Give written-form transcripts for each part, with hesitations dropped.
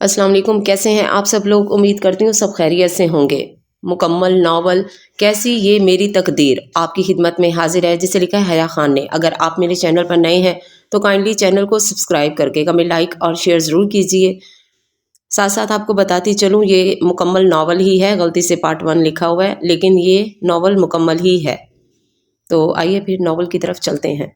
अस्सलाम वालेकुम। कैसे हैं आप सब लोग? उम्मीद करती हूँ सब खैरियत से होंगे। मुकम्मल नावल कैसी ये मेरी तकदीर आपकी खिदमत में हाजिर है, जिसे लिखा है हया खान ने। अगर आप मेरे चैनल पर नए हैं तो काइंडली चैनल को सब्सक्राइब करके कमेंट, लाइक और शेयर ज़रूर कीजिए। साथ साथ आपको बताती चलूँ, ये मुकम्मल नावल ही है। गलती से पार्ट 1 लिखा हुआ है, लेकिन ये नावल मुकम्मल ही है। तो आइए फिर नावल की तरफ चलते हैं।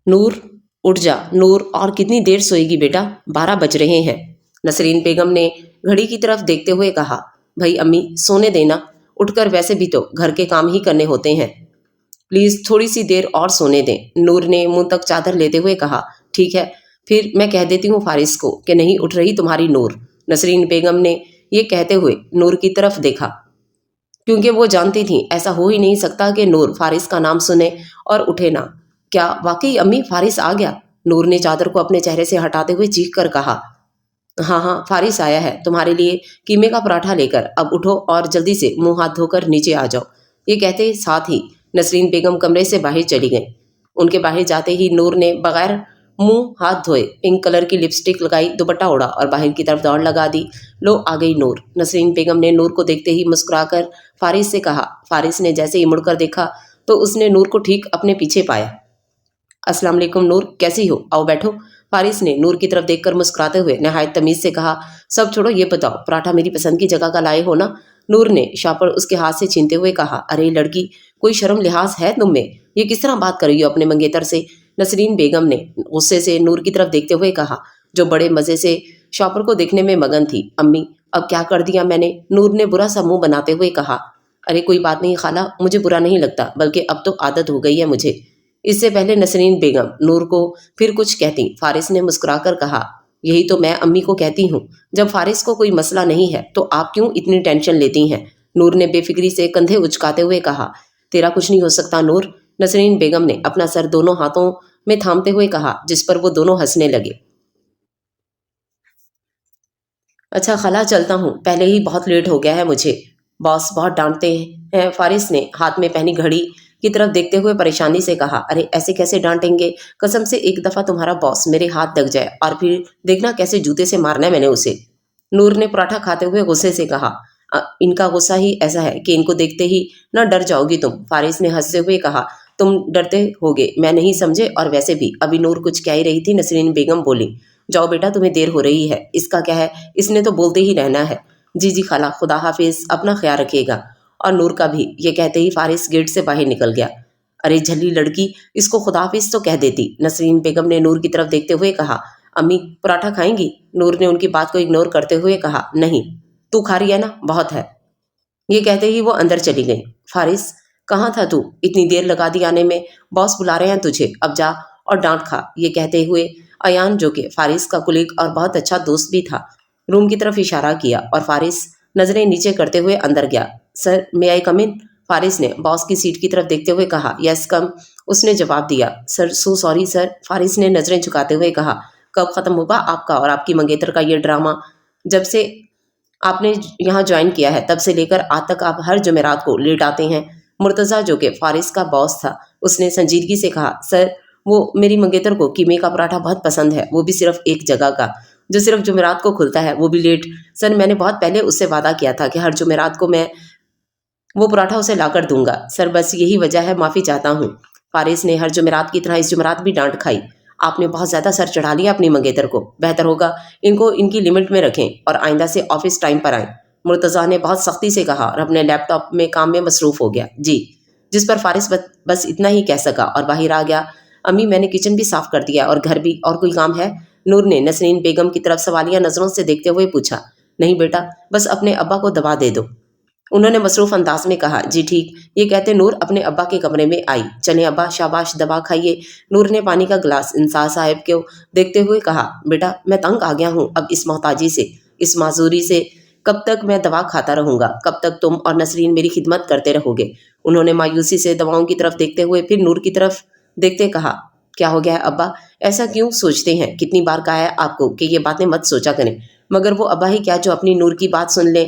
नूर, उठ जा नूर, और कितनी देर सोएगी बेटा? 12 बज रहे हैं। नसरीन बेगम ने घड़ी की तरफ देखते हुए कहा। भाई अम्मी, सोने देना। उठकर वैसे भी तो घर के काम ही करने होते हैं। प्लीज़ थोड़ी सी देर और सोने दें, नूर ने मुंह तक चादर लेते हुए कहा। ठीक है, फिर मैं कह देती हूँ फारिस को कि नहीं उठ रही तुम्हारी नूर। नसरीन बेगम ने ये कहते हुए नूर की तरफ देखा, क्योंकि वो जानती थी ऐसा हो ही नहीं सकता कि नूर फारिस का नाम सुने और उठे ना। क्या वाकई अम्मी फारिस आ गया? नूर ने चादर को अपने चेहरे से हटाते हुए चीख कर कहा। हाँ हाँ, फारिस आया है तुम्हारे लिए कीमे का पराठा लेकर। अब उठो और जल्दी से मुंह हाथ धोकर नीचे आ जाओ। ये कहते साथ ही नसरीन बेगम कमरे से बाहर चली गई। उनके बाहर जाते ही नूर ने बगैर मुंह हाथ धोए पिंक कलर की लिपस्टिक लगाई, दुपट्टा ओढ़ा और बाहर की तरफ दौड़ लगा दी। लो आ गई नूर। नसरीन बेगम ने नूर को देखते ही मुस्कुराकर फारिस से कहा। फारिस ने जैसे ही मुड़कर देखा तो उसने नूर को ठीक अपने पीछे पाया। अस्सलाम वालेकुम नूर, कैसी हो? आओ बैठो। फारिस ने नूर की तरफ देखकर मुस्कुराते हुए नहायत तमीज से कहा। सब छोड़ो, ये बताओ पराठा मेरी पसंद की जगह का लाए हो ना? नूर ने शॉपर उसके हाथ से छीनते हुए कहा। अरे लड़की, कोई शर्म लिहाज है तुम में? ये किस तरह बात कर रही हो अपने मंगेतर से? नसरीन बेगम ने गुस्से से नूर की तरफ देखते हुए कहा, जो बड़े मजे से शॉपर को देखने में मगन थी। अम्मी, अब क्या कर दिया मैंने? नूर ने बुरा सा मुंह बनाते हुए कहा। अरे कोई बात नहीं खाला, मुझे बुरा नहीं लगता, बल्कि अब तो आदत हो गई है मुझे। इससे पहले नसरीन बेगम नूर को फिर कुछ कहती, फारिस ने मुस्कुराकर कहा। यही तो मैं अम्मी को कहती हूँ, जब फारिस को कोई मसला नहीं है तो आप क्यों इतनी टेंशन लेती हैं? नूर ने बेफिक्री से कंधे उचकाते हुए कहा। तेरा कुछ नहीं हो सकता नूर, नसरीन बेगम ने अपना सर दोनों हाथों में थामते हुए कहा, जिस पर वो दोनों हंसने लगे। अच्छा खाला, चलता हूँ, पहले ही बहुत लेट हो गया है मुझे। बॉस बहुत डांटते हैं। फारिस ने हाथ में पहनी घड़ी की तरफ देखते हुए परेशानी से कहा। अरे ऐसे कैसे डांटेंगे? कसम से एक दफ़ा तुम्हारा बॉस मेरे हाथ लग जाए और फिर देखना कैसे जूते से मारना है मैंने उसे। नूर ने पराठा खाते हुए गुस्से से कहा। इनका गुस्सा ही ऐसा है कि इनको देखते ही न डर जाओगी तुम। फारिस ने हंसते हुए कहा। तुम डरते होगे, मैं नहीं समझे, और वैसे भी अभी नूर कुछ कह ही रही थी। नसरीन बेगम बोली। जाओ बेटा, तुम्हें देर हो रही है। इसका क्या है, इसने तो बोलते ही रहना है। जी जी खाला, खुदा हाफिज, अपना ख्याल रखिएगा। और नूर का भी। ये कहते ही फारिस गेट से बाहर निकल गया। अरे झल्ली लड़की, इसको खुदा हाफिज तो कह देती, नसरीन बेगम ने नूर की तरफ देखते हुए कहा। अम्मी, पराठा खाएंगी? नूर ने उनकी बात को इग्नोर करते हुए कहा। नहीं। तू खा रही है ना, बहुत है। ये कहते ही वो अंदर चली गई। फारिस, कहाँ था तू? इतनी देर लगा दी आने में। बॉस बुला रहे हैं तुझे, अब जा और डांट खा। ये कहते हुए अयान, जो कि फारिस का कुलीग और बहुत अच्छा दोस्त भी था, रूम की तरफ इशारा किया और फारिस नजरें नीचे करते हुए अंदर गया। सर, मे आई कम इन? फारिस ने बॉस की सीट की तरफ देखते हुए कहा। यस कम, उसने जवाब दिया। Sir, so sorry sir, Faris ने नजरें झुकाते हुए कहा। कब खत्म होगा आपका और आपकी मंगेतर का ये ड्रामा? जब से आपने यहाँ ज्वाइन किया है तब से लेकर आज तक आप हर जुमेरात को लेट आते हैं। मुर्तज़ा, जो कि फारिस का बॉस था, उसने संजीदगी से कहा। सर, वो मेरी मंगेतर को कीमे का पराठा बहुत पसंद है, वो भी सिर्फ एक जगह का, जो सिर्फ जुमेरात को खुलता है, वो भी लेट। सर, मैंने बहुत पहले उससे वादा किया था कि हर जुमेरात को मैं वो पराठा उसे लाकर दूंगा। सर, बस यही वजह है, माफ़ी चाहता हूँ। फारिस ने हर जुमेरात की तरह इस जुमेरात भी डांट खाई। आपने बहुत ज़्यादा सर चढ़ा लिया अपनी मंगेतर को। बेहतर होगा इनको इनकी लिमिट में रखें और आइंदा से ऑफिस टाइम पर आएं। मुर्तज़ा ने बहुत सख्ती से कहा और अपने लैपटॉप में काम में मसरूफ़ हो गया। जी। जिस पर फारिस बस इतना ही कह सका और बाहर आ गया। अम्मी, मैंने किचन भी साफ़ कर दिया और घर भी, और कोई काम है? नूर ने नसरीन बेगम की तरफ सवालिया नज़रों से देखते हुए पूछा। नहीं बेटा, बस अपने अब्बा को दवा दे दो, उन्होंने मसरूफ़ अंदाज में कहा। जी ठीक। ये कहते नूर अपने अब्बा के कमरे में आई। चले अब्बा, शाबाश, दवा खाइए। नूर ने पानी का गिलास इंसार साहब को देखते हुए कहा। बेटा, मैं तंग आ गया हूँ अब इस मोहताजी से, इस माजूरी से। कब तक मैं दवा खाता रहूँगा? कब तक तुम और नसरीन मेरी खिदमत करते रहोगे? उन्होंने मायूसी से दवाओं की तरफ देखते हुए फिर नूर की तरफ देखते कहा। क्या हो गया है अब्बा? ऐसा क्यों सोचते हैं? कितनी बार कहा है आपको कि ये बातें मत सोचा करें, मगर वो अब्बा ही क्या जो अपनी नूर की बात सुन ले।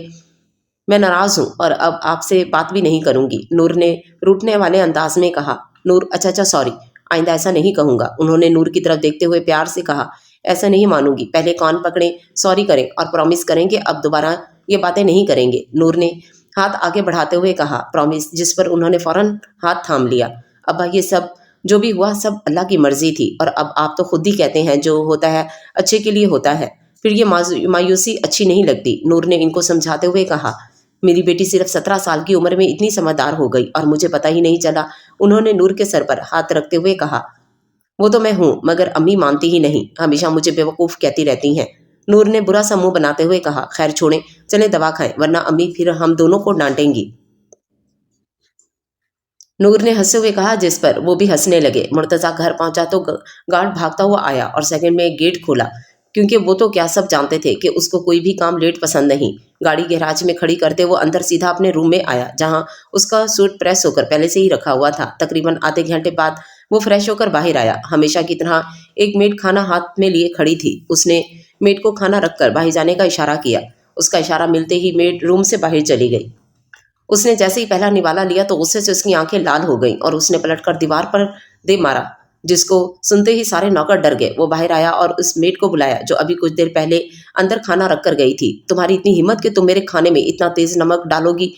मैं नाराज़ हूँ और अब आपसे बात भी नहीं करूँगी, नूर ने रूठने वाले अंदाज में कहा। नूर, अच्छा अच्छा सॉरी, आइंदा ऐसा नहीं कहूँगा, उन्होंने नूर की तरफ देखते हुए प्यार से कहा। ऐसा नहीं मानूंगी। पहले कान पकड़ें, सॉरी करें और प्रॉमिस करें कि अब दोबारा ये बातें नहीं करेंगे। नूर ने हाथ आगे बढ़ाते हुए कहा, प्रॉमिस, जिस पर उन्होंने फौरन हाथ थाम लिया। अब्बा, ये सब जो भी हुआ सब अल्लाह की मर्जी थी, और अब आप तो खुद ही कहते हैं जो होता है अच्छे के लिए होता है, फिर ये मायूसी अच्छी नहीं लगती। नूर ने इनको समझाते हुए कहा, मेरी बेटी सिर्फ 17 साल की उम्र में इतनी समझदार हो गई और मुझे पता ही नहीं चला। उन्होंने नूर के सर पर हाथ रखते हुए कहा, वो तो मैं हूँ, मगर अम्मी मानती ही नहीं, हमेशा मुझे बेवकूफ़ कहती रहती हैं। नूर ने बुरा सा मुंह बनाते हुए कहा, खैर छोड़ें, चलें दवा खाएं, वरना अम्मी फिर हम दोनों को डांटेंगी। नूर ने हंसते हुए कहा, जिस पर वो भी हंसने लगे। मुर्तज़ा घर पहुंचा तो गार्ड भागता हुआ आया और सेकंड में गेट खोला, क्योंकि वो तो क्या सब जानते थे कि उसको कोई भी काम लेट पसंद नहीं। गाड़ी गैराज में खड़ी करते वो अंदर सीधा अपने रूम में आया, जहां उसका सूट प्रेस होकर पहले से ही रखा हुआ था। तकरीबन आधे घंटे बाद वो फ्रेश होकर बाहर आया। हमेशा की तरह एक मेड खाना हाथ में लिए खड़ी थी। उसने मेड को खाना रखकर बाहर जाने का इशारा किया। उसका इशारा मिलते ही मेड रूम से बाहर चली गई। उसने जैसे ही पहला निवाला लिया तो गुस्से से उसकी आंखें लाल हो गईं और उसने पलटकर दीवार पर दे मारा, जिसको सुनते ही सारे नौकर डर गए। वो बाहर आया और उस मेड को बुलाया जो अभी कुछ देर पहले अंदर खाना रख कर गई थी। तुम्हारी इतनी हिम्मत कि तुम मेरे खाने में इतना तेज नमक डालोगी,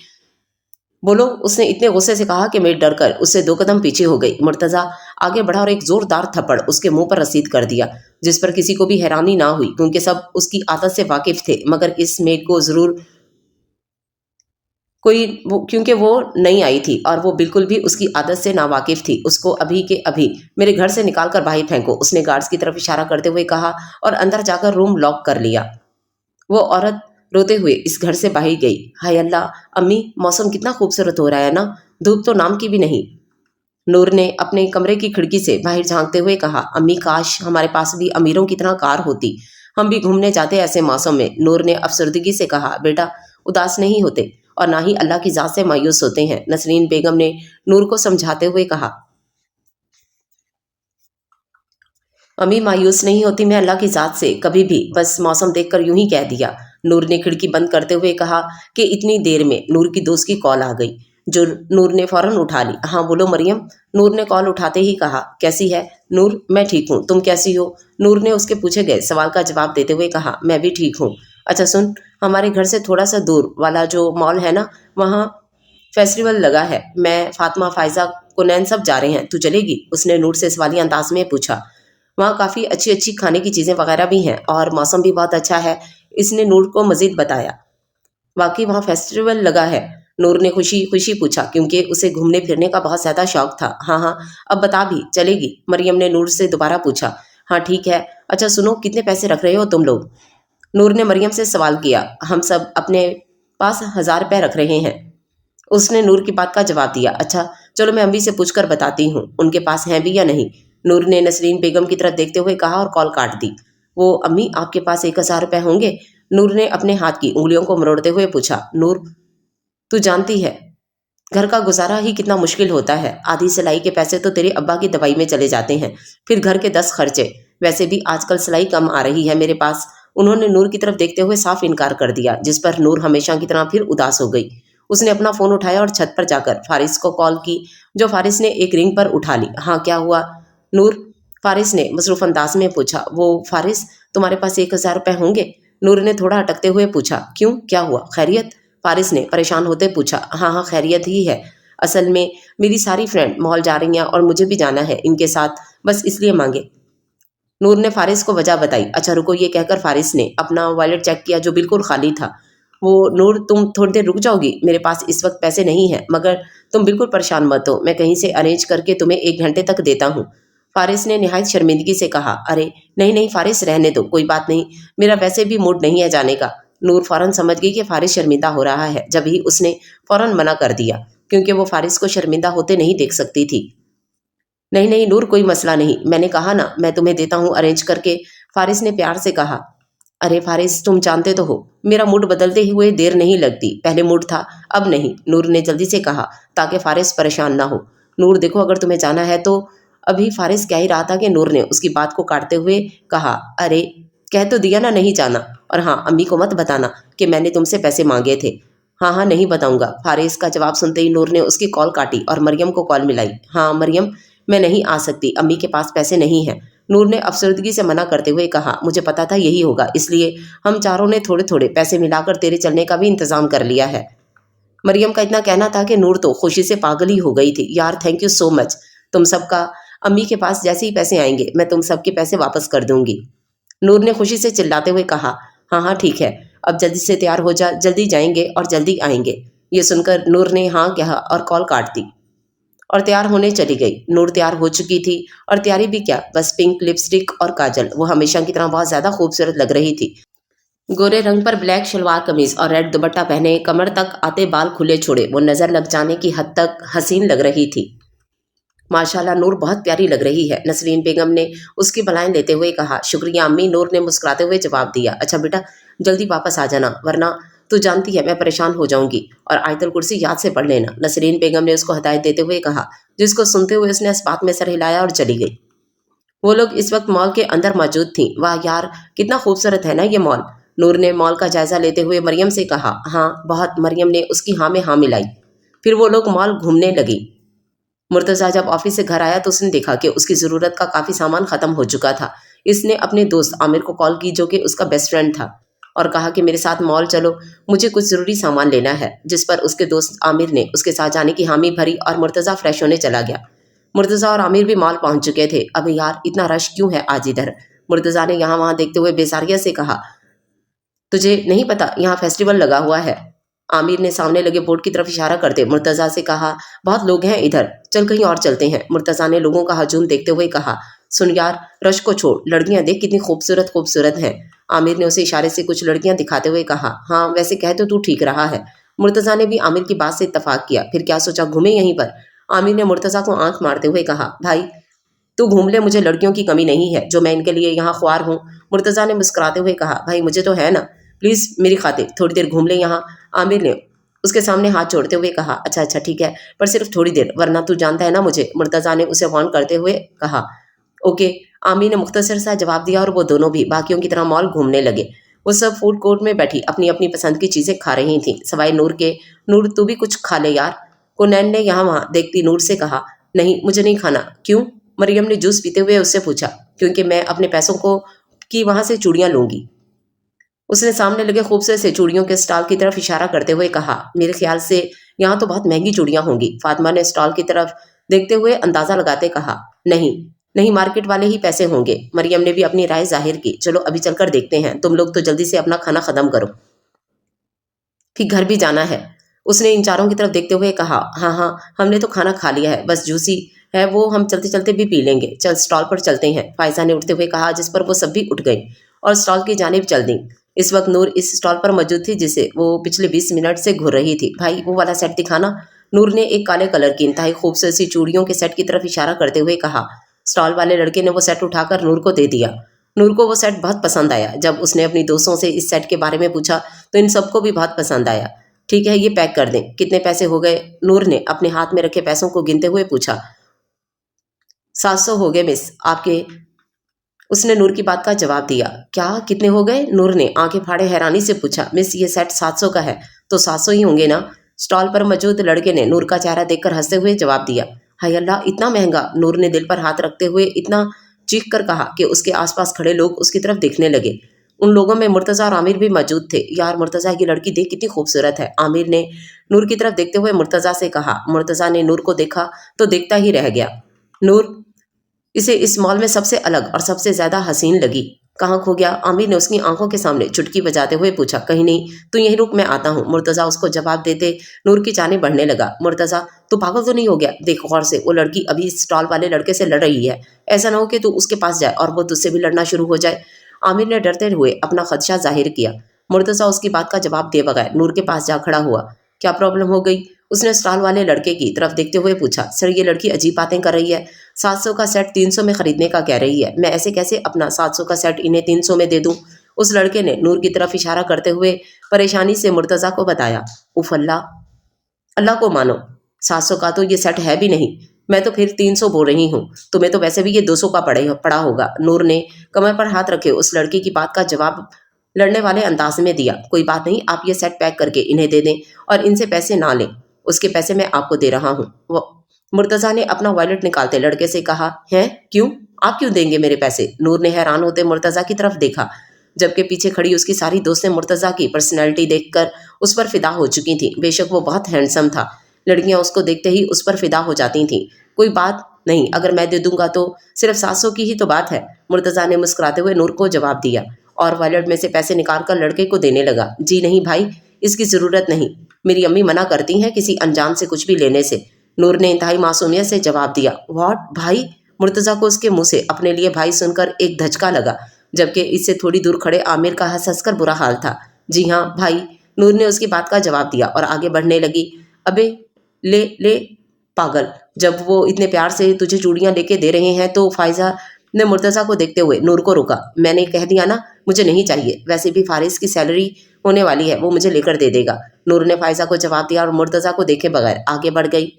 बोलो, उसने इतने गुस्से से कहा कि मेड डरकर उससे 2 कदम पीछे हो गई। मुर्तज़ा आगे बढ़ा और एक जोरदार थप्पड़ उसके मुंह पर रसीद कर दिया, जिस पर किसी को भी हैरानी ना हुई, क्योंकि सब उसकी आदत से वाकिफ थे। मगर इस मेड को जरूर क्योंकि वो नई आई थी और वो बिल्कुल भी उसकी आदत से नावाकिफ थी। उसको अभी के अभी मेरे घर से निकाल कर बाहर फेंको, उसने गार्ड्स की तरफ इशारा करते हुए कहा और अंदर जाकर रूम लॉक कर लिया। वो औरत रोते हुए इस घर से बाहर गई। हाय अल्लाह, अम्मी, मौसम कितना खूबसूरत हो रहा है ना, धूप तो नाम की भी नहीं। नूर ने अपने कमरे की खिड़की से बाहर झांकते हुए कहा, अम्मी, काश हमारे पास भी अमीरों की तरह कार होती, हम भी घूमने जाते ऐसे मौसम में। नूर ने अफसरदगी से कहा, बेटा, उदास नहीं होते और ना ही अल्लाह की ज़ात से मायूस होते हैं। नसरीन बेगम ने नूर को समझाते हुए कहा, अम्मी, मायूस नहीं होती मैं अल्लाह की ज़ात से, कभी भी, बस मौसम देखकर यूं ही कह दिया। नूर ने खिड़की बंद करते हुए कहा कि इतनी देर में नूर की दोस्त की कॉल आ गई, जो नूर ने फौरन उठा ली। हाँ बोलो मरियम, नूर ने कॉल उठाते ही कहा। कैसी है नूर? मैं ठीक हूँ, तुम कैसी हो? नूर ने उसके पूछे गए सवाल का जवाब देते हुए कहा, मैं भी ठीक हूँ। अच्छा सुन, हमारे घर से थोड़ा सा दूर वाला जो मॉल है ना, वहाँ फेस्टिवल लगा है। मैं, फातिमा, फायजा, कुनैन सब जा रहे हैं, तू चलेगी? उसने नूर से सवालिया अंदाज में पूछा। वहाँ काफ़ी अच्छी अच्छी खाने की चीज़ें वगैरह भी हैं और मौसम भी बहुत अच्छा है, इसने नूर को मजीद बताया। वाकई वहाँ फेस्टिवल लगा है? नूर ने खुशी खुशी पूछा, क्योंकि उसे घूमने फिरने का बहुत ज़्यादा शौक था। हाँ हाँ, अब बता भी, चलेगी? मरियम ने नूर से दोबारा पूछा। हाँ ठीक है। अच्छा सुनो, कितने पैसे रख रहे हो तुम लोग? नूर ने मरियम से सवाल किया। हम सब अपने पास 1000 रुपये रख रहे हैं, उसने नूर की बात का जवाब दिया। अच्छा चलो, मैं अम्मी से पूछकर बताती हूँ उनके पास हैं भी या नहीं। नूर ने नसरीन बेगम की तरफ देखते हुए कहा और कॉल काट दी। वो, अम्मी, आपके पास 1000 रुपये होंगे? नूर ने अपने हाथ की उंगलियों को मरोड़ते हुए पूछा। नूर, तू जानती है घर का गुजारा ही कितना मुश्किल होता है। आधी सिलाई के पैसे तो तेरे अब्बा की दवाई में चले जाते हैं, फिर घर के 10 खर्चे। वैसे भी आजकल सिलाई कम आ रही है मेरे पास। उन्होंने नूर की तरफ देखते हुए साफ इनकार कर दिया, जिस पर नूर हमेशा की तरह फिर उदास हो गई। उसने अपना फ़ोन उठाया और छत पर जाकर फारिस को कॉल की, जो फारिस ने एक रिंग पर उठा ली। हाँ क्या हुआ नूर? फारिस ने मसरूफ़ अंदाज में पूछा। वो, फारिस, तुम्हारे पास 1000 रुपये होंगे? नूर ने थोड़ा अटकते हुए पूछा। क्यों, क्या हुआ? खैरियत? फारिस ने परेशान होते पूछा। हाँ हाँ, खैरियत ही है। असल में मेरी सारी फ्रेंड मॉल जा रही हैं और मुझे भी जाना है इनके साथ, बस इसलिए मांगे। नूर ने फारिस को वजह बताई। अच्छा रुको, ये कहकर फारिस ने अपना वॉलेट चेक किया, जो बिल्कुल खाली था। वो, नूर, तुम थोड़ी देर रुक जाओगी? मेरे पास इस वक्त पैसे नहीं हैं, मगर तुम बिल्कुल परेशान मत हो, मैं कहीं से अरेंज करके तुम्हें 1 घंटे तक देता हूँ। फारिस ने निहायत शर्मिंदगी से कहा। अरे नहीं नहीं फारिस, रहने दो, कोई बात नहीं, मेरा वैसे भी मूड नहीं है जाने का। नूर फौरन समझ गई कि फारिस शर्मिंदा हो रहा है, जब ही उसने फौरन मना कर दिया, क्योंकि वो फारिस को शर्मिंदा होते नहीं देख सकती थी। नहीं नहीं नूर, कोई मसला नहीं, मैंने कहा ना, मैं तुम्हें देता हूँ अरेंज करके, फारिस ने प्यार से कहा। अरे फारिस, तुम जानते तो हो मेरा मूड बदलते हुए देर नहीं लगती, पहले मूड था अब नहीं, नूर ने जल्दी से कहा, ताकि फारिस परेशान ना हो। नूर देखो, अगर तुम्हें जाना है तो। अभी फारिस कह ही रहा था कि नूर ने उसकी बात को काटते हुए कहा, अरे कह तो दिया ना नहीं जाना, और हाँ, अम्मी को मत बताना कि मैंने तुमसे पैसे मांगे थे। हाँ हाँ, नहीं बताऊंगा। फारिस का जवाब सुनते ही नूर ने उसकी कॉल काटी और मरियम को कॉल मिलाई। हाँ मरियम, मैं नहीं आ सकती, अम्मी के पास पैसे नहीं हैं। نور نے افسردگی سے منع کرتے ہوئے کہا مجھے پتا تھا یہی ہوگا، اس لیے ہم چاروں نے تھوڑے تھوڑے پیسے ملا کر تیرے چلنے کا بھی انتظام کر لیا ہے۔ مریم کا اتنا کہنا تھا کہ نور تو خوشی سے پاگل ہی ہو گئی تھی۔ یار تھینک یو سو مچ، تم سب کا امی کے پاس جیسے ہی پیسے آئیں گے میں تم سب کے پیسے واپس کر دوں گی۔ نور نے خوشی سے چلاتے ہوئے کہا ہاں ہاں ٹھیک ہے، اب جلدی سے تیار ہو جا، جلدی جائیں گے اور جلدی آئیں گے۔ یہ سن کر نور نے ہاں کہا اور کال کاٹ دی اور تیار ہونے چلی گئی۔ نور تیار ہو چکی تھی اور تیاری بھی کیا، بس پنک لپسٹک اور کاجل، وہ ہمیشہ کی طرح بہت زیادہ خوبصورت لگ رہی تھی۔ گورے رنگ پر بلیک شلوار قمیض اور ریڈ دوپٹہ پہنے، کمر تک آتے بال کھلے چھوڑے، وہ نظر لگ جانے کی حد تک حسین لگ رہی تھی۔ ماشاءاللہ نور بہت پیاری لگ رہی ہے، نسرین بیگم نے اس کی بلائیں لیتے ہوئے کہا۔ شکریہ امی، نور نے مسکراتے ہوئے جواب دیا۔ اچھا بیٹا جلدی واپس آ جانا، ورنہ تو جانتی ہے میں پریشان ہو جاؤں گی، اور آیت الکرسی یاد سے پڑھ لینا، نسرین بیگم نے اس کو ہدایت دیتے ہوئے کہا، جس کو سنتے ہوئے اس نے اس بات میں سر ہلایا اور چلی گئی۔ وہ لوگ اس وقت مال کے اندر موجود تھیں۔ واہ یار کتنا خوبصورت ہے نا یہ مال، نور نے مال کا جائزہ لیتے ہوئے مریم سے کہا۔ ہاں بہت، مریم نے اس کی ہاں میں ہاں ملائی۔ پھر وہ لوگ مال گھومنے لگی۔ مرتضیٰ جب آفس سے گھر آیا تو اس نے دیکھا کہ اس کی ضرورت کا کافی سامان ختم ہو چکا تھا۔ اس نے اپنے دوست عامر کو کال کی جو کہ اس کا بیسٹ فرینڈ تھا، اور کہا کہ میرے ساتھ مال چلو، مجھے کچھ ضروری سامان لینا ہے، جس پر اس کے دوست عامر نے اس کے ساتھ جانے کی حامی بھری اور مرتضیٰ فریش ہونے چلا گیا۔ مرتضیٰ اور عامر بھی مال پہنچ چکے تھے۔ اب یار اتنا رش کیوں ہے آج ادھر، مرتضیٰ نے یہاں وہاں دیکھتے ہوئے بیزاریت سے کہا۔ تجھے نہیں پتا یہاں فیسٹیول لگا ہوا ہے، عامر نے سامنے لگے بورڈ کی طرف اشارہ کرتے مرتضیٰ سے کہا۔ بہت لوگ ہیں ادھر، چل کہیں اور چلتے ہیں، مرتضیٰ نے لوگوں کا ہجوم دیکھتے ہوئے کہا۔ سن یار رش کو چھوڑ، لڑکیاں دیکھ کتنی خوبصورت خوبصورت ہیں، عامر نے اسے اشارے سے کچھ لڑکیاں دکھاتے ہوئے کہا۔ ہاں ویسے کہہ تو ٹھیک رہا ہے، مرتضیٰ نے بھی عامر کی بات سے اتفاق کیا۔ پھر کیا سوچا گھومے یہیں پر، عامر نے مرتضیٰ کو آنکھ مارتے ہوئے کہا۔ بھائی تو گھوم لے، مجھے لڑکیوں کی کمی نہیں ہے جو میں ان کے لیے یہاں خوار ہوں، مرتضیٰ نے مسکراتے ہوئے کہا۔ بھائی مجھے تو ہے نا، پلیز میری خاطر تھوڑی دیر گھوم لے یہاں، عامر نے اس کے سامنے ہاتھ جوڑتے ہوئے کہا۔ اچھا اچھا ٹھیک ہے، پر صرف تھوڑی دیر، ورنہ تو جانتا ہے نا مجھے، مرتضیٰ نے اسے وارن کرتے ہوئے کہا۔ اوکے، عامر نے مختصر سا جواب دیا اور وہ دونوں بھی باقیوں کی طرح مال گھومنے لگے۔ وہ سب فوڈ کورٹ میں بیٹھی اپنی اپنی پسند کی چیزیں کھا رہی تھیں، سوائے نور کے۔ نور تو بھی کچھ کھا لے یار، کونین نے یہاں وہاں دیکھتی نور سے کہا۔ نہیں مجھے نہیں کھانا۔ کیوں، مریم نے جوس پیتے ہوئے اس سے پوچھا۔ کیونکہ میں اپنے پیسوں کی وہاں سے چوڑیاں لوں گی، اس نے سامنے لگے خوبصورت سے چوڑیوں کے اسٹال کی طرف اشارہ کرتے ہوئے کہا۔ میرے خیال سے یہاں تو بہت مہنگی چوڑیاں ہوں گی، فاطمہ نے اسٹال کی طرف دیکھتے ہوئے اندازہ لگاتے کہا۔ نہیں مارکیٹ والے ہی پیسے ہوں گے، مریم نے بھی اپنی رائے ظاہر کی۔ چلو ابھی چل کر دیکھتے ہیں، تم لوگ تو جلدی سے اپنا کھانا ختم کرو، پھر گھر بھی جانا ہے، اس نے ان چاروں کی طرف دیکھتے ہوئے کہا۔ ہاں ہم نے تو کھانا کھا لیا ہے، بس جوسی ہے وہ ہم چلتے چلتے بھی پی لیں گے، چل اسٹال پر چلتے ہیں، فائزہ نے اٹھتے ہوئے کہا، جس پر وہ سب بھی اٹھ گئیں اور اسٹال کی جانب چل دیں۔ اس وقت نور اس اسٹال پر موجود تھی جسے وہ پچھلے 20 منٹ سے گھور رہی تھی۔ بھائی وہ والا سیٹ دکھانا، نور نے ایک کالے کلر کی انتہائی خوبصورت سی چوڑیوں کے سیٹ کی طرف اشارہ کرتے ہوئے کہا۔ اسٹال والے لڑکے نے وہ سیٹ اٹھا کر نور کو دے دیا۔ نور کو وہ سیٹ بہت پسند آیا۔ جب اس نے اپنی دوستوں سے اس سیٹ کے بارے میں پوچھا تو ان سب کو بھی بہت پسند آیا۔ ٹھیک ہے یہ پیک کر دیں، کتنے پیسے ہو گئے، نور نے اپنے ہاتھ میں رکھے پیسوں کو گنتے ہوئے پوچھا۔ 700 ہو گئے مس آپ کے، اس نے نور کی بات کا جواب دیا۔ کیا کتنے ہو گئے، نور نے آنکھیں پھاڑے حیرانی سے پوچھا۔ مس یہ سیٹ 700 کا ہے تو 700 ہی ہوں گے نا، اسٹال پر موجود لڑکے نے نور کا چہرہ دیکھ کر ہنستے ہوئے جواب دیا۔ ہائے اللہ اتنا مہنگا، نور نے دل پر ہاتھ رکھتے ہوئے اتنا چیخ کر کہا کہ اس کے آس پاس کھڑے لوگ اس کی طرف دیکھنے لگے۔ ان لوگوں میں مرتضیٰ اور عامر بھی موجود تھے۔ یار مرتضیٰ کی لڑکی دیکھ کتنی خوبصورت ہے، عامر نے نور کی طرف دیکھتے ہوئے مرتضیٰ سے کہا۔ مرتضیٰ نے نور کو دیکھا تو دیکھتا ہی رہ گیا۔ نور اسے اس مال میں سب سے الگ اور سب سے زیادہ حسین لگی۔ کہاں کھو گیا، عامر نے اس کی آنکھوں کے سامنے چٹکی بجاتے ہوئے پوچھا۔ کہیں نہیں، تو یہیں رک میں آتا ہوں، مرتضیٰ اس کو جواب دیتے نور کی جانب بڑھنے لگا۔ مرتضیٰ تو پاگل تو نہیں ہو گیا، دیکھ غور سے، وہ لڑکی ابھی اس اسٹال والے لڑکے سے لڑ رہی ہے، ایسا نہ ہو کہ تو اس کے پاس جائے اور وہ تجھ سے بھی لڑنا شروع ہو جائے، عامر نے ڈرتے ہوئے اپنا خدشہ ظاہر کیا۔ مرتضیٰ اس کی بات کا جواب دے بغیر نور کے پاس جا کھڑا ہوا۔ کیا پرابلم ہو گئی، اس نے اسٹال والے لڑکے کی طرف دیکھتے ہوئے پوچھا۔ سر یہ لڑکی عجیب باتیں کر رہی ہے، 700 کا سیٹ 300 میں خریدنے کا کہہ رہی ہے، میں ایسے کیسے اپنا 700 کا سیٹ انہیں 300 میں دے دوں، اس لڑکے نے نور کی طرف اشارہ کرتے ہوئے پریشانی سے مرتضیٰ کو بتایا۔ اف اللہ کو مانو، 700 کا تو یہ سیٹ ہے بھی نہیں، میں تو پھر 300 بول رہی ہوں، تمہیں تو ویسے بھی یہ 200 کا پڑا ہوگا، نور نے کمر پر ہاتھ رکھے اس لڑکی کی بات کا جواب لڑنے والے انداز میں دیا۔ کوئی بات نہیں، آپ یہ سیٹ پیک کر کے انہیں دے دیں اور ان سے پیسے نہ لیں، اس کے پیسے میں آپ کو دے رہا ہوں، مرتضیٰ نے اپنا والیٹ نکالتے لڑکے سے کہا۔ ہیں کیوں، आप क्यों देंगे मेरे पैसे? नूर ने हैरान होते मुर्तज़ा की तरफ देखा, जबकि पीछे खड़ी उसकी सारी दोस्तें मुर्तज़ा की पर्सनैलिटी देखकर उस पर फिदा हो चुकी थीं। बेशक वो बहुत हैंडसम था, लड़कियां उसको देखते ही उस पर फिदा हो जाती थीं। कोई बात नहीं, अगर मैं दे दूंगा तो सिर्फ 700 की ही तो बात है, मुर्तज़ा ने मुस्कुराते हुए नूर को जवाब दिया और वॉलेट में से पैसे निकाल कर लड़के को देने लगा। जी नहीं भाई, इसकी ज़रूरत नहीं, मेरी अम्मी मना करती हैं किसी अनजान से कुछ भी लेने से। नूर ने इंतहाई मासूमियत से जवाब दिया। व्हाट भाई? मुर्तज़ा को उसके मुंह से अपने लिए भाई सुनकर एक धचका लगा, जबकि इससे थोड़ी दूर खड़े आमिर का हंस हंस कर बुरा हाल था। जी हाँ भाई, नूर ने उसकी बात का जवाब दिया और आगे बढ़ने लगी। अबे ले ले पागल, जब वो इतने प्यार से तुझे चूड़ियां लेके दे रहे हैं तो फायजा ने मुर्तज़ा को देखते हुए नूर को रोका। मैंने कह दिया ना, मुझे नहीं चाहिए, वैसे भी फारिस की सैलरी होने वाली है, वो मुझे लेकर दे देगा। नूर ने फायजा को जवाब दिया और मुर्तज़ा को देखे बगैर आगे बढ़ गई।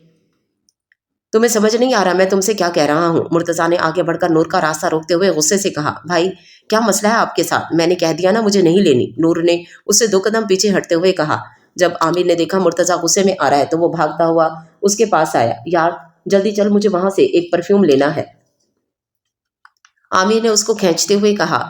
तुम्हें समझ नहीं आ रहा मैं तुमसे क्या कह रहा हूँ? मुर्तज़ा ने आगे बढ़कर नूर का रास्ता रोकते हुए गुस्से से कहा। भाई क्या मसला है आपके साथ? मैंने कह दिया ना मुझे नहीं लेनी, नूर ने उससे 2 कदम पीछे हटते हुए कहा। जब आमिर ने देखा मुर्तज़ा गुस्से में आ रहा है तो वो भागता हुआ उसके पास आया। यार जल्दी चल, मुझे वहां से एक परफ्यूम लेना है, आमिर ने उसको खींचते हुए कहा।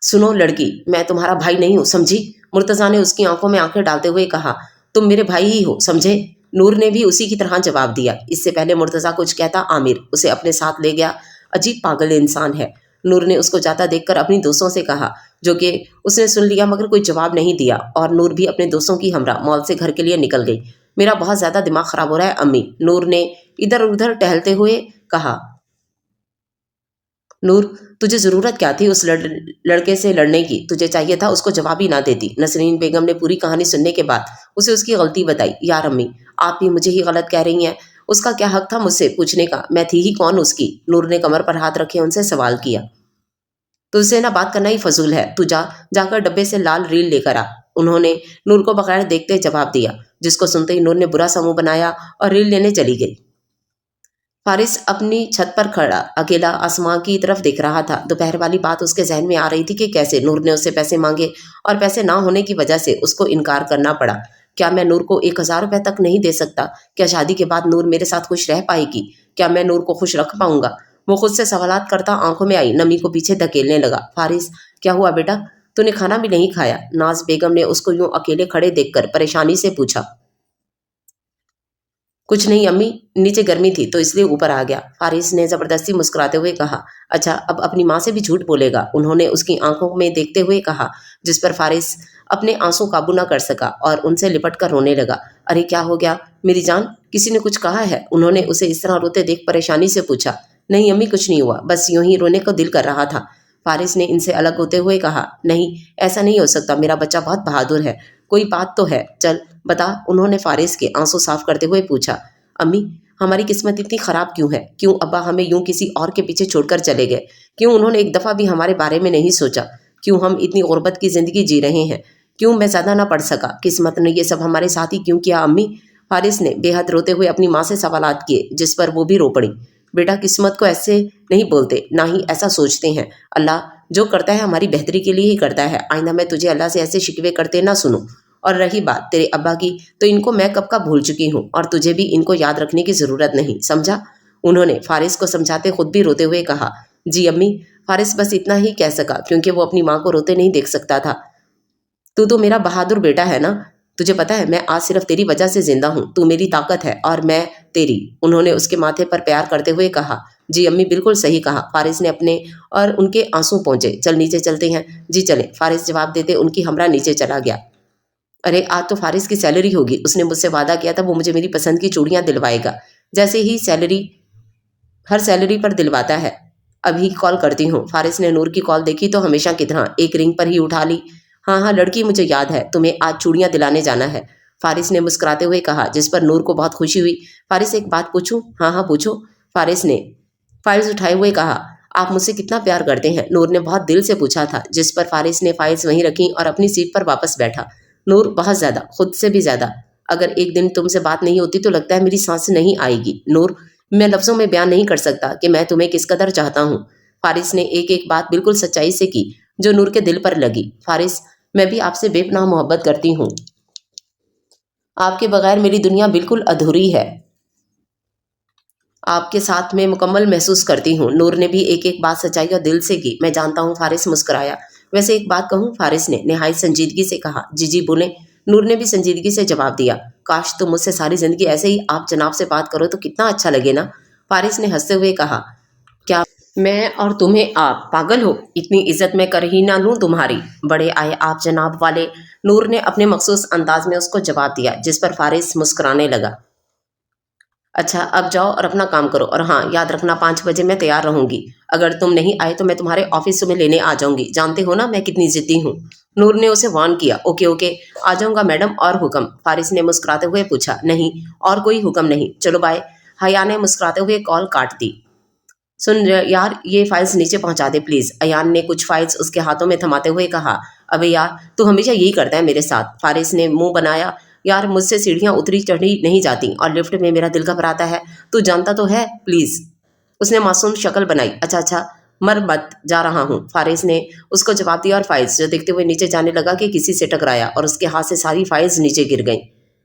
सुनो लड़की, मैं तुम्हारा भाई नहीं हूँ, समझी? मुर्तज़ा ने उसकी आंखों में आंखें डालते हुए कहा। तुम मेरे भाई ही हो, समझे? नूर ने भी उसी की तरह जवाब दिया। इससे पहले मुर्तज़ा कुछ कहता आमिर उसे अपने साथ ले गया। अजीब पागल इंसान है, नूर ने उसको जाता देखकर अपनी दोस्तों से कहा, जो कि उसने सुन लिया मगर कोई जवाब नहीं दिया और नूर भी अपने दोस्तों की हमरा मॉल से घर के लिए निकल गई। मेरा बहुत ज़्यादा दिमाग खराब हो रहा है अम्मी, नूर ने इधर उधर टहलते हुए कहा। नूर, तुझे ज़रूरत क्या थी उस लड़के से लड़ने की? तुझे चाहिए था उसको जवाब ही ना देती। नसरीन बेगम ने पूरी कहानी सुनने के बाद उसे उसकी गलती बताई। यार अम्मी, आप भी मुझे ही गलत कह रही हैं, उसका क्या हक था मुझसे पूछने का? मैं थी ही कौन उसकी? नूर ने कमर पर हाथ रखे उनसे सवाल किया। तुझसे ना बात करना ही फजूल है, तू जाकर डब्बे से लाल रील लेकर आ, उन्होंने नूर को बगैर देखते जवाब दिया, जिसको सुनते ही नूर ने बुरा सा मुंह बनाया और रील लेने चली गई। फारिस अपनी छत पर खड़ा अकेला आसमां की तरफ देख रहा था। दोपहर वाली बात उसके जहन में आ रही थी कि कैसे नूर ने उससे पैसे मांगे और पैसे ना होने की वजह से उसको इनकार करना पड़ा। क्या मैं नूर को 1,000 रुपए तक नहीं दे सकता? क्या शादी के बाद नूर मेरे साथ खुश रह पाएगी? क्या मैं नूर को खुश रख पाऊंगा? वो खुद से सवालात करता आंखों में आई नमी को पीछे धकेलने लगा। फारिस, क्या हुआ बेटा? तूने खाना भी नहीं खाया? नाज बेगम ने उसको यूं अकेले खड़े देखकर परेशानी से पूछा। कुछ नहीं अम्मी, नीचे गर्मी थी तो इसलिए ऊपर आ गया, फारिस ने जबरदस्ती मुस्कुराते हुए कहा। अच्छा, अब अपनी माँ से भी झूठ बोलेगा, उन्होंने उसकी आंखों में देखते हुए कहा, जिस पर फारिस अपने आंसू काबू न कर सका और उनसे लिपट कर रोने लगा। अरे क्या हो गया मेरी जान, किसी ने कुछ कहा है? उन्होंने उसे इस तरह रोते देख परेशानी से पूछा। नहीं अम्मी, कुछ नहीं हुआ, बस यूं ही रोने को दिल कर रहा था, फारिस ने इनसे अलग होते हुए कहा। नहीं, ऐसा नहीं हो सकता, मेरा बच्चा बहुत बहादुर है, कोई बात तो है, चल बता, उन्होंने फारिस के आंसू साफ करते हुए पूछा। अम्मी, हमारी किस्मत इतनी खराब क्यों है? क्यों अब्बा हमें यूं किसी और के पीछे छोड़कर चले गए? क्यों उन्होंने एक दफ़ा भी हमारे बारे में नहीं सोचा? क्यों हम इतनी गुर्बत की ज़िंदगी जी रहे हैं? क्यों मैं ज़्यादा ना पढ़ सका? किस्मत ने ये सब हमारे साथ ही क्यों किया अम्मी? फारिस ने बेहद रोते हुए अपनी माँ से सवालात किए, जिस पर वो भी रो पड़ी। बेटा, किस्मत को ऐसे नहीं बोलते, ना ही ऐसा सोचते हैं, अल्लाह जो करता है हमारी बेहतरी के लिए ही करता है। आइंदा मैं तुझे अल्लाह से ऐसे शिकवे करते ना सुनूं। और रही बात तेरे अब्बा की, तो इनको मैं कब का भूल चुकी हूँ और तुझे भी इनको याद रखने की ज़रूरत नहीं, समझा? उन्होंने फारिस को समझाते खुद भी रोते हुए कहा। जी अम्मी, फारिस बस इतना ही कह सका क्योंकि वो अपनी माँ को रोते नहीं देख सकता था। तू तो मेरा बहादुर बेटा है ना, तुझे पता है मैं आज सिर्फ तेरी वजह से जिंदा हूँ, तू मेरी ताकत है और मैं तेरी, उन्होंने उसके माथे पर प्यार करते हुए कहा। जी अम्मी, बिल्कुल सही कहा, फारिस ने अपने और उनके आंसू पहुंचे। चल नीचे चलते हैं। जी चले, फारिस जवाब देते उनकी हमरा नीचे चला गया। अरे आज तो फारिस की सैलरी होगी, उसने मुझसे वादा किया था वो मुझे मेरी पसंद की चूड़ियां दिलवाएगा, जैसे ही सैलरी हर सैलरी पर दिलवाता है। अभी कॉल करती हूँ। फारिस ने नूर की कॉल देखी तो हमेशा की तरह एक रिंग पर ही उठा ली। हाँ हाँ लड़की, मुझे याद है, तुम्हें आज चूड़ियाँ दिलाने जाना है, फारिस ने मुस्कुराते हुए कहा, जिस पर नूर को बहुत खुशी हुई। फारिस, एक बात पूछूं? हाँ हाँ पूछो, फारिस ने फाइल्स उठाए हुए कहा। आप मुझसे कितना प्यार करते हैं? नूर ने बहुत दिल से पूछा था, जिस पर फारिस ने फाइल्स वहीं रखी और अपनी सीट पर वापस बैठा। नूर, बहुत ज़्यादा, खुद से भी ज़्यादा। अगर एक दिन तुमसे बात नहीं होती तो लगता है मेरी सांस नहीं आएगी। नूर, मैं लफ्ज़ों में बयान नहीं कर सकता कि मैं तुम्हें किस कदर चाहता हूँ। फारिस ने एक एक बात बिल्कुल सच्चाई से की जो नूर के दिल पर लगी। फारिस, मैं भी आपसे बेपनाह मोहब्बत करती हूँ, आपके बगैर मेरी दुनिया बिल्कुल अधूरी है। آپ کے ساتھ میں مکمل محسوس کرتی ہوں۔ نور نے بھی ایک ایک بات سچائی اور دل سے کی۔ میں جانتا ہوں، فارس مسکرایا۔ ویسے ایک بات کہوں، فارس نے نہایت سنجیدگی سے کہا۔ جی جی بولیں۔ نور نے بھی سنجیدگی سے جواب دیا۔ کاش تم مجھ سے ساری زندگی ایسے ہی آپ جناب سے بات کرو تو کتنا اچھا لگے نا۔ فارس نے ہنستے ہوئے کہا، کیا میں اور تمہیں آپ پاگل ہو؟ اتنی عزت میں کر ہی نہ لوں تمہاری؟ بڑے آئے آپ جناب والے، نور نے اپنے مخصوص انداز میں اس کو جواب دیا، جس پر فارس مسکرانے لگا۔ اچھا اب جاؤ اور اپنا کام کرو، اور ہاں یاد رکھنا 5 بجے میں تیار رہوں گی۔ اگر تم نہیں آئے تو میں تمہارے آفس میں لینے آ جاؤں گی، جانتے ہو نا میں کتنی ضدی ہوں۔ نور نے اسے وارن کیا۔ اوکے اوکے، آ جاؤں گا میڈم، اور حکم؟ فارس نے مسکراتے ہوئے پوچھا۔ نہیں، اور کوئی حکم نہیں، چلو بائے۔ حیا نے مسکراتے ہوئے کال کاٹ دی۔ سن یار، یہ فائلز نیچے پہنچا دے پلیز، ایان نے کچھ فائلز اس کے ہاتھوں میں تھماتے ہوئے کہا۔ ابے یار، تو ہمیشہ یہی کرتا ہے میرے ساتھ، فارس نے منہ بنایا۔ یار مجھ سے سیڑھیاں اتری چڑھی نہیں جاتی، اور لفٹ میں میرا دل گھبراتا ہے، تو جانتا تو ہے، پلیز۔ اس نے معصوم شکل بنائی۔ اچھا اچھا، مر مت، جا رہا ہوں، فارس نے اس کو جواب دیا، اور فائلز جو دیکھتے ہوئے نیچے جانے لگا کہ کسی سے ٹکرایا اور اس کے ہاتھ سے ساری فائلز نیچے گر گئیں۔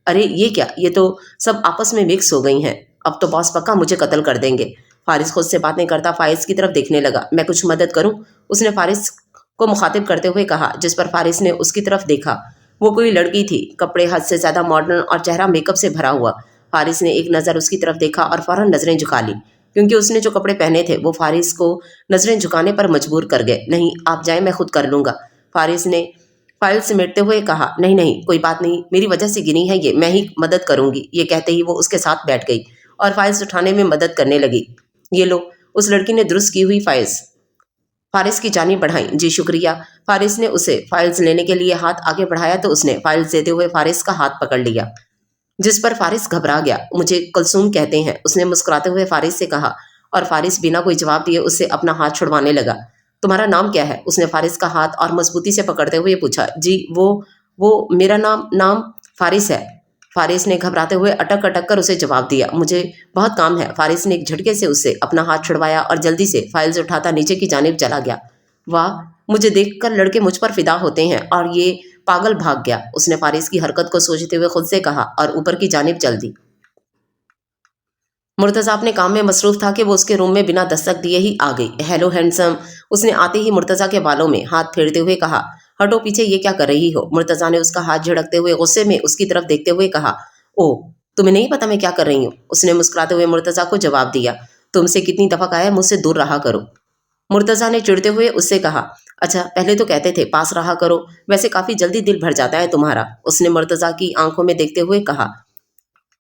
ارے یہ کیا، یہ تو سب آپس میں مکس ہو گئی ہیں، اب تو باس پکا مجھے قتل کر دیں گے۔ فارس خود سے باتیں کرتا فائلز کی طرف دیکھنے لگا۔ میں کچھ مدد کروں؟ اس نے فارس کو مخاطب کرتے ہوئے کہا، جس پر فارس نے اس کی طرف دیکھا۔ وہ کوئی لڑکی تھی، کپڑے حد سے زیادہ ماڈرن اور چہرہ میک اپ سے بھرا ہوا۔ فارس نے ایک نظر اس کی طرف دیکھا اور فوراً نظریں جھکا لی، کیونکہ اس نے جو کپڑے پہنے تھے وہ فارس کو نظریں جھکانے پر مجبور کر گئے۔ نہیں آپ جائیں، میں خود کر لوں گا، فارس نے فائل سمیٹتے ہوئے کہا۔ نہیں نہیں، کوئی بات نہیں، میری وجہ سے گنی ہے یہ، میں ہی مدد کروں گی۔ یہ کہتے ہی وہ اس کے ساتھ بیٹھ گئی اور فائلز اٹھانے میں مدد کرنے لگی۔ یہ لو، اس لڑکی نے درست کی ہوئی فائلز فارس کی جانب بڑھائیں۔ جی شکریہ۔ فارس نے اسے فائلز لینے کے لیے ہاتھ آگے بڑھایا تو اس نے فائلز دیتے ہوئے فارس کا ہاتھ پکڑ لیا، جس پر فارس گھبرا گیا۔ مجھے کلثوم کہتے ہیں، اس نے مسکراتے ہوئے فارس سے کہا، اور فارس بنا کوئی جواب دیے اس سے اپنا ہاتھ چھڑوانے لگا۔ تمہارا نام کیا ہے؟ اس نے فارس کا ہاتھ اور مضبوطی سے پکڑتے ہوئے پوچھا۔ جی وہ میرا نام فارس ہے، فارس نے گھبراتے ہوئے اٹک اٹک کر اسے جواب دیا۔ مجھے بہت کام ہے، فارس نے ایک جھٹکے سے اس سے اپنا ہاتھ چھڑوایا اور جلدی سے فائلز اٹھاتا نیچے کی جانب چلا گیا۔ واہ، مجھے دیکھ کر لڑکے مجھ پر فدا ہوتے ہیں، اور یہ پاگل بھاگ گیا، اس نے فارس کی حرکت کو سوچتے ہوئے خود سے کہا، اور اوپر کی جانب چل دی۔ مرتضیٰ اپنے کام میں مصروف تھا کہ وہ اس کے روم میں بنا دستک دیے ہی آ گئی۔ ہیلو ہینڈسم، اس نے آتے ہی مرتضیٰ کے بالوں میں ہاتھ پھیرتے ہوئے کہا۔ ہٹو پیچھے، یہ کیا کر رہی ہو؟ مرتضیٰ نے اس کا ہاتھ جھڑکتے ہوئے غصے میں اس کی طرف دیکھتے ہوئے کہا۔ اوہ، تمہیں نہیں پتا میں کیا کر رہی ہوں؟ اس نے مسکراتے ہوئے مرتضیٰ کو جواب دیا۔ تم سے کتنی دفعہ کہا ہے مجھ سے دور رہا کرو، مرتضیٰ نے چڑھتے ہوئے اس سے کہا۔ اچھا، پہلے تو کہتے تھے پاس رہا کرو، ویسے کافی جلدی دل بھر جاتا ہے تمہارا، اس نے مرتضیٰ کی آنکھوں میں دیکھتے ہوئے کہا۔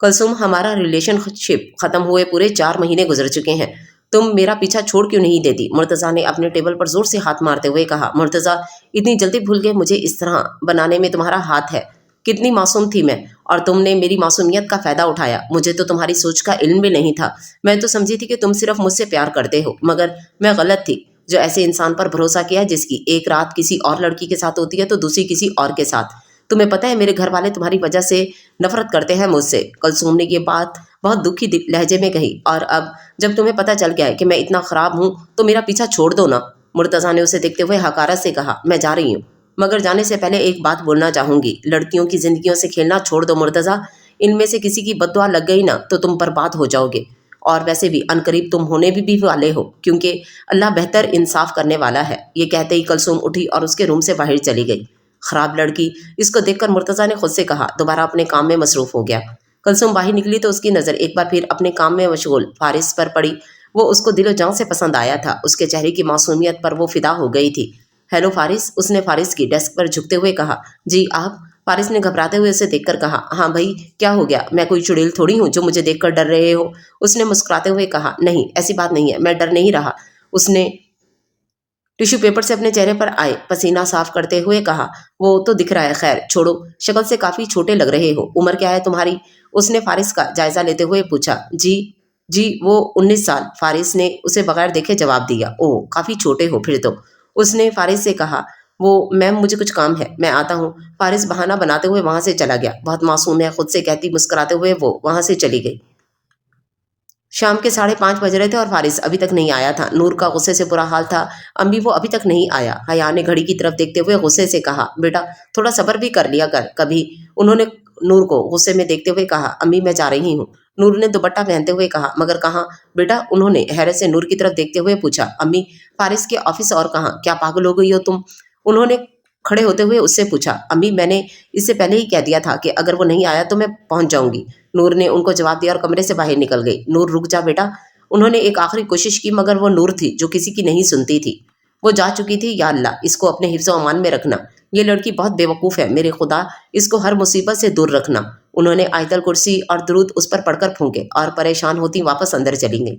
کلثوم، ہمارا ریلیشن شپ ختم ہوئے پورے 4 مہینے گزر چکے ہیں، تم میرا پیچھا چھوڑ کیوں نہیں دیتی؟ مرتضیٰ نے اپنے ٹیبل پر زور سے ہاتھ مارتے ہوئے کہا۔ مرتضیٰ، اتنی جلدی بھول گئے مجھے اس طرح بنانے میں تمہارا ہاتھ ہے؟ کتنی معصوم تھی میں، اور تم نے میری معصومیت کا فائدہ اٹھایا۔ مجھے تو تمہاری سوچ کا علم بھی نہیں تھا، میں تو سمجھی تھی کہ تم صرف مجھ سے پیار کرتے ہو، مگر میں غلط تھی جو ایسے انسان پر بھروسہ کیا جس کی ایک رات کسی اور لڑکی کے ساتھ ہوتی ہے تو دوسری کسی اور کے ساتھ۔ تمہیں پتہ ہے میرے گھر والے تمہاری وجہ سے نفرت کرتے ہیں مجھ سے۔ کلثوم نے یہ بات بہت دکھی لہجے میں کہی۔ اور اب جب تمہیں پتہ چل گیا ہے کہ میں اتنا خراب ہوں تو میرا پیچھا چھوڑ دو نا، مرتضیٰ نے اسے دیکھتے ہوئے حقارت سے کہا۔ میں جا رہی ہوں، مگر جانے سے پہلے ایک بات بولنا چاہوں گی، لڑکیوں کی زندگیوں سے کھیلنا چھوڑ دو مرتضیٰ، ان میں سے کسی کی بد دعا لگ گئی نا تو تم برباد ہو جاؤ گے، اور ویسے بھی عنقریب تم ہونے بھی والے ہو، کیونکہ اللہ بہتر انصاف کرنے والا ہے۔ یہ کہتے ہی کلثوم اٹھی اور اس کے روم سے باہر چلی گئی۔ خراب لڑکی، اس کو دیکھ کر مرتضیٰ نے خود سے کہا، دوبارہ اپنے کام میں مصروف ہو گیا۔ کلثوم باہر نکلی تو اس کی نظر ایک بار پھر اپنے کام میں مشغول فارس پر پڑی۔ وہ اس کو دل و جان سے پسند آیا تھا، اس کے چہرے کی معصومیت پر وہ فدا ہو گئی تھی۔ ہیلو فارس، اس نے فارس کی ڈیسک پر جھکتے ہوئے کہا۔ جی آپ؟ فارس نے گھبراتے ہوئے اسے دیکھ کر کہا۔ ہاں بھائی، کیا ہو گیا؟ میں کوئی چڑیل تھوڑی ہوں جو مجھے دیکھ کر ڈر رہے ہو، اس نے مسکراتے ہوئے کہا۔ نہیں، ایسی بات نہیں ہے، میں ڈر نہیں رہا، اس نے ٹیشو پیپر سے اپنے چہرے پر آئے پسینہ صاف کرتے ہوئے کہا۔ وہ تو دکھ رہا ہے، خیر چھوڑو، شکل سے کافی چھوٹے لگ رہے ہو، عمر کیا ہے تمہاری؟ اس نے فارس کا جائزہ لیتے ہوئے پوچھا۔ جی وہ 19 سال، فارس نے اسے بغیر دیکھے جواب دیا۔ اوہ، کافی چھوٹے ہو پھر تو، اس نے فارس سے کہا۔ وہ میم مجھے کچھ کام ہے، میں آتا ہوں، فارس بہانہ بناتے ہوئے وہاں سے چلا گیا۔ بہت معصوم ہے، خود سے کہتی مسکراتے ہوئے وہ وہاں سے چلی گئی۔ شام کے 5:30 بج رہے تھے اور فارس ابھی تک نہیں آیا تھا۔ نور کا غصے سے برا حال تھا، امی وہ ابھی تک نہیں آیا۔ حیا نے گھڑی کی طرف دیکھتے ہوئے غصے سے کہا۔ بیٹا تھوڑا صبر بھی کر لیا کر کبھی، انہوں نے نور کو غصے میں دیکھتے ہوئے کہا۔ امی میں جا رہی ہوں، नूर ने दुपट्टा पहनते हुए कहा। मगर कहाँ बेटा? उन्होंने हैरत से नूर की तरफ देखते हुए पूछा। अम्मी, फारिस के ऑफिस। और कहाँ? क्या पागल हो गई हो तुम? उन्होंने खड़े होते हुए उससे पूछा। अम्मी, मैंने इससे पहले ही कह दिया था कि अगर वो नहीं आया तो मैं पहुंच जाऊंगी। नूर ने उनको जवाब दिया और कमरे से बाहर निकल गई। नूर, रुक जा बेटा। उन्होंने एक आखिरी कोशिश की, मगर वो नूर थी जो किसी की नहीं सुनती थी। वो जा चुकी थी। या अल्लाह, इसको अपने हिफ्ज़ अमान में रखना। ये लड़की बहुत बेवकूफ़ है। मेरे खुदा, इसको हर मुसीबत से दूर रखना। उन्होंने आयतल कुर्सी और दुरूद उस पर पढ़कर फूंके और परेशान होती वापस अंदर चली गई।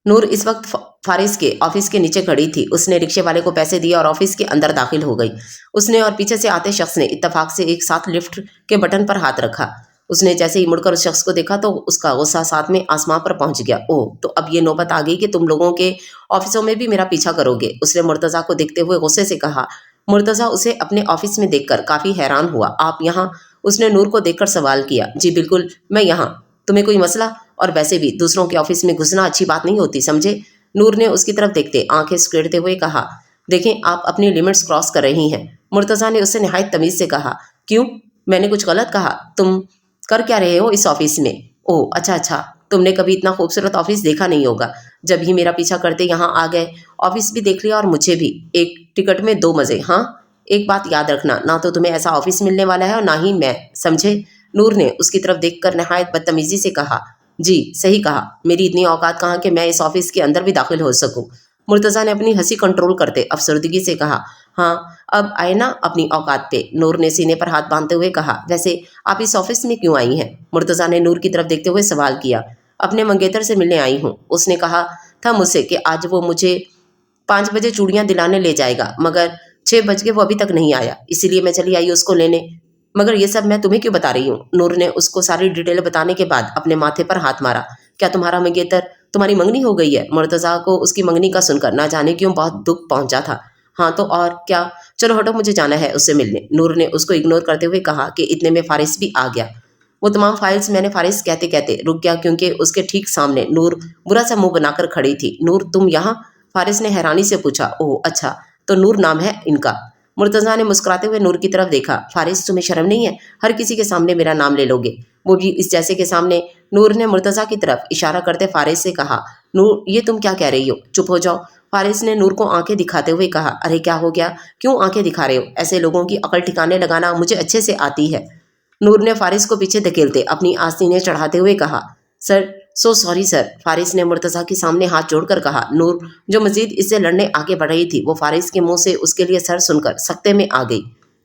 नूर इस वक्त फारिस के ऑफिस के नीचे खड़ी थी। उसने रिक्शे वाले को पैसे दिए और ऑफिस के अंदर दाखिल हो गई। उसने और पीछे से आते शख्स ने इत्तेफाक से एक साथ लिफ्ट के बटन पर हाथ रखा। उसने जैसे ही मुड़कर उस शख्स को देखा तो उसका गुस्सा साथ में आसमां पर पहुंच गया। ओह, तो अब ये नौबत आ गई कि तुम लोगों के ऑफिसों में भी मेरा पीछा करोगे। उसने मुर्तज़ा को देखते हुए गुस्से से कहा। मुर्तज़ा उसे अपने ऑफिस में देखकर काफ़ी हैरान हुआ। आप यहाँ? उसने नूर को देखकर सवाल किया। जी बिल्कुल, मैं यहाँ। तुम्हें कोई मसला? और वैसे भी दूसरों के ऑफिस में घुसना अच्छी बात नहीं होती, समझे? नूर ने उसकी तरफ देखते आंखें सुकेड़ते हुए कहा। देखें, आप अपनी लिमिट्स क्रॉस कर रही हैं। मुर्तज़ा ने उससे निहायत तमीज़ से कहा। क्यों? मैंने कुछ गलत कहा? तुम कर क्या रहे हो इस ऑफिस में? ओह अच्छा अच्छा, तुमने कभी इतना खूबसूरत ऑफिस देखा नहीं होगा। जब ही मेरा पीछा करते यहाँ आ गए, ऑफिस भी देख लिया और मुझे भी। एक टिकट में दो मज़े। हाँ, एक बात याद रखना, ना तो तुम्हें ऐसा ऑफिस मिलने वाला है और ना ही मैं, समझे? नूर ने उसकी तरफ देखकर नहायत बदतमीजी से कहा। जी सही कहा, मेरी इतनी औकात कहाँ कि मैं इस ऑफिस के अंदर भी दाखिल हो सकूं। मुर्तज़ा ने अपनी हंसी कंट्रोल करते अफसरदगी से कहा। हाँ, अब आए ना अपनी औकात पे। नूर ने सीने पर हाथ बांधते हुए कहा। वैसे आप इस ऑफिस में क्यों आई हैं? मुर्तज़ा ने नूर की तरफ देखते हुए सवाल किया। अपने मंगेतर से मिलने आई हूँ। उसने कहा था मुझसे कि आज वो मुझे 5 बजे चूड़ियाँ दिलाने ले जाएगा, मगर 6 बज गए, वो अभी तक नहीं आया। इसीलिए मैं चली आई उसको लेने। मगर ये सब मैं तुम्हें क्यों बता रही हूँ? नूर ने उसको सारी डिटेल बताने के बाद अपने माथे पर हाथ मारा। क्या तुम्हारा मंगेतर, तुम्हारी मंगनी हो गई है? मुर्तज़ा को उसकी मंगनी का सुनकर ना जाने क्यों बहुत दुख पहुंचा था। हाँ तो और क्या, चलो हटो, मुझे जाना है उससे मिलने। नूर ने उसको इग्नोर करते हुए कहा कि इतने में फारिस भी आ गया। वो तमाम फाइल्स मैंने फारिस कहते कहते रुक गया, क्योंकि उसके ठीक सामने नूर बुरा सा मुंह बनाकर खड़ी थी। नूर, तुम यहाँ? फारिस ने हैरानी से पूछा। ओह अच्छा, तो नूर नाम है इनका। मुर्तज़ा ने मुस्कुराते हुए नूर की तरफ देखा। फारिस, तुम्हें शर्म नहीं है? हर किसी के सामने मेरा नाम ले लोगे, वो भी इस जैसे के सामने। नूर ने मुर्तज़ा की तरफ इशारा करते फारिस से कहा। नूर, ये तुम क्या कह रही हो? चुप हो जाओ। फारिस ने नूर को आंखें दिखाते हुए कहा। अरे क्या हो गया, क्यों आंखें दिखा रहे हो? ऐसे लोगों की अकल ठिकाने लगाना मुझे अच्छे से आती है। नूर ने फारिस को पीछे धकेलते अपनी आस्तीनें चढ़ाते हुए कहा। Sir, so sorry sir. Faris ने मुर्तज़ा के सामने हाथ जोड़कर कहा। नूर, जो मजीद इससे लड़ने आगे बढ़ रही थी, वो फारिस के मुंह से उसके लिए सर सुनकर सख्ते में आ गई।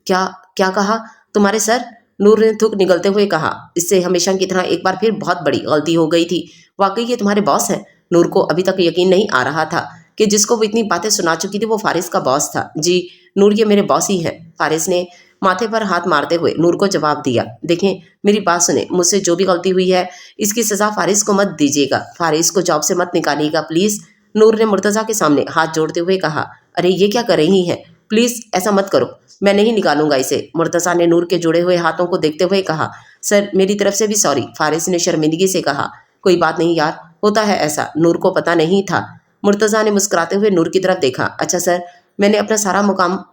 क्या क्या कहा? तुम्हारे सर? नूर ने थूक निगलते हुए कहा। इससे हमेशा की तरह एक बार फिर बहुत बड़ी गलती हो गई थी। वाकई ये तुम्हारे बॉस हैं? नूर को अभी तक यकीन नहीं आ रहा था कि जिसको वो इतनी बातें सुना चुकी थी वो फारिस का बॉस था। जी नूर, ये मेरे बॉस ही हैं। फारिस ने माथे पर हाथ मारते हुए नूर को जवाब दिया। देखें, मेरी बात सुने, मुझसे जो भी गलती हुई है इसकी सज़ा फारिस को मत दीजिएगा। फारिस को जॉब से मत निकालिएगा प्लीज़। नूर ने मुर्तज़ा के सामने हाथ जोड़ते हुए कहा। अरे ये क्या कर रही हैं? प्लीज़ ऐसा मत करो, मैं नहीं निकालूंगा इसे। मुर्तज़ा ने नूर के जुड़े हुए हाथों को देखते हुए कहा। सर, मेरी तरफ से भी सॉरी। फारिस ने शर्मिंदगी से कहा। कोई बात नहीं यार, होता है ऐसा, नूर को पता नहीं था। मुर्तज़ा ने मुस्कुराते हुए नूर की तरफ देखा। अच्छा सर, मैंने अपना सारा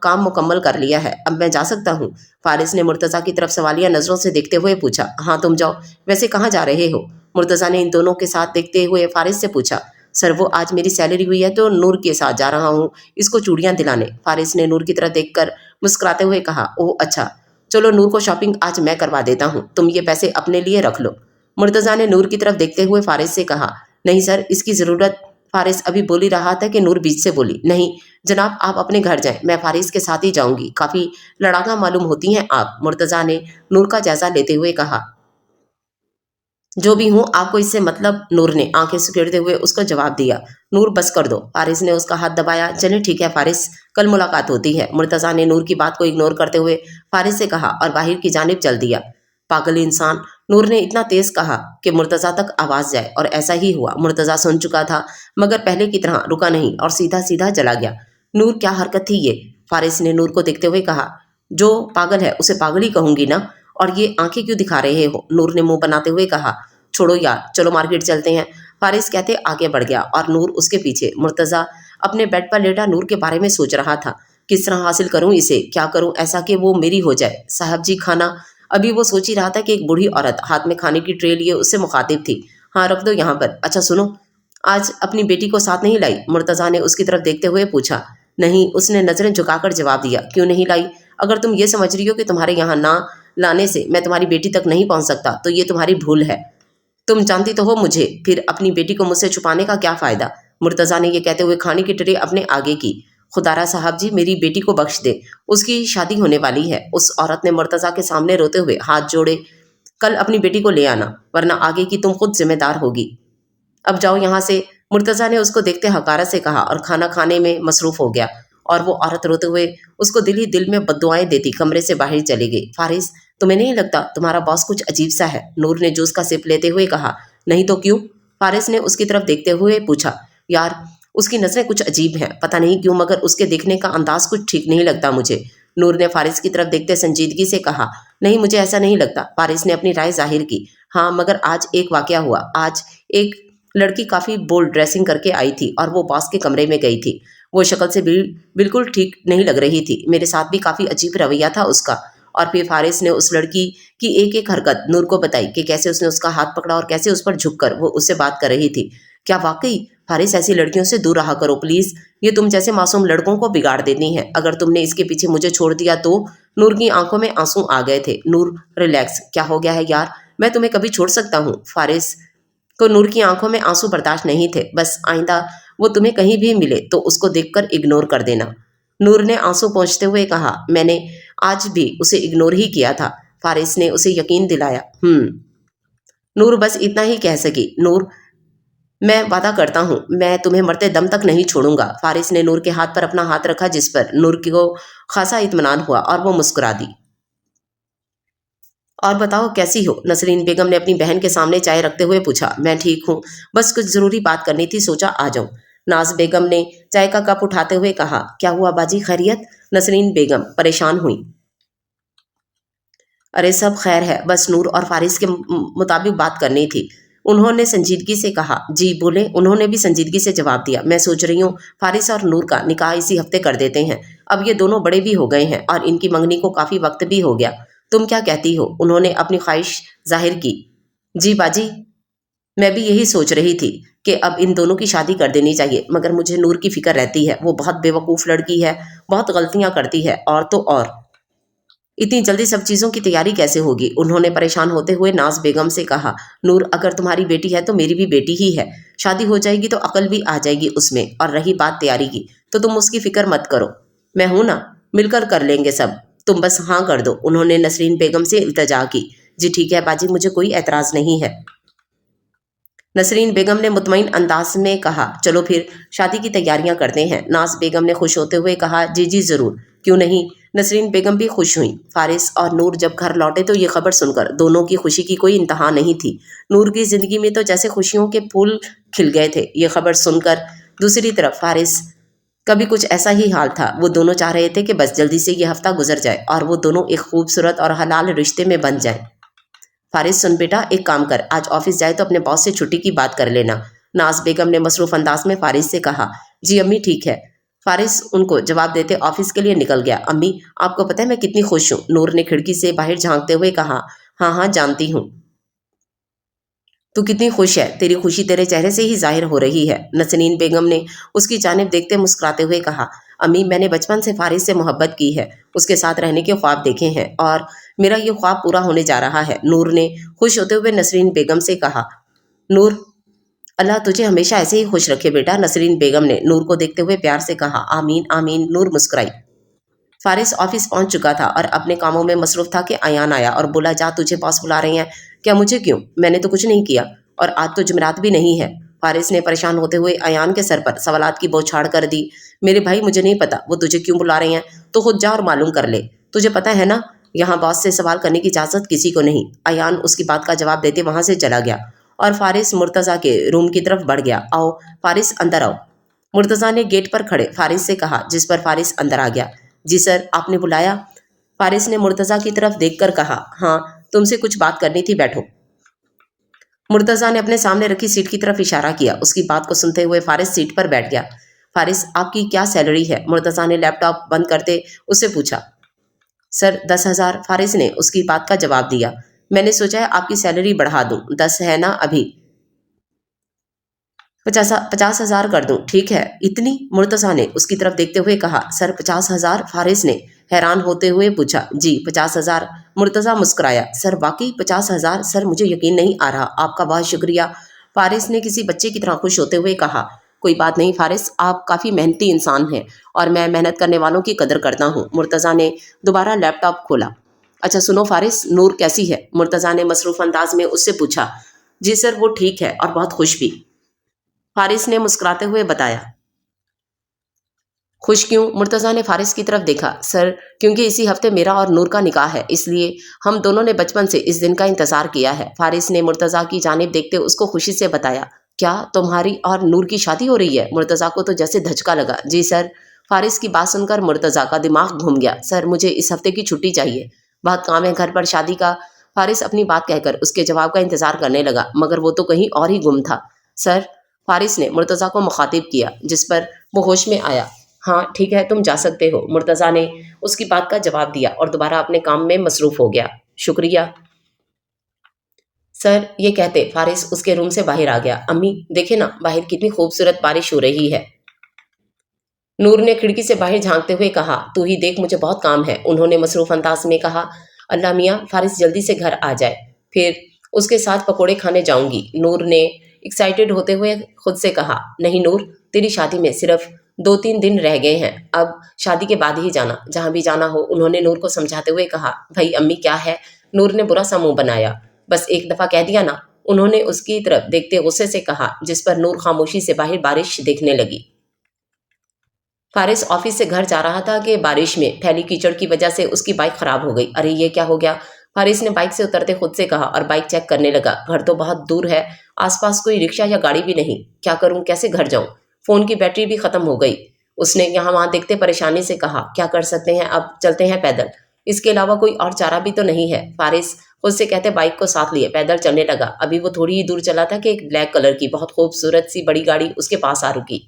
काम मुकम्मल कर लिया है, अब मैं जा सकता हूँ? फारिस ने मुर्तज़ा की तरफ सवालिया नज़रों से देखते हुए पूछा। हाँ तुम जाओ। वैसे कहाँ जा रहे हो? मुर्तज़ा ने इन दोनों के साथ देखते हुए फारिस से पूछा। सर, वो आज मेरी सैलरी हुई है तो नूर के साथ जा रहा हूँ इसको चूड़ियाँ दिलाने। फारिस ने नूर की तरफ देखकर मुस्कुराते हुए कहा। ओह अच्छा, चलो नूर को शॉपिंग आज मैं करवा देता हूँ, तुम ये पैसे अपने लिए रख लो। मुर्तज़ा ने नूर की तरफ देखते हुए फारिस से कहा। नहीं सर, इसकी ज़रूरत। फारिस अभी बोल ही रहा था कि नूर बीच से बोली। नहीं जनाब, आप अपने घर जाएं, मैं फारिस के साथ ही जाऊंगी। काफ़ी लड़ाका मालूम होती हैं आप। मुर्तज़ा ने नूर का जायजा लेते हुए कहा। जो भी हूँ, आपको इससे मतलब? नूर ने आंखें सुकेड़ते हुए उसको जवाब दिया। नूर, बस कर दो। फारिस ने उसका हाथ दबाया। चले ठीक है फारिस, कल मुलाकात होती है। मुर्तज़ा ने नूर की बात को इग्नोर करते हुए फारिस से कहा और बाहर की जानिब चल दिया। पागल इंसान, नूर ने इतना तेज कहा कि मुर्तज़ा तक आवाज़ जाए, और ऐसा ही हुआ। मुर्तज़ा सुन चुका था, मगर पहले की तरह रुका नहीं और सीधा सीधा चला गया। नूर, क्या हरकत थी ये? फारिस ने नूर को देखते हुए कहा। जो पागल है उसे पागल ही कहूंगी ना। और ये आंखें क्यों दिखा रहे हो? नूर ने मुंह बनाते हुए कहा। छोड़ो यार, चलो मार्केट चलते हैं। फारिस कहते आगे बढ़ गया और नूर उसके पीछे। मुर्तज़ा अपने बेड पर लेटा नूर के बारे में सोच रहा था। किस तरह हासिल करूं इसे, क्या करूं ऐसा कि वो मेरी हो जाए? साहब जी, खाना। अभी वो सोच ही रहा था कि एक बूढ़ी औरत हाथ में खाने की ट्रे लिए उससे मुखातिब थी। हाँ रख दो यहाँ पर। अच्छा सुनो, आज अपनी बेटी को साथ नहीं लाई? मुर्तज़ा ने उसकी तरफ देखते हुए पूछा। नहीं, उसने नजरें झुकाकर जवाब दिया। क्यों नहीं लाई? अगर तुम ये समझ रही हो कि तुम्हारे यहाँ ना लाने से मैं तुम्हारी बेटी तक नहीं पहुंच सकता तो ये तुम्हारी भूल है। तुम जानती तो हो मुझे, फिर अपनी बेटी को मुझसे छुपाने का क्या फायदा? मुर्तज़ा ने ये कहते हुए खाने की ट्रे अपने आगे की। खुदारा साहब जी, मेरी बेटी को बख्श दे, उसकी शादी होने वाली है। उस औरत ने मुर्तज़ा के सामने रोते हुए हाथ जोड़े। कल अपनी बेटी को ले आना, वरना आगे की तुम खुद जिम्मेदार होगी। अब जाओ यहाँ से। मुर्तज़ा ने उसको देखते हकारत से कहा और खाना खाने में मसरूफ हो गया। और वो औरत रोते हुए उसको दिल ही दिल में बद्दुआएं देती कमरे से बाहर चली गई। फारिस, तुम्हें नहीं लगता तुम्हारा बॉस कुछ अजीब सा है? नूर ने जूस का सिप लेते हुए कहा। नहीं तो क्यों? फारिस ने उसकी तरफ देखते हुए पूछा। यार, उसकी नजरें कुछ अजीब हैं, पता नहीं क्यों, मगर उसके देखने का अंदाज कुछ ठीक नहीं लगता मुझे। नूर ने फारिस की तरफ देखते संजीदगी से कहा। नहीं, मुझे ऐसा नहीं लगता। फारिस ने अपनी राय जाहिर की। हाँ, मगर आज एक वाकया हुआ। आज एक लड़की काफ़ी बोल्ड ड्रेसिंग करके आई थी और वो बॉस के कमरे में गई थी। वो शक्ल से बिल्कुल ठीक नहीं लग रही थी। मेरे साथ भी काफ़ी अजीब रवैया था उसका। और फिर फारिस ने उस लड़की की एक एक हरकत नूर को बताई कि कैसे उसने उसका हाथ पकड़ा और कैसे उस पर झुककर वो उससे बात कर रही थी। क्या वाकई? फारिस, ऐसी लड़कियों से दूर रहा करो प्लीज़। ये तुम जैसे मासूम लड़कों को बिगाड़ देती हैं। अगर तुमने इसके पीछे मुझे छोड़ दिया तो। नूर की आंखों में आंसू आ गए थे। नूर, रिलैक्स। क्या हो गया है यार? मैं तुम्हें कभी छोड़ सकता हूँ? फारिस को नूर की आंखों में आंसू बर्दाश्त नहीं थे। बस आइंदा वो तुम्हें कहीं भी मिले तो उसको देखकर इग्नोर कर देना। नूर ने आंसू पोंछते हुए कहा। मैंने आज भी उसे इग्नोर ही किया था। फारिस ने उसे यकीन दिलाया। नूर बस इतना ही कह सकी। नूर, मैं वादा करता हूँ मैं तुम्हें मरते दम तक नहीं छोड़ूंगा। फारिस ने नूर के हाथ पर अपना हाथ रखा, जिस पर नूर को खासा इत्मीनान हुआ और वो मुस्कुरा दी। और बताओ कैसी हो? नसरीन बेगम ने अपनी बहन के सामने चाय रखते हुए पूछा। मैं ठीक हूँ, बस कुछ ज़रूरी बात करनी थी, सोचा आ जाऊँ। नाज बेगम ने चाय का कप उठाते हुए कहा। क्या हुआ बाजी, खैरियत? नसरीन बेगम परेशान हुई। अरे सब खैर है, बस नूर और फारिस के मुताबिक बात करनी थी। उन्होंने संजीदगी से कहा। जी बोले। उन्होंने भी संजीदगी से जवाब दिया। मैं सोच रही हूँ फारिस और नूर का निकाह इसी हफ्ते कर देते हैं। अब ये दोनों बड़े भी हो गए हैं और इनकी मंगनी को काफ़ी वक्त भी हो गया। तुम क्या कहती हो? उन्होंने अपनी ख्वाहिश जाहिर की। जी बाजी, मैं भी यही सोच रही थी कि अब इन दोनों की शादी कर देनी चाहिए, मगर मुझे नूर की फिक्र रहती है। वो बहुत बेवकूफ़ लड़की है, बहुत गलतियां करती है। और तो और इतनी जल्दी सब चीज़ों की तैयारी कैसे होगी? उन्होंने परेशान होते हुए नाज बेगम से कहा। नूर, अगर तुम्हारी बेटी है तो मेरी भी बेटी ही है। शादी हो जाएगी तो अकल भी आ जाएगी उसमें। और रही बात तैयारी की, तो तुम उसकी फिक्र मत करो, मैं हूं ना, मिलकर कर लेंगे सब। तुम बस हाँ कर दो। उन्होंने नसरीन बेगम से इल्तजा की। जी ठीक है बाजी, मुझे कोई एतराज़ नहीं है। नसरीन बेगम ने मुतमईन अंदाज में कहा। चलो फिर शादी की तैयारियां करते हैं। नाज बेगम ने खुश होते हुए कहा। जी जी ज़रूर, क्यों नहीं। नसरीन बेगम भी खुश हुई। फारिस और नूर जब घर लौटे तो ये खबर सुनकर दोनों की खुशी की कोई इंतहा नहीं थी। नूर की ज़िंदगी में तो जैसे खुशियों के फूल खिल गए थे ये खबर सुनकर। दूसरी तरफ फारिस का भी कुछ ऐसा ही हाल था। वो दोनों चाह रहे थे कि बस जल्दी से ये हफ्ता गुजर जाए और वो दोनों एक खूबसूरत और हलाल रिश्ते में बन जाएं। फारिस, सुन बेटा, एक काम कर, आज ऑफिस जाए तो अपने बॉस से छुट्टी की बात कर लेना। नाज बेगम ने मसरूफ अंदाज में फारिस से कहा। जी अम्मी ठीक है। फारिस उनको जवाब देते ऑफिस के लिए निकल गया। अम्मी, आपको पता है मैं कितनी खुश हूँ? नूर ने खिड़की से बाहर झांकते हुए कहा। हाँ हाँ जानती हूँ तू कितनी खुश है, तेरी खुशी तेरे चेहरे से ही जाहिर हो रही है। नसरीन बेगम ने उसकी जानिब देखते मुस्कुराते हुए कहा। अम्मी, मैंने बचपन से फारिस से मोहब्बत की है, उसके साथ रहने के ख्वाब देखे हैं और मेरा ये ख्वाब पूरा होने जा रहा है। नूर ने खुश होते हुए नसरीन बेगम से कहा। नूर, अल्लाह तुझे हमेशा ऐसे ही खुश रखे बेटा। नसरीन बेगम ने नूर को देखते हुए प्यार से कहा। आमीन आमीन। नूर मुस्कुराई। फारिस ऑफिस पहुंच चुका था और अपने कामों में मसरूफ था कि अयान आया और बोला। जा, तुझे बॉस बुला रहे हैं। क्या? मुझे क्यों? मैंने तो कुछ नहीं किया और आज तो जुमेरात भी नहीं है। फारिस ने परेशान होते हुए अयान के सर पर सवालात की बौछार कर दी। मेरे भाई, मुझे नहीं पता वो तुझे क्यों बुला रहे हैं, तो खुद जा और मालूम कर ले। तुझे पता है ना, यहाँ बॉस से सवाल करने की इजाज़त किसी को नहीं। अयान उसकी बात का जवाब देते वहां से चला गया और फारिस मुर्तज़ा के रूम की तरफ बढ़ गया। आओ फारिस, अंदर आओ। मुर्तज़ा ने गेट पर खड़े फारिस से कहा, जिस पर फारिस अंदर आ गया। जी सर, आपने बुलाया? फारिस ने मुर्तज़ा की तरफ देखकर कहा। हाँ, तुमसे कुछ बात करनी थी, बैठो। मुर्तज़ा ने अपने सामने रखी सीट की तरफ इशारा किया। उसकी बात को सुनते हुए फारिस सीट पर बैठ गया। फारिस, आपकी क्या सैलरी है? मुर्तज़ा ने लैपटॉप बंद करते उससे पूछा। सर 10,000, फारिस ने उसकी बात का जवाब दिया। मैंने सोचा है आपकी सैलरी बढ़ा दूं, 10 है ना अभी, 50,000 कर दूं, ठीक है? इतनी? मुर्तजा ने उसकी तरफ देखते हुए कहा। सर 50,000, फारिस ने हैरान होते हुए पूछा। जी 50,000, मुर्तजा मुस्कुराया। सर वाकई 50,000? सर मुझे यकीन नहीं आ रहा, आपका बहुत शुक्रिया, फारिस ने किसी बच्चे की तरह खुश होते हुए कहा। कोई बात नहीं फारिस, आप काफ़ी मेहनती इंसान हैं और मैं मेहनत करने वालों की कदर करता हूँ। मुर्तजा ने दोबारा लैपटॉप खोला। अच्छा सुनो फारिस, नूर कैसी है? मुर्तजा ने मसरूफ अंदाज में उससे पूछा। जी सर वो ठीक है और बहुत खुश भी, फारिस ने मुस्कुराते हुए बताया। खुश क्यों? मुर्तज़ा ने फारिस की तरफ देखा। सर क्योंकि इसी हफ्ते मेरा और नूर का निकाह है, इसलिए हम दोनों ने बचपन से इस दिन का इंतज़ार किया है। फारिस ने मुर्तज़ा की जानिब देखते उसको खुशी से बताया। क्या तुम्हारी और नूर की शादी हो रही है? मुर्तज़ा को तो जैसे धचका लगा। जी सर। फारिस की बात सुनकर मुर्तज़ा का दिमाग घूम गया। सर मुझे इस हफ्ते की छुट्टी चाहिए, बहुत काम है घर पर शादी का। फारिस अपनी बात कहकर उसके जवाब का इंतज़ार करने लगा, मगर वो तो कहीं और ही गुम था। सर, फारिस ने मुर्तज़ा को मुखातिब किया, जिस पर वो होश में आया। हाँ ठीक है तुम जा सकते हो, मुर्तज़ा ने उसकी बात का जवाब दिया और दोबारा अपने काम में मसरूफ़ हो गया। शुक्रिया सर, ये कहते फारिस उसके रूम से बाहर आ गया। अम्मी देखे ना बाहर कितनी खूबसूरत बारिश हो रही है। नूर ने खिड़की से बाहर झांकते हुए कहा। तू ही देख मुझे बहुत काम है, उन्होंने मसरूफ़ अंदाज में कहा। अल्लाह मियाँ फारिस जल्दी से घर आ जाए, फिर उसके साथ पकोड़े खाने जाऊंगी। नूर ने एक्साइटेड होते हुए खुद से कहा। नहीं नूर, तेरी शादी में सिर्फ 2-3 दिन रह गए हैं, अब शादी के बाद ही जाना, जहाँ भी जाना हो, उन्होंने नूर को समझाते हुए कहा। भाई अम्मी क्या है? नूर ने बुरा सा मुंह बनाया। बस एक दफ़ा कह दिया ना, उन्होंने उसकी तरफ देखते गुस्से से कहा, जिस पर नूर खामोशी से बाहर बारिश देखने लगी। फारिस ऑफिस से घर जा रहा था कि बारिश में फैली कीचड़ की वजह से उसकी बाइक खराब हो गई। अरे ये क्या हो गया? फारिस ने बाइक से उतरते खुद से कहा और बाइक चेक करने लगा। घर तो बहुत दूर है, आसपास कोई रिक्शा या गाड़ी भी नहीं, क्या करूं, कैसे घर जाऊं? फोन की बैटरी भी खत्म हो गई। उसने यहाँ वहां देखते परेशानी से कहा। क्या कर सकते हैं, अब चलते हैं पैदल, इसके अलावा कोई और चारा भी तो नहीं है। फारिस खुद से कहते बाइक को साथ लिए पैदल चलने लगा। अभी वो थोड़ी ही दूर चला था कि एक ब्लैक कलर की बहुत खूबसूरत सी बड़ी गाड़ी उसके पास आ रुकी,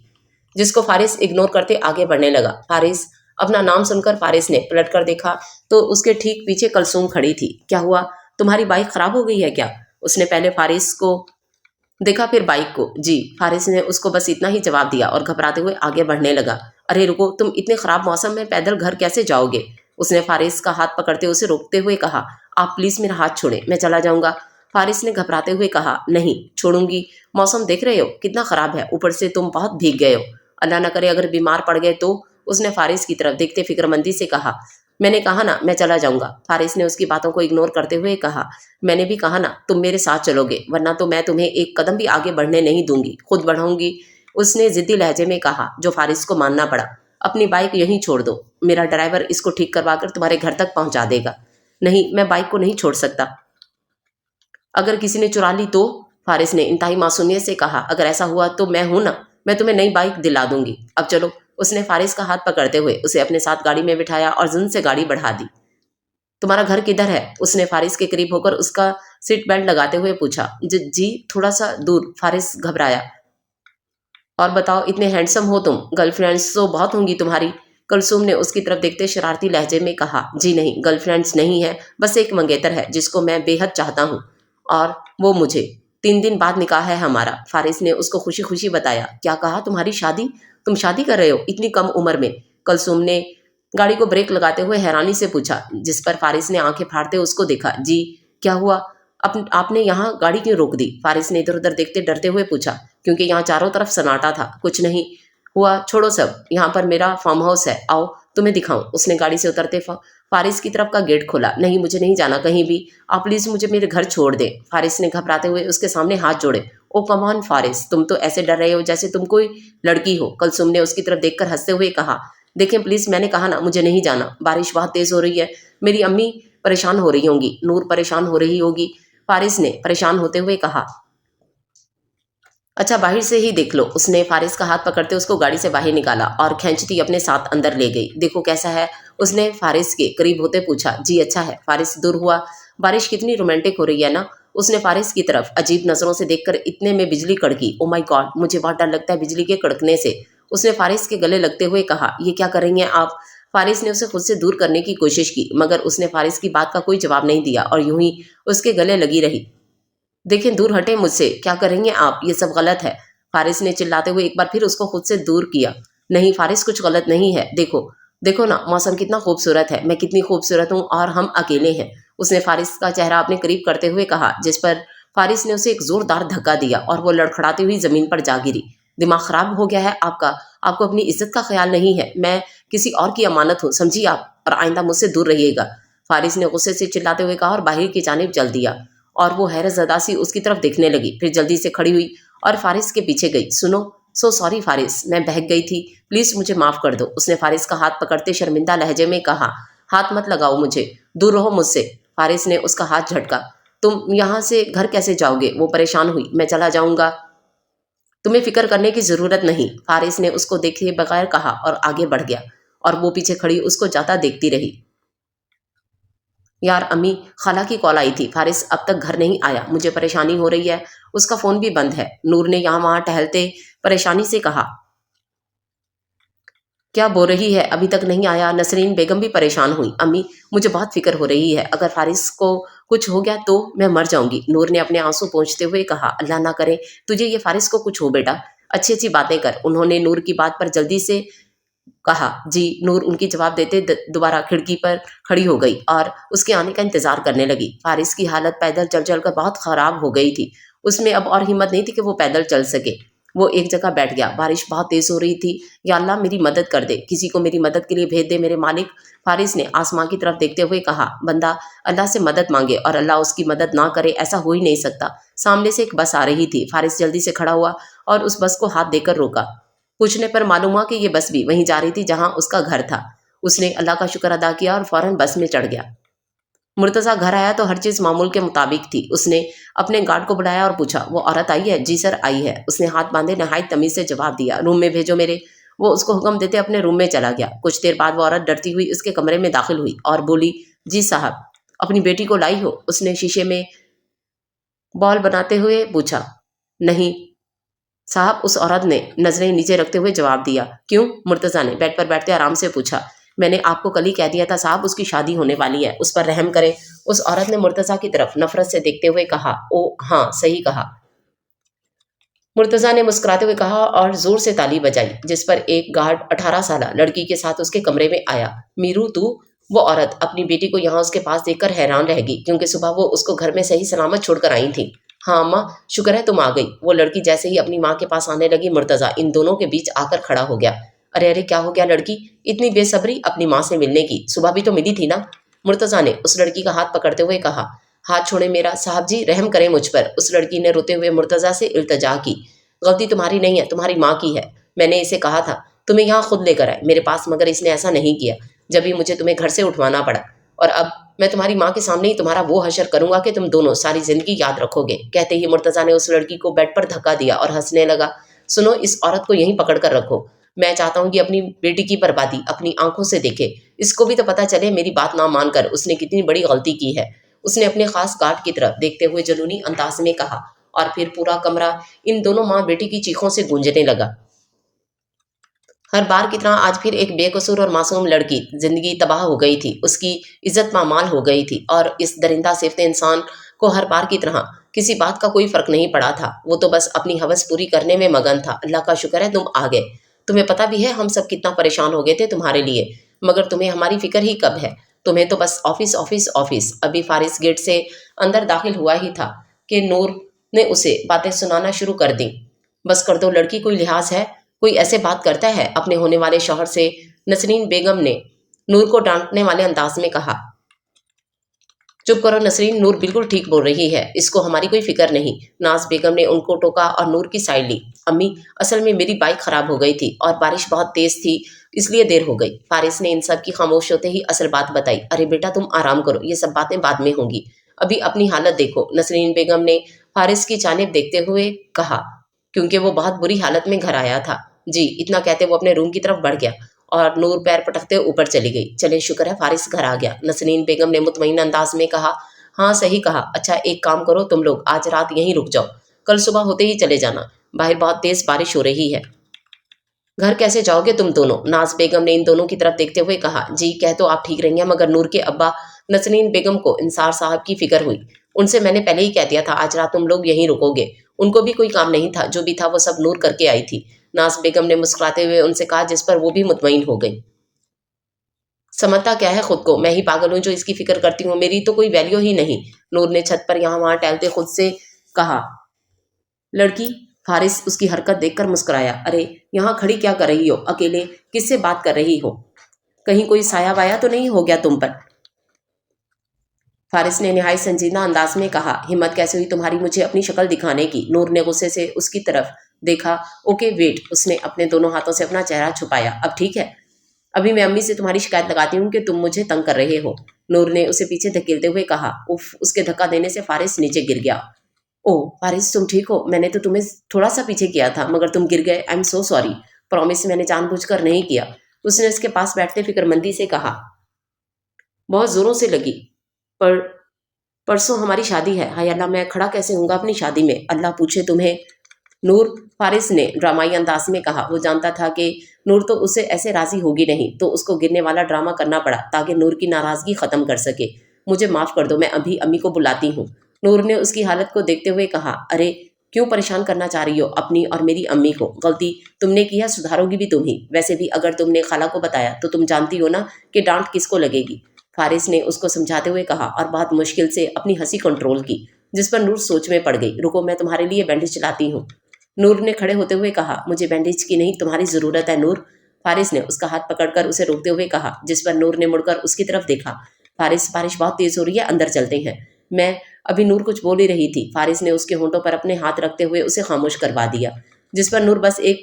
जिसको फारिस इग्नोर करते आगे बढ़ने लगा। फारिस, अपना नाम सुनकर फारिस ने पलट कर देखा तो उसके ठीक पीछे कलसूम खड़ी थी। क्या हुआ, तुम्हारी बाइक खराब हो गई है क्या? उसने पहले फारिस को देखा फिर बाइक को। जी, फारिस ने उसको बस इतना ही जवाब दिया और घबराते हुए आगे बढ़ने लगा। अरे रुको, तुम इतने खराब मौसम में पैदल घर कैसे जाओगे? उसने फारिस का हाथ पकड़ते उसे रोकते हुए कहा। आप प्लीज मेरा हाथ छोड़े, मैं चला जाऊंगा। फारिस ने घबराते हुए कहा। नहीं छोड़ूंगी, मौसम देख रहे हो कितना खराब है, ऊपर से तुम बहुत भीग गए हो, अल्लाह न करे अगर बीमार पड़ गए तो। उसने फारिस की तरफ देखते फिक्रमंदी से कहा। मैंने कहा ना मैं चला जाऊंगा, फारिस ने उसकी बातों को इग्नोर करते हुए कहा। मैंने भी कहा ना तुम मेरे साथ चलोगे, वरना तो मैं तुम्हें एक कदम भी आगे बढ़ने नहीं दूंगी, खुद बढ़ाऊंगी, उसने जिद्दी लहजे में कहा, जो फारिस को मानना पड़ा। अपनी बाइक यहीं छोड़ दो, मेरा ड्राइवर इसको ठीक करवा कर तुम्हारे घर तक पहुंचा देगा। नहीं, मैं बाइक को नहीं छोड़ सकता, अगर किसी ने चुरा ली तो? फारिस ने इंतहाई मासूमियत से कहा। अगर ऐसा हुआ तो मैं हूं ना, मैं तुम्हें नई बाइक दिला दूंगी, अब चलो। उसने फारिस का हाथ पकड़ते हुए उसे अपने साथ गाड़ी में बिठाया और जुन से गाड़ी बढ़ा दी। तुम्हारा घर किधर है? उसने फारिस के करीब होकर उसका सीट बेल्ट लगाते हुए पूछा। जी थोड़ा सा दूर, फारिस घबराया। और बताओ, इतने हैंडसम हो तुम, गर्लफ्रेंड्स तो बहुत होंगी तुम्हारी, कुलसुम ने उसकी तरफ देखते शरारती लहजे में कहा। जी नहीं, गर्लफ्रेंड्स नहीं है, बस एक मंगेतर है जिसको मैं बेहद चाहता हूँ, और वो मुझे। 3 दिन बाद निकाह है हमारा, फारिस ने उसको खुशी खुशी बताया। क्या कहा, तुम्हारी शादी? तुम शादी कर रहे हो इतनी कम उम्र में? कुलसुम ने गाड़ी को ब्रेक लगाते हुए हैरानी से पूछा, जिस पर फारिस ने आंखें फाड़ते उसको देखा। जी, क्या हुआ, आपने यहाँ गाड़ी क्यों रोक दी? फारिस ने इधर उधर देखते डरते हुए पूछा। क्योंकि यहाँ चारों तरफ सन्नाटा था, कुछ नहीं हुआ, छोड़ो सब, यहाँ पर मेरा फार्म हाउस है, आओ तुम्हें दिखाऊं। उसने गाड़ी से उतरते फारिस की तरफ का गेट खोला। नहीं, मुझे नहीं जाना कहीं भी, आप प्लीज मुझे मेरे घर छोड़ दे। फारिस ने घबराते हुए उसके सामने हाथ जोड़े। ओ कम ऑन फारिस, तुम तो ऐसे डर रहे हो जैसे तुम कोई लड़की हो। कुलसुम ने उसकी तरफ देखकर हंसते हुए कहा। देखें प्लीज, मैंने कहा ना मुझे नहीं जाना, बारिश बहुत तेज हो रही है, मेरी अम्मी परेशान हो रही होंगी, नूर परेशान हो रही होगी, फारिस ने परेशान होते हुए कहा। अच्छा बाहर से ही देख लो। उसने फारिस का हाथ पकड़ते उसको गाड़ी से बाहर निकाला और खींचती अपने साथ अंदर ले गई। देखो कैसा है, उसने फारिस के करीब होते पूछा। जी अच्छा है, फारिस दूर हुआ। बारिश कितनी रोमांटिक हो रही है ना? उसने फारिस की तरफ अजीब नजरों से देखकर इतने में बिजली कड़की। ओ माय गॉड, मुझे बहुत डर लगता है बिजली के कड़कने से। उसने फारिस के गले लगते हुए कहा। ये क्या कर रही हैं आप? फारिस ने उसे खुद से दूर करने की कोशिश की, मगर उसने फारिस की बात का कोई जवाब नहीं दिया और यूं ही उसके गले लगी रही। देखें, दूर हटे मुझसे, क्या करेंगे आप, ये सब गलत है। फारिस ने चिल्लाते हुए एक बार फिर उसको खुद से दूर किया। नहीं फारिस, कुछ गलत नहीं है, देखो देखो ना, मौसम कितना खूबसूरत है, मैं कितनी खूबसूरत हूँ और हम अकेले हैं। उसने फारिस का चेहरा अपने करीब करते हुए कहा, जिस पर फारिस ने उसे एक जोरदार धक्का दिया और वो लड़खड़ाती हुई जमीन पर जा गिरी। दिमाग खराब हो गया है आपका? आपको अपनी इज्जत का ख्याल नहीं है? मैं किसी और की अमानत हूँ, समझिए आप, और आइंदा मुझसे दूर रहिएगा। फारिस ने गुस्से से चिल्लाते हुए कहा और बाहर की जानिब चल दिया। और वो हैरत ज़दा सी उसकी तरफ देखने लगी, फिर जल्दी से खड़ी हुई और फारिस के पीछे गई। सुनो, सो सॉरी फारिस, मैं बहक गई थी, प्लीज़ मुझे माफ़ कर दो। उसने फारिस का हाथ पकड़ते शर्मिंदा लहजे में कहा, हाथ मत लगाओ मुझे, दूर रहो मुझसे। फारिस ने उसका हाथ झटका। तुम यहाँ से घर कैसे जाओगे? वो परेशान हुई। मैं चला जाऊंगा, तुम्हें फिक्र करने की ज़रूरत नहीं, फारिस ने उसको देखे बगैर कहा और आगे बढ़ गया। और वो पीछे खड़ी उसको जाता देखती रही। यार अम्मी, खाला की कॉल आई थी, फारिस अब तक घर नहीं आया, मुझे परेशानी हो रही है, उसका फ़ोन भी बंद है। नूर ने यहाँ वहाँ टहलते परेशानी से कहा। क्या बोल रही है, अभी तक नहीं आया? नसरीन बेगम भी परेशान हुई। अम्मी, मुझे बहुत फिक्र हो रही है, अगर फारिस को कुछ हो गया तो मैं मर जाऊंगी। नूर ने अपने आंसू पोंछते हुए कहा, अल्लाह ना करे तुझे ये फारिस को कुछ हो बेटा, अच्छी अच्छी बातें कर। उन्होंने नूर की बात पर जल्दी से कहा। जी। नूर उनकी जवाब देते दोबारा खिड़की पर खड़ी हो गई और उसके आने का इंतजार करने लगी। फारिस की हालत पैदल चल चल कर बहुत खराब हो गई थी। उसमें अब और हिम्मत नहीं थी कि वो पैदल चल सके। वो एक जगह बैठ गया। बारिश बहुत तेज हो रही थी। या अल्लाह, मेरी मदद कर दे, किसी को मेरी मदद के लिए भेज दे मेरे मालिक। फारिस ने आसमां की तरफ देखते हुए कहा। बंदा अल्लाह से मदद मांगे और अल्लाह उसकी मदद ना करे, ऐसा हो ही नहीं सकता। सामने से एक बस आ रही थी। फारिस जल्दी से खड़ा हुआ और उस बस को हाथ देकर रोका। पूछने पर मालूम हुआ कि ये बस भी वहीं जा रही थी जहां उसका घर था। उसने अल्लाह का शुक्र अदा किया और फौरन बस में चढ़ गया। मुर्तज़ा घर आया तो हर चीज़ मामूल के मुताबिक थी। उसने अपने गार्ड को बुलाया और पूछा, वो औरत आई है? जी सर, आई है। उसने हाथ बांधे नहायत तमीज़ से जवाब दिया, रूम में भेजो मेरे। वो उसको हुक्म देते अपने रूम में चला गया। कुछ देर बाद वो औरत डरती हुई उसके कमरे में दाखिल हुई और बोली, जी साहब, अपनी बेटी को लाई हो? उसने शीशे में बॉल बनाते हुए पूछा। नहीं साहब, उस औरत ने नजरें नीचे रखते हुए जवाब दिया। क्यों? मुर्तज़ा ने बेड पर बैठते आराम से पूछा। मैंने आपको कल ही कह दिया था साहब, उसकी शादी होने वाली है, उस पर रहम करें। उस औरत ने मुर्तज़ा की तरफ नफरत से देखते हुए कहा। ओ हाँ, सही कहा। मुर्तज़ा ने मुस्कुराते हुए कहा और जोर से ताली बजाई, जिस पर एक गार्ड 18 साल लड़की के साथ उसके कमरे में आया। मीरू तू? वो औरत अपनी बेटी को यहाँ उसके पास देखकर हैरान रह गई, क्योंकि सुबह वो उसको घर में सही सलामत छोड़कर आई थी। हाँ अम्मा, शुक्र है तुम आ गई। वो लड़की जैसे ही अपनी माँ के पास आने लगी, मुर्तज़ा इन दोनों के बीच आकर खड़ा हो गया। अरे अरे, क्या हो गया लड़की, इतनी बेसब्री अपनी माँ से मिलने की? सुबह भी तो मिली थी ना? मुर्तज़ा ने उस लड़की का हाथ पकड़ते हुए कहा। हाथ छोड़े मेरा, साहब जी रहम करें मुझ पर। उस लड़की ने रोते हुए मुर्तज़ा से इल्तजा की। गलती तुम्हारी नहीं है, तुम्हारी माँ की है। मैंने इसे कहा था तुम्हें यहाँ खुद लेकर आए मेरे पास, मगर इसने ऐसा नहीं किया, जब भी मुझे तुम्हें घर से उठवाना पड़ा। और अब मैं तुम्हारी माँ के सामने ही तुम्हारा वो हशर करूंगा कि तुम दोनों सारी जिंदगी याद रखोगे। कहते ही मुर्तज़ा ने उस लड़की को बेड पर धक्का दिया और हंसने लगा। सुनो, इस औरत को यहीं पकड़ कर रखो। मैं चाहता हूँ कि अपनी बेटी की बर्बादी अपनी आंखों से देखे। इसको भी तो पता चले मेरी बात ना मानकर उसने कितनी बड़ी गलती की है। उसने अपने खास गार्ड की तरफ देखते हुए जुनूनी अंदाज में कहा। और फिर पूरा कमरा इन दोनों माँ बेटी की चीखों से गूंजने लगा। हर बार की तरह आज फिर एक बेकसूर और मासूम लड़की जिंदगी तबाह हो गई थी। उसकी इज्जत पामाल हो गई थी और इस दरिंदा सिफ्ते इंसान को हर बार की तरह किसी बात का कोई फर्क नहीं पड़ा था। वो तो बस अपनी हवस पूरी करने में मगन था। अल्लाह का शुक्र है तुम आ गए। तुम्हें पता भी है हम सब कितना परेशान हो गए थे तुम्हारे लिए, मगर तुम्हें हमारी फिक्र ही कब है। तुम्हें तो बस ऑफिस ऑफिस ऑफिस। अभी फारिस गेट से अंदर दाखिल हुआ ही था कि नूर ने उसे बातें सुनाना शुरू कर दी। बस कर दो लड़की, कोई लिहाज है? कोई ऐसे बात करता है अपने होने वाले शौहर से? नसरीन बेगम ने नूर को डांटने वाले अंदाज में कहा। चुप करो नसरीन, नूर बिल्कुल ठीक बोल रही है, इसको हमारी कोई फिक्र नहीं। नाज बेगम ने उनको टोका और नूर की साइड ली। अम्मी, असल में मेरी बाइक खराब हो गई थी और बारिश बहुत तेज थी, इसलिए देर हो गई। फारिस ने इन सब की खामोश होते ही असल बात बताई। अरे बेटा तुम आराम करो, ये सब बातें बाद में होंगी, अभी अपनी हालत देखो। नसरीन बेगम ने फारिस की जानिब देखते हुए कहा, क्योंकि वो बहुत बुरी हालत में घर आया था। जी। इतना कहते वो अपने रूम की तरफ बढ़ गया और नूर पैर पटकते ऊपर चली गई। चले शुक्र है फारिस घर आ गया, नसरीन बेगम ने मुतमईन अंदाज में कहा। हाँ सही कहा। अच्छा एक काम करो, तुम लोग आज रात यहीं रुक जाओ, कल सुबह होते ही चले जाना, बाहर बहुत तेज बारिश हो रही है। घर कैसे जाओगे तुम दोनों? नाज बेगम ने इन दोनों की तरफ देखते हुए कहा। जी कह तो आप ठीक रही हैं, मगर नूर के अब्बा नसरीन बेगम को इंसार साहब की फिक्र हुई। उनसे मैंने पहले ही कह दिया था आज रात तुम लोग यहीं रुकोगे। उनको भी कोई काम नहीं था, जो भी था वो सब नूर करके आई थी। नाज बेगम ने मुस्कुराते हुए उनसे कहा, जिस पर वो भी मुतमईन हो गई। समझता क्या है खुद को? मैं ही पागल हूं जो इसकी फिक्र करती हूँ, मेरी तो कोई वैल्यू ही नहीं। नूर ने छत पर यहाँ वहां टहलते खुद से कहा। लड़की। फारिस उसकी हरकत देखकर मुस्कुराया। अरे यहाँ खड़ी क्या कर रही हो अकेले? किससे बात कर रही हो? कहीं कोई साया वाया तो नहीं हो गया तुम पर? फारिस ने निहायत संजीदा अंदाज में कहा। हिम्मत कैसे हुई तुम्हारी मुझे अपनी शक्ल दिखाने की? नूर ने गुस्से से उसकी तरफ देखा। Okay wait. उसने अपने दोनों हाथों से अपना चेहरा छुपाया। अब ठीक है? अभी मैं अम्मी से तुम्हारी शिकायत लगाती हूँ कि तुम मुझे तंग कर रहे हो। नूर ने उसे पीछे धकेलते हुए कहा। उफ। उसके धक्का देने से फारिस नीचे गिर गया। ओह फारिस, तुम ठीक हो? मैंने तो तुम्हें थोड़ा सा पीछे किया था, मगर तुम गिर गए। I am so sorry. Promise, मैंने जानबूझकर नहीं किया। उसने उसके पास बैठते फिक्रमंदी से कहा। बहुत जोरों से लगी, पर परसों हमारी शादी है। हाय अल्लाह, मैं खड़ा कैसे होऊंगा अपनी शादी में? अल्लाह पूछे तुम्हें। नूर। फारिस ने ड्रामाई अंदाज में कहा। वो जानता था कि नूर तो उससे ऐसे राजी होगी नहीं, तो उसको गिरने वाला ड्रामा करना पड़ा ताकि नूर की नाराजगी खत्म कर सके। मुझे माफ कर दो, मैं अभी अम्मी को बुलाती हूँ। नूर ने उसकी हालत को देखते हुए कहा। अरे क्यों परेशान करना चाह रही हो अपनी और मेरी अम्मी को? गलती तुमने की है, सुधारोगी भी तुम ही। वैसे भी अगर तुमने खाला को बताया तो तुम जानती हो ना कि डांट किसको लगेगी। फारिस ने उसको समझाते हुए कहा और बहुत मुश्किल से अपनी हंसी कंट्रोल की, जिस पर नूर सोच में पड़ गई। रुको, मैं तुम्हारे लिए बैंडेज लाती हूँ। नूर ने खड़े होते हुए कहा। मुझे बैंडेज की नहीं, तुम्हारी ज़रूरत है नूर। फारिस ने उसका हाथ पकड़कर उसे रोकते हुए कहा, जिस पर नूर ने मुड़कर उसकी तरफ देखा। फारिस, बारिश बहुत तेज हो रही है, अंदर चलते हैं। मैं अभी नूर कुछ बोल ही रही थी। फारिस ने उसके होंठों पर अपने हाथ रखते हुए उसे खामोश करवा दिया, जिस पर नूर बस एक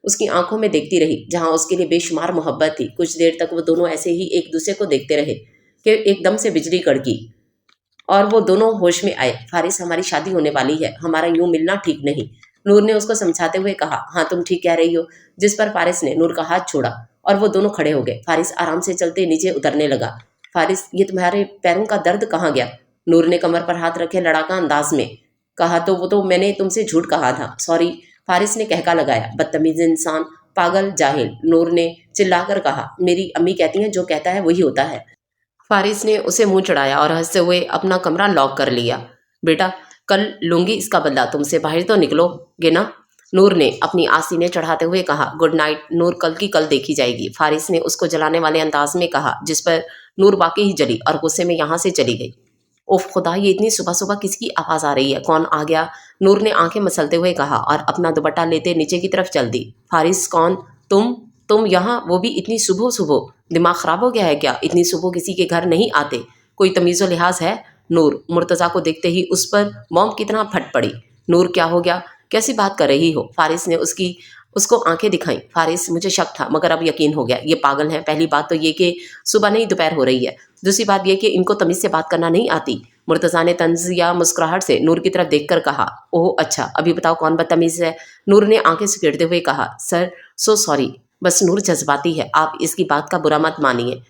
उसकी आंखों में देखती रही, जहां उसके लिए बेशुमार मोहब्बत थी। कुछ देर तक वो दोनों ऐसे ही एक दूसरे को देखते रहे कि एकदम से बिजली कड़की और वो दोनों होश में आए। फारिस, हमारी शादी होने वाली है, हमारा यूं मिलना ठीक नहीं। नूर ने उसको समझाते हुए कहा। हाँ तुम ठीक कह रही हो। जिस पर फारिस ने नूर का हाथ छोड़ा और वो दोनों खड़े हो गए। फारिस आराम से चलते नीचे उतरने लगा। फारिस, ये तुम्हारे पैरों का दर्द कहाँ गया? नूर ने कमर पर हाथ रखे लड़ाका अंदाज में कहा। तो वो तो मैंने तुमसे झूठ कहा था, सॉरी। फारिस ने कहका लगाया। बदतमीज इंसान, पागल, जाहिल। नूर ने चिल्लाकर कहा। मेरी अम्मी कहती हैं जो कहता है वही होता है। फारिस ने उसे मुंह चढ़ाया और हंसते हुए अपना कमरा लॉक कर लिया। बेटा, कल लूंगी इसका बदला, तुमसे बाहर तो निकलोगे ना? नूर ने अपनी आसीनें चढ़ाते हुए कहा। गुड नाइट नूर, कल की कल देखी जाएगी। फारिस ने उसको जलाने वाले अंदाज में कहा, जिस पर नूर वाकई ही जली और गुस्से में यहाँ से चली गई। उफ खुदा, ये इतनी सुबह सुबह किसकी आवाज आ रही है? कौन आ गया? नूर ने आंखें मसलते हुए कहा और अपना दुपट्टा लेते नीचे की तरफ चल दी। फारिस, कौन? तुम यहाँ, वो भी इतनी सुबह सुबह? दिमाग खराब हो गया है क्या? इतनी सुबह किसी के घर नहीं आते। कोई तमीज़ो लिहाज है? नूर मुर्तज़ा को देखते ही उस पर बॉम्ब की तरह फट पड़ी। नूर, क्या हो गया? कैसी बात कर रही हो? फारिस ने उसको आंखें दिखाई। फारिस, मुझे शक था मगर अब यकीन हो गया, ये पागल हैं। पहली बात तो ये कि सुबह नहीं दोपहर हो रही है। दूसरी बात यह कि इनको तमीज़ से बात करना नहीं आती। मुर्तज़ा ने तंज या मुस्कुराहट से नूर की तरफ देखकर कहा। ओह अच्छा, अभी बताओ कौन बदतमीज़ है? नूर ने आंखें सिकेड़ते हुए कहा। Sir, so sorry. बस नूर जज्बाती है, आप इसकी बात का बुरा मत मानिए।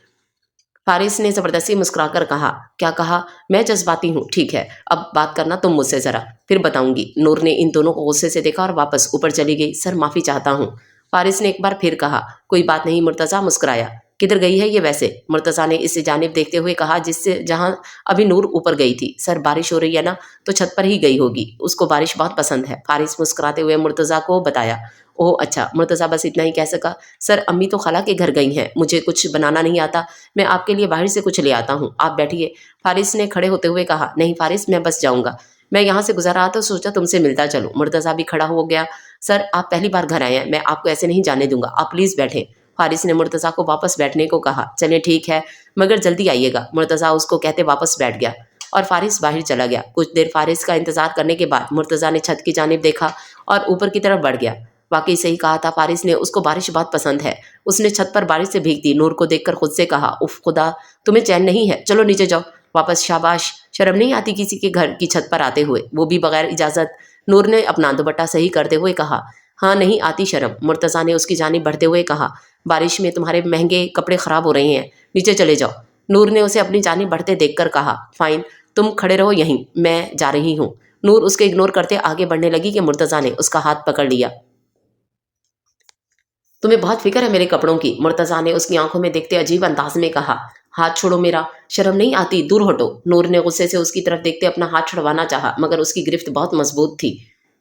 फारिस ने ज़बरदस्ती मुस्कुराकर कहा। क्या कहा? मैं जज्बाती हूँ? ठीक है, अब बात करना तुम मुझसे ज़रा, फिर बताऊंगी। नूर ने इन दोनों को गुस्से से देखा और वापस ऊपर चली गई। सर, माफ़ी चाहता हूँ। फारिस ने एक बार फिर कहा। कोई बात नहीं। मुर्तज़ा मुस्कुराया। किधर गई है ये वैसे? मुर्तज़ा ने इसे जानिब देखते हुए कहा जिससे जहाँ अभी नूर ऊपर गई थी। सर, बारिश हो रही है ना, तो छत पर ही गई होगी, उसको बारिश बहुत पसंद है। फारिस मुस्कुराते हुए मुर्तज़ा को बताया। ओह अच्छा। मुर्तज़ा बस इतना ही कह सका। सर, अम्मी तो खाला के घर गई हैं, मुझे कुछ बनाना नहीं आता, मैं आपके लिए बाहर से कुछ ले आता हूँ, आप बैठिए। फारिस ने खड़े होते हुए कहा। नहीं फारिस, मैं बस जाऊँगा, मैं यहाँ से गुजर रहा था, सोचा तुमसे मिलता चलूँ। मुर्तज़ा भी खड़ा हो गया। सर, आप पहली बार घर आए हैं, मैं आपको ऐसे नहीं जाने दूंगा, आप प्लीज़ बैठें। फारिस ने मुर्तज़ा को वापस बैठने को कहा। चलें ठीक है, मगर जल्दी आइएगा। मुर्तज़ा उसको कहते वापस बैठ गया और फारिस बाहर चला गया। कुछ देर फारिस का इंतजार करने के बाद मुर्तज़ा ने छत की जानिब देखा और ऊपर की तरफ बढ़ गया। वाकई सही कहा था फारिस ने, उसको बारिश बहुत पसंद है। उसने छत पर बारिश से भीगती नूर को देखकर खुद से कहा। उफ खुदा, तुम्हें चैन नहीं है, चलो नीचे जाओ वापस। शाबाश, शर्म नहीं आती किसी के घर की छत पर आते हुए, वो भी बगैर इजाज़त? नूर ने अपना दुपट्टा सही करते हुए कहा। हाँ, नहीं आती शर्म। मुर्तज़ा ने उसकी जानिब बढ़ते हुए कहा। बारिश में तुम्हारे महंगे कपड़े ख़राब हो रहे हैं, नीचे चले जाओ। नूर ने उसे अपनी जानिब बढ़ते देखकर कहा। फाइन, तुम खड़े रहो यहीं, मैं जा रही हूँ। नूर उसके इग्नोर करते आगे बढ़ने लगी कि मुर्तज़ा ने उसका हाथ पकड़ लिया। तुम्हें बहुत फिक्र है मेरे कपड़ों की, मुर्तजा ने उसकी आंखों में देखते अजीब अंदाज में कहा। हाथ छोड़ो मेरा, शर्म नहीं आती, दूर हटो। नूर ने गुस्से से उसकी तरफ देखते अपना हाथ छुड़वाना चाहा, मगर उसकी गिरफ्त बहुत मजबूत थी।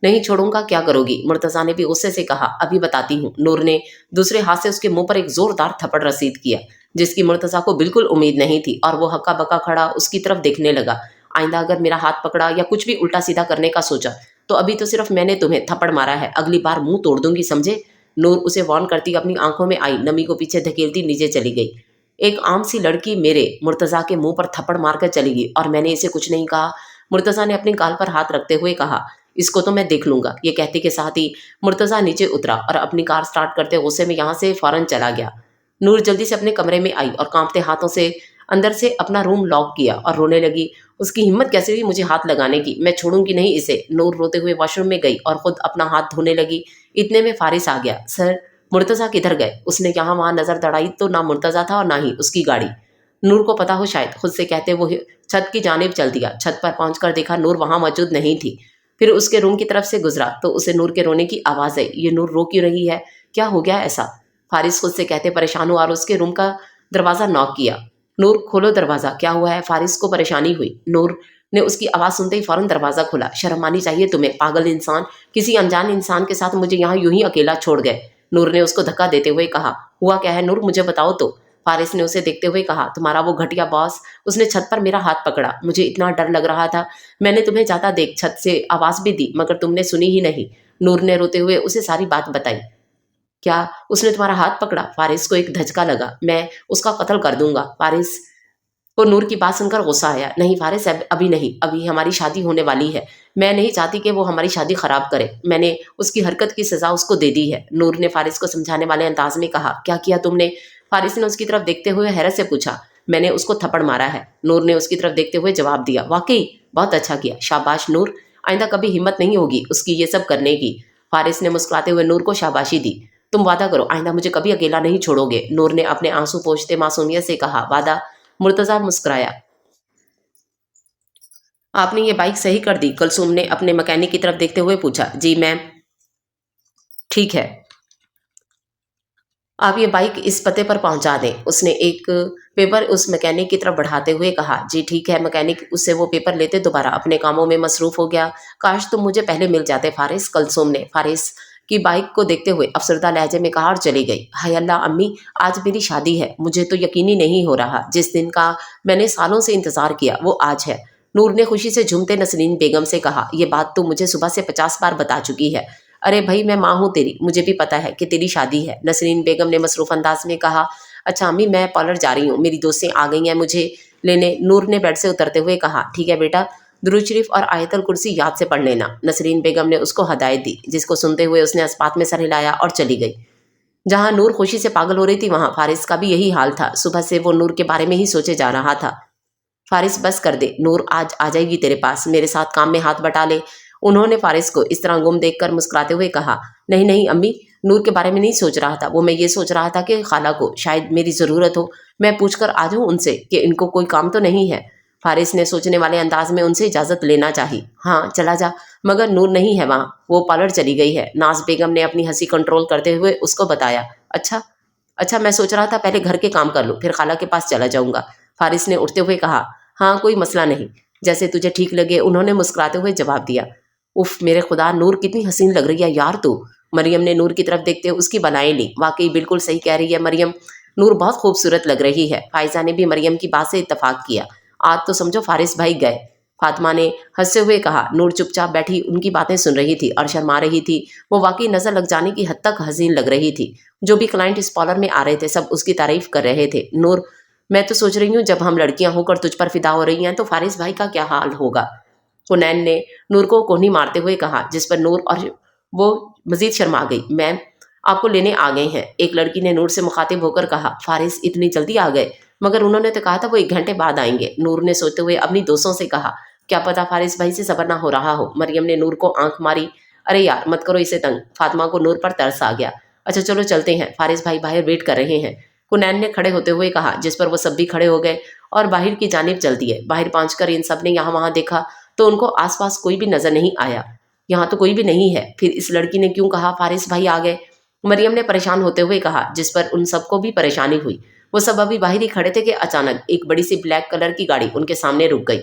नहीं छोड़ूंगा, क्या करोगी, मुर्तजा ने भी गुस्से से कहा। अभी बताती हूँ। नूर ने दूसरे हाथ से उसके मुंह पर एक जोरदार थप्पड़ रसीद किया, जिसकी मुर्तजा को बिल्कुल उम्मीद नहीं थी, और वो हक्का बक्का खड़ा उसकी तरफ देखने लगा। आइंदा अगर मेरा हाथ पकड़ा या कुछ भी उल्टा सीधा करने का सोचा तो अभी तो सिर्फ मैंने तुम्हें थप्पड़ मारा है, अगली बार मुंह तोड़ दूंगी, समझे। नूर उसे वार्न करती अपनी आंखों में आई नमी को पीछे धकेलती नीचे चली गई। एक आम सी लड़की मेरे मुर्तजा के मुंह पर थप्पड़ मारकर चली गई और मैंने इसे कुछ नहीं कहा, मुर्तजा ने अपने गाल पर हाथ रखते हुए कहा। इसको तो मैं देख लूंगा। ये कहते के साथ ही मुर्तजा नीचे उतरा और अपनी कार स्टार्ट करते गुस्से में यहाँ से फौरन चला गया। नूर जल्दी से अपने कमरे में आई और कांपते हाथों से अंदर से अपना रूम लॉक किया और रोने लगी। उसकी हिम्मत कैसे हुई मुझे हाथ लगाने की, मैं छोड़ूंगी नहीं इसे। नूर रोते हुए वॉशरूम में गई और खुद अपना हाथ धोने लगी। इतने में फारिस आ गया। सर, मुर्तजा किधर गए? उसने यहाँ वहां नजर दौड़ाई तो ना मुर्तजा था और ना ही उसकी गाड़ी। नूर को पता हो शायद, खुद से कहते वो छत की जानिब चल दिया। छत पर पहुंचकर देखा नूर वहां मौजूद नहीं थी। फिर उसके रूम की तरफ से गुजरा तो उसे नूर के रोने की आवाज आई। ये नूर रो क्यों रही है, क्या हो गया ऐसा? फारिस खुद से कहते परेशान हुआ और उसके रूम का दरवाजा नॉक किया। नूर, खोलो दरवाजा, क्या हुआ है? फारिस को परेशानी हुई। नूर ने उसकी आवाज सुनते ही फौरन दरवाजा खोला। शर्म आनी चाहिए तुम्हें, पागल इंसान, किसी अनजान इंसान के साथ मुझे यहाँ यूं ही अकेला छोड़ गए। नूर ने उसको धक्का देते हुए कहा। हुआ क्या है नूर, मुझे बताओ तो। फारिस ने उसे देखते हुए कहा। तुम्हारा वो घटिया बॉस, उसने छत पर मेरा हाथ पकड़ा, मुझे इतना डर लग रहा था, मैंने तुम्हें जाता देख छत से आवाज भी दी मगर तुमने सुनी ही नहीं। नूर ने रोते हुए उसे सारी बात बताई। क्या उसने तुम्हारा हाथ पकड़ा? फारिस को एक धचका लगा। मैं उसका कत्ल कर दूंगा। फारिस को नूर की बात सुनकर गुस्सा आया। नहीं फारिस, अभी नहीं, अभी हमारी शादी होने वाली है, मैं नहीं चाहती कि वो हमारी शादी खराब करे, मैंने उसकी हरकत की सजा उसको दे दी है। नूर ने फारिस को समझाने वाले अंदाज में कहा। क्या किया तुमने? फारिस ने उसकी तरफ देखते हुए हैरत से पूछा। मैंने उसको थप्पड़ मारा है। नूर ने उसकी तरफ देखते हुए जवाब दिया। वाकई, बहुत अच्छा किया, शाबाश नूर, आइंदा कभी हिम्मत नहीं होगी उसकी ये सब करने की। फारिस ने मुस्कुराते हुए नूर को शाबाशी दी। तुम वादा करो आइंदा मुझे कभी अकेला नहीं छोड़ोगे, नूर ने अपने आंसू पोंछते मासूमियत से कहा। वादा? मुर्तजा मुस्कुराया। आपने ये बाइक सही कर दी? कुलसुम ने अपने मैकेनिक की तरफ देखते हुए पूछा। जी मैम। ठीक है, आप ये बाइक इस पते पर पहुंचा दें, उसने एक पेपर उस मैकेनिक की तरफ बढ़ाते हुए कहा। जी ठीक है। मैकेनिक उससे वो पेपर लेते दोबारा अपने कामों में मसरूफ हो गया। काश तुम मुझे पहले मिल जाते फारिस, कुलसुम ने फारिस की बाइक को देखते हुए अफसरदा लहजे में कहा और चली गई। हाय अल्लाह अम्मी, आज मेरी शादी है, मुझे तो यकीन ही नहीं हो रहा, जिस दिन का मैंने सालों से इंतजार किया वो आज है। नूर ने खुशी से झूमते नसरीन बेगम से कहा। ये बात तो मुझे सुबह से 50 बार बता चुकी है। अरे भाई, मैं माँ हूँ तेरी, मुझे भी पता है कि तेरी शादी है, नसरीन बेगम ने मसरूफ अंदाज में कहा। अच्छा अम्मी, मैं पार्लर जा रही हूँ, मेरी दोस्तें आ गई हैं मुझे लेने, नूर ने बेड से उतरते हुए कहा। ठीक है बेटा, दुरूद शरीफ और आयतल कुर्सी याद से पढ़ लेना, नसरीन बेगम ने उसको हदायत दी, जिसको सुनते हुए उसने अस्पात में सर हिलाया और चली गई। जहाँ नूर खुशी से पागल हो रही थी वहाँ फारिस का भी यही हाल था। सुबह से वो नूर के बारे में ही सोचे जा रहा था। फारिस बस कर दे, नूर आज आ जाएगी तेरे पास, मेरे साथ काम में हाथ बटा ले, उन्होंने फारिस को इस तरह गुम देखकर मुस्कुराते हुए कहा। नहीं नहीं अम्मी, नूर के बारे में नहीं सोच रहा था वो, मैं ये सोच रहा था कि खाला को शायद मेरी ज़रूरत हो, मैं पूछकर आ जाऊँ उनसे कि इनको कोई काम तो नहीं है। फारिस ने सोचने वाले अंदाज में उनसे इजाज़त लेना चाही। हाँ चला जा, मगर नूर नहीं है वहाँ, वो पार्लर चली गई है, नाज बेगम ने अपनी हंसी कंट्रोल करते हुए उसको बताया। अच्छा अच्छा, मैं सोच रहा था पहले घर के काम कर लूँ फिर खाला के पास चला जाऊँगा, फारिस ने उठते हुए कहा। हाँ कोई मसला नहीं, जैसे तुझे ठीक लगे, उन्होंने मुस्कुराते हुए जवाब दिया। उफ मेरे खुदा, नूर कितनी हसीन लग रही है यार तू, मरियम ने नूर की तरफ देखते हुए उसकी बनाई ली। वाकई बिल्कुल सही कह रही है मरियम, नूर बहुत खूबसूरत लग रही है। फायजा ने भी मरियम की बात से इत्तफाक किया। आज तो समझो फारिस भाई गए, फातिमा ने हंसते हुए कहा। नूर चुपचाप बैठी उनकी बातें सुन रही थी और शर्मा रही थी। वो वाकई नजर लग जाने की हद तक हसीन लग रही थी। जो भी क्लाइंट इस पार्लर में आ रहे थे सब उसकी तारीफ कर रहे थे। नूर, मैं तो सोच रही हूँ जब हम लड़कियां होकर तुझ पर फिदा हो रही हैं तो फारिस भाई का क्या हाल होगा। हुनैन ने नूर को कोहनी मारते हुए कहा, जिस पर नूर और वो मजीद शर्मा गई। मैम आपको लेने आ गए हैं, एक लड़की ने नूर से मुखातिब होकर कहा। फारिस इतनी जल्दी आ गए? मगर उन्होंने तो कहा था वो 1 घंटे बाद आएंगे, नूर ने सोचते हुए अपनी दोस्तों से कहा। क्या पता फारिस भाई से सबर ना हो रहा हो, मरियम ने नूर को आंख मारी। अरे यार मत करो इसे तंग, फातिमा को नूर पर तरस आ गया। अच्छा चलो चलते हैं, फारिस भाई बाहर वेट कर रहे हैं, हुनैन ने खड़े होते हुए कहा, जिस पर वो सब भी खड़े हो गए और बाहर की जानिब चल दिए। बाहर पहुंचकर इन सब ने यहाँ वहाँ देखा तो उनको आसपास कोई भी नजर नहीं आया। यहाँ तो कोई भी नहीं है, फिर इस लड़की ने क्यों कहा फारिस भाई आ गए? मरियम ने परेशान होते हुए कहा, जिस पर उन सबको भी परेशानी हुई। वो सब अभी बाहर ही खड़े थे कि अचानक एक बड़ी सी ब्लैक कलर की गाड़ी उनके सामने रुक गई।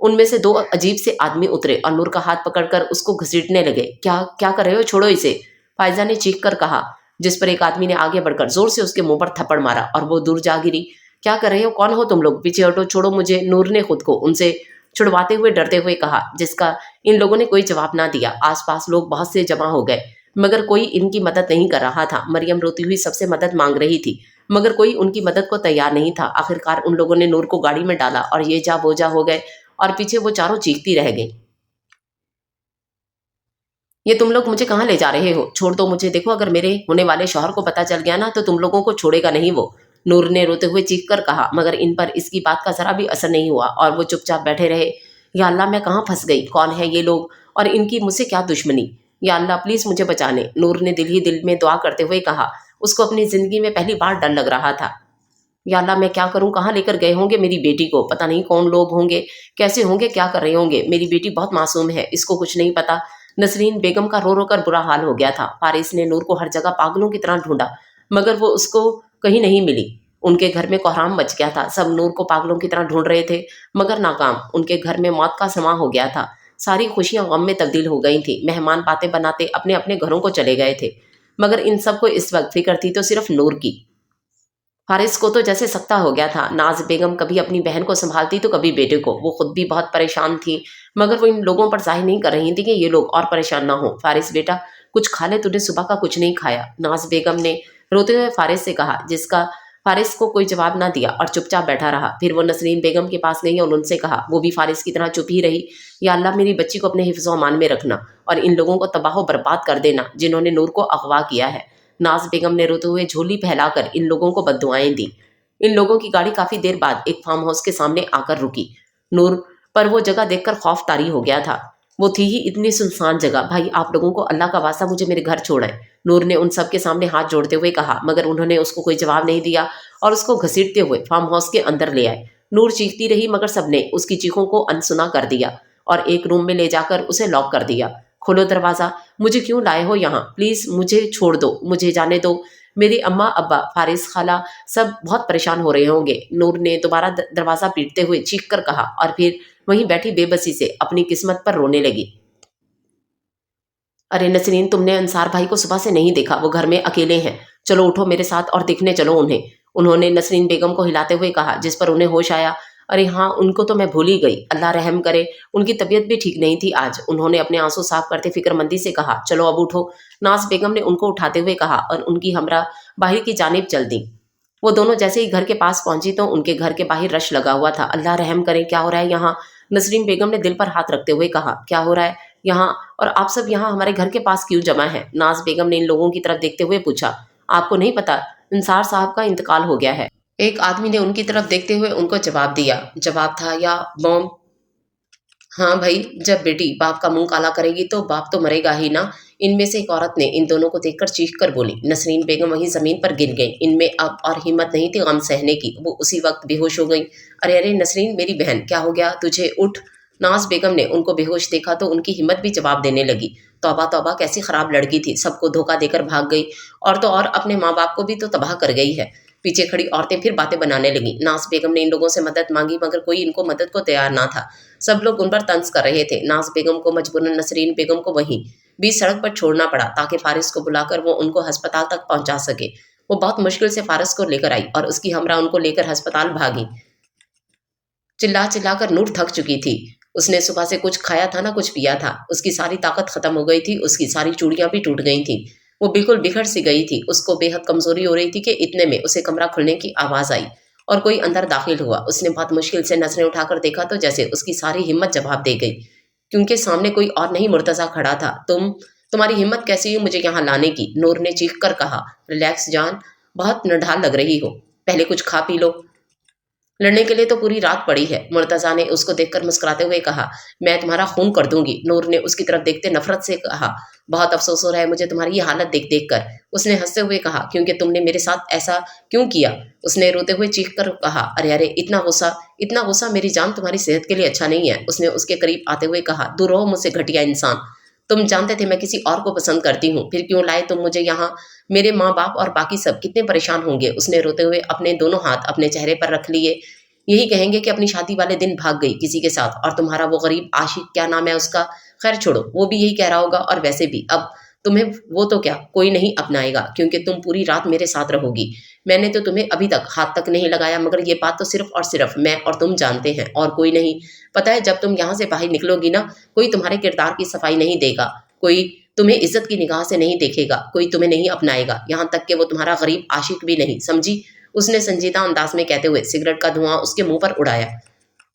उनमें से दो अजीब से आदमी उतरे और नूर का हाथ पकड़कर उसको घसीटने लगे। क्या क्या कर रहे हो, छोड़ो इसे, फायजा ने चीख कर कहा, जिस पर एक आदमी ने आगे बढ़कर जोर से उसके मुंह पर थप्पड़ मारा और वो दूर जा गिरी। क्या कर रहे हो, कौन हो तुम लोग, पीछे हटो, छोड़ो मुझे, नूर ने खुद को उनसे छुड़वाते हुए डरते हुए कहा, जिसका इन लोगों ने कोई जवाब ना दिया। आसपास लोग बहुत से जमा हो गए मगर कोई इनकी मदद नहीं कर रहा था। मरियम रोती हुई सबसे मदद मांग रही थी मगर कोई उनकी मदद को तैयार नहीं था। आखिरकार उन लोगों ने नूर को गाड़ी में डाला और ये जा वो जा हो गए और पीछे वो चारों चीखती रह गई। ये तुम लोग मुझे कहाँ ले जा रहे हो, छोड़ दो मुझे, देखो अगर मेरे होने वाले शौहर को पता चल गया ना तो तुम लोगों को छोड़ेगा नहीं वो, नूर ने रोते हुए चीख कर कहा। मगर इन पर इसकी बात का जरा भी असर नहीं हुआ और वो चुपचाप बैठे रहे। या अल्लाह, मैं कहाँ फंस गई, कौन है ये लोग और इनकी मुझसे क्या दुश्मनी, या अल्लाह प्लीज मुझे बचा ले, नूर ने दिल ही दिल में दुआ करते हुए कहा। उसको अपनी जिंदगी में पहली बार डर लग रहा था। या अल्लाह, मैं क्या करूं, कहाँ लेकर गए होंगे मेरी बेटी को, पता नहीं कौन लोग होंगे, कैसे होंगे, क्या कर रहे होंगे, मेरी बेटी बहुत मासूम है, इसको कुछ नहीं पता। नसरीन बेगम का रो रो कर बुरा हाल हो गया था। फारिस ने नूर को हर जगह पागलों की तरह ढूंढा मगर वो उसको कहीं नहीं मिली। उनके घर में कोहराम मच गया था। सब नूर को पागलों की तरह ढूंढ रहे थे मगर नाकाम। उनके घर में मौत का समा हो गया था। सारी खुशियां गम में तब्दील हो गई थी। मेहमान बातें बनाते अपने अपने घरों को चले गए थे मगर इन सबको इस वक्त फिक्र थी तो सिर्फ नूर की। फारिस को तो जैसे सख्ता हो गया था। नाज बेगम कभी अपनी बहन को संभालती तो कभी बेटे को। वो खुद भी बहुत परेशान थी मगर वो इन लोगों पर जाहिर नहीं कर रही थी कि ये लोग और परेशान ना हो। फारिस बेटा, कुछ खा ले, तूने सुबह का कुछ नहीं खाया, नाज बेगम ने रोते हुए फारिस से कहा, जिसका फारिस को कोई जवाब ना दिया और चुपचाप बैठा रहा। फिर वो नसरीन बेगम के पास गई और उनसे कहा, वो भी फारिस की तरह चुप ही रही, या अल्लाह मेरी बच्ची को अपने हिफ्ज़ व अमान में रखना और इन लोगों को तबाह बर्बाद कर देना जिन्होंने नूर को अगवा किया है। नाज बेगम ने रोते हुए झोली फैलाकर इन लोगों को बद्दुआएं दी। इन लोगों की गाड़ी काफी देर बाद एक फार्म हाउस के सामने आकर रुकी। नूर पर वो जगह देखकर खौफ तारी हो गया था। वो थी ही इतनी सुनसान जगह। भाई, आप लोगों को अल्लाह का वास्ता मुझे मेरे घर छोड़ाएं, नूर ने उन सबके सामने हाथ जोड़ते हुए कहा मगर उन्होंने उसको कोई जवाब नहीं दिया और उसको घसीटते हुए फार्म हाउस के अंदर ले आए। नूर चीखती रही मगर सबने उसकी चीखों को अनसुना कर दिया और एक रूम में ले जाकर उसे लॉक कर दिया। खोलो दरवाजा, मुझे क्यों लाए हो यहाँ, प्लीज मुझे छोड़ दो, मुझे जाने दो, मेरी अम्मा अब्बा फारिस खाला सब बहुत परेशान हो रहे होंगे, नूर ने दोबारा दरवाजा पीटते हुए चीख कर कहा और फिर वहीं बैठी बेबसी से अपनी किस्मत पर रोने लगी। अरे नसरीन, तुमने अंसार भाई को सुबह से नहीं देखा, वो घर में अकेले हैं, चलो उठो मेरे साथ और देखने चलो उन्हें, उन्होंने नसरीन बेगम को हिलाते हुए कहा, जिस पर उन्हें होश आया। अरे हाँ, उनको तो मैं भूल ही गई, अल्लाह रहम करे, उनकी तबीयत भी ठीक नहीं थी आज, उन्होंने अपने आंसू साफ करते फिक्रमंदी से कहा। चलो अब उठो, नाज बेगम ने उनको उठाते हुए कहा और उनकी हमरा बाहर की जानिब चल दी। वो दोनों जैसे ही घर के पास पहुंची तो उनके घर के बाहर रश लगा हुआ था। अल्लाह रहम करे, क्या हो रहा है यहाँ, नसरीन बेगम ने दिल पर हाथ रखते हुए कहा। क्या हो रहा है यहाँ, और आप सब यहाँ हमारे घर के पास क्यों जमा है, नाज बेगम ने इन लोगों की तरफ देखते हुए पूछा। आपको नहीं पता, इंसार साहब का इंतकाल हो गया है, एक आदमी ने उनकी तरफ देखते हुए उनको जवाब दिया। जवाब था या बॉम्ब। हाँ भाई, जब बेटी बाप का मुंह काला करेगी तो बाप तो मरेगा ही ना, इनमें से एक औरत ने इन दोनों को देखकर चीख कर बोली। नसरीन बेगम वहीं जमीन पर गिर गई। इनमें अब और हिम्मत नहीं थी गम सहने की। वो उसी वक्त बेहोश हो गई। अरे अरे नसरीन मेरी बहन, क्या हो गया तुझे, उठ। नाज बेगम ने उनको बेहोश देखा तो उनकी हिम्मत भी जवाब देने लगी। तौबा तौबा, कैसी खराब लड़की थी, सबको धोखा देकर भाग गई और तो और अपने माँ बाप को भी तो तबाह कर गई है। पीछे खड़ी औरतें फिर बातें बनाने लगी। नाज बेगम ने इन लोगों से मदद मांगी मगर कोई इनको मदद को तैयार ना था। सब लोग उन पर तंज कर रहे थे। नाज बेगम को मजबूरन नसरीन बेगम को वहीं बीच सड़क पर छोड़ना पड़ा ताकि फारिस को बुलाकर वो उनको अस्पताल तक पहुंचा सके। वो बहुत मुश्किल से फारिस को लेकर आई और उसकी हमरा उनको लेकर अस्पताल भागी। चिल्ला चिल्ला कर नूर थक चुकी थी। उसने सुबह से कुछ खाया था ना कुछ पिया था। उसकी सारी ताकत खत्म हो गई थी। उसकी सारी चूड़ियां भी टूट गई थी। वो बिल्कुल बिखर सी गई थी। उसको बेहद कमजोरी हो रही थी कि इतने में उसे कमरा खुलने की आवाज आई और कोई अंदर दाखिल हुआ। उसने बहुत मुश्किल से नजरें उठाकर देखा तो जैसे उसकी सारी हिम्मत जवाब दे गई, क्योंकि सामने कोई और नहीं मुर्तजा खड़ा था। तुम्हारी हिम्मत कैसी हुई मुझे यहाँ लाने की, नूर ने चीख कर कहा। रिलैक्स जान, बहुत नढाल लग रही हो, पहले कुछ खा पी लो, लड़ने के लिए तो पूरी रात पड़ी है, मुर्तजा ने उसको देखकर मुस्कुराते हुए कहा। मैं तुम्हारा खून कर दूंगी, नूर ने उसकी तरफ देखते नफरत से कहा। बहुत अफसोस हो रहा है मुझे तुम्हारी ये हालत देख देख कर, उसने हंसते हुए कहा, क्योंकि तुमने मेरे साथ ऐसा क्यों किया, उसने रोते हुए चीख कर कहा। अरे अरे, इतना गुस्सा मेरी जान तुम्हारी सेहत के लिए अच्छा नहीं है, उसने उसके करीब आते हुए कहा। दूर रहो मुझसे घटिया इंसान, तुम जानते थे मैं किसी और को पसंद करती हूँ, फिर क्यों लाए तुम मुझे यहाँ? मेरे माँ बाप और बाकी सब कितने परेशान होंगे। उसने रोते हुए अपने दोनों हाथ अपने चेहरे पर रख लिए। यही कहेंगे कि अपनी शादी वाले दिन भाग गई किसी के साथ, और तुम्हारा वो गरीब आशिक, क्या नाम है उसका, खैर छोड़ो, वो भी यही कह रहा होगा। और वैसे भी अब तुम्हें वो तो क्या कोई नहीं अपनाएगा, क्योंकि तुम पूरी रात मेरे साथ रहोगी। मैंने तो तुम्हें अभी तक हाथ तक नहीं लगाया, मगर ये बात तो सिर्फ और सिर्फ मैं और तुम जानते हैं, और कोई नहीं। पता है, जब तुम यहाँ से बाहर निकलोगी ना, कोई तुम्हारे किरदार की सफाई नहीं देगा, कोई तुम्हें इज्जत की निगाह से नहीं देखेगा, कोई तुम्हें नहीं अपनाएगा, यहाँ तक कि वो तुम्हारा गरीब आशिक भी नहीं, समझी? उसने संजीदा अंदाज में कहते हुए सिगरेट का धुआं उसके मुंह पर उड़ाया।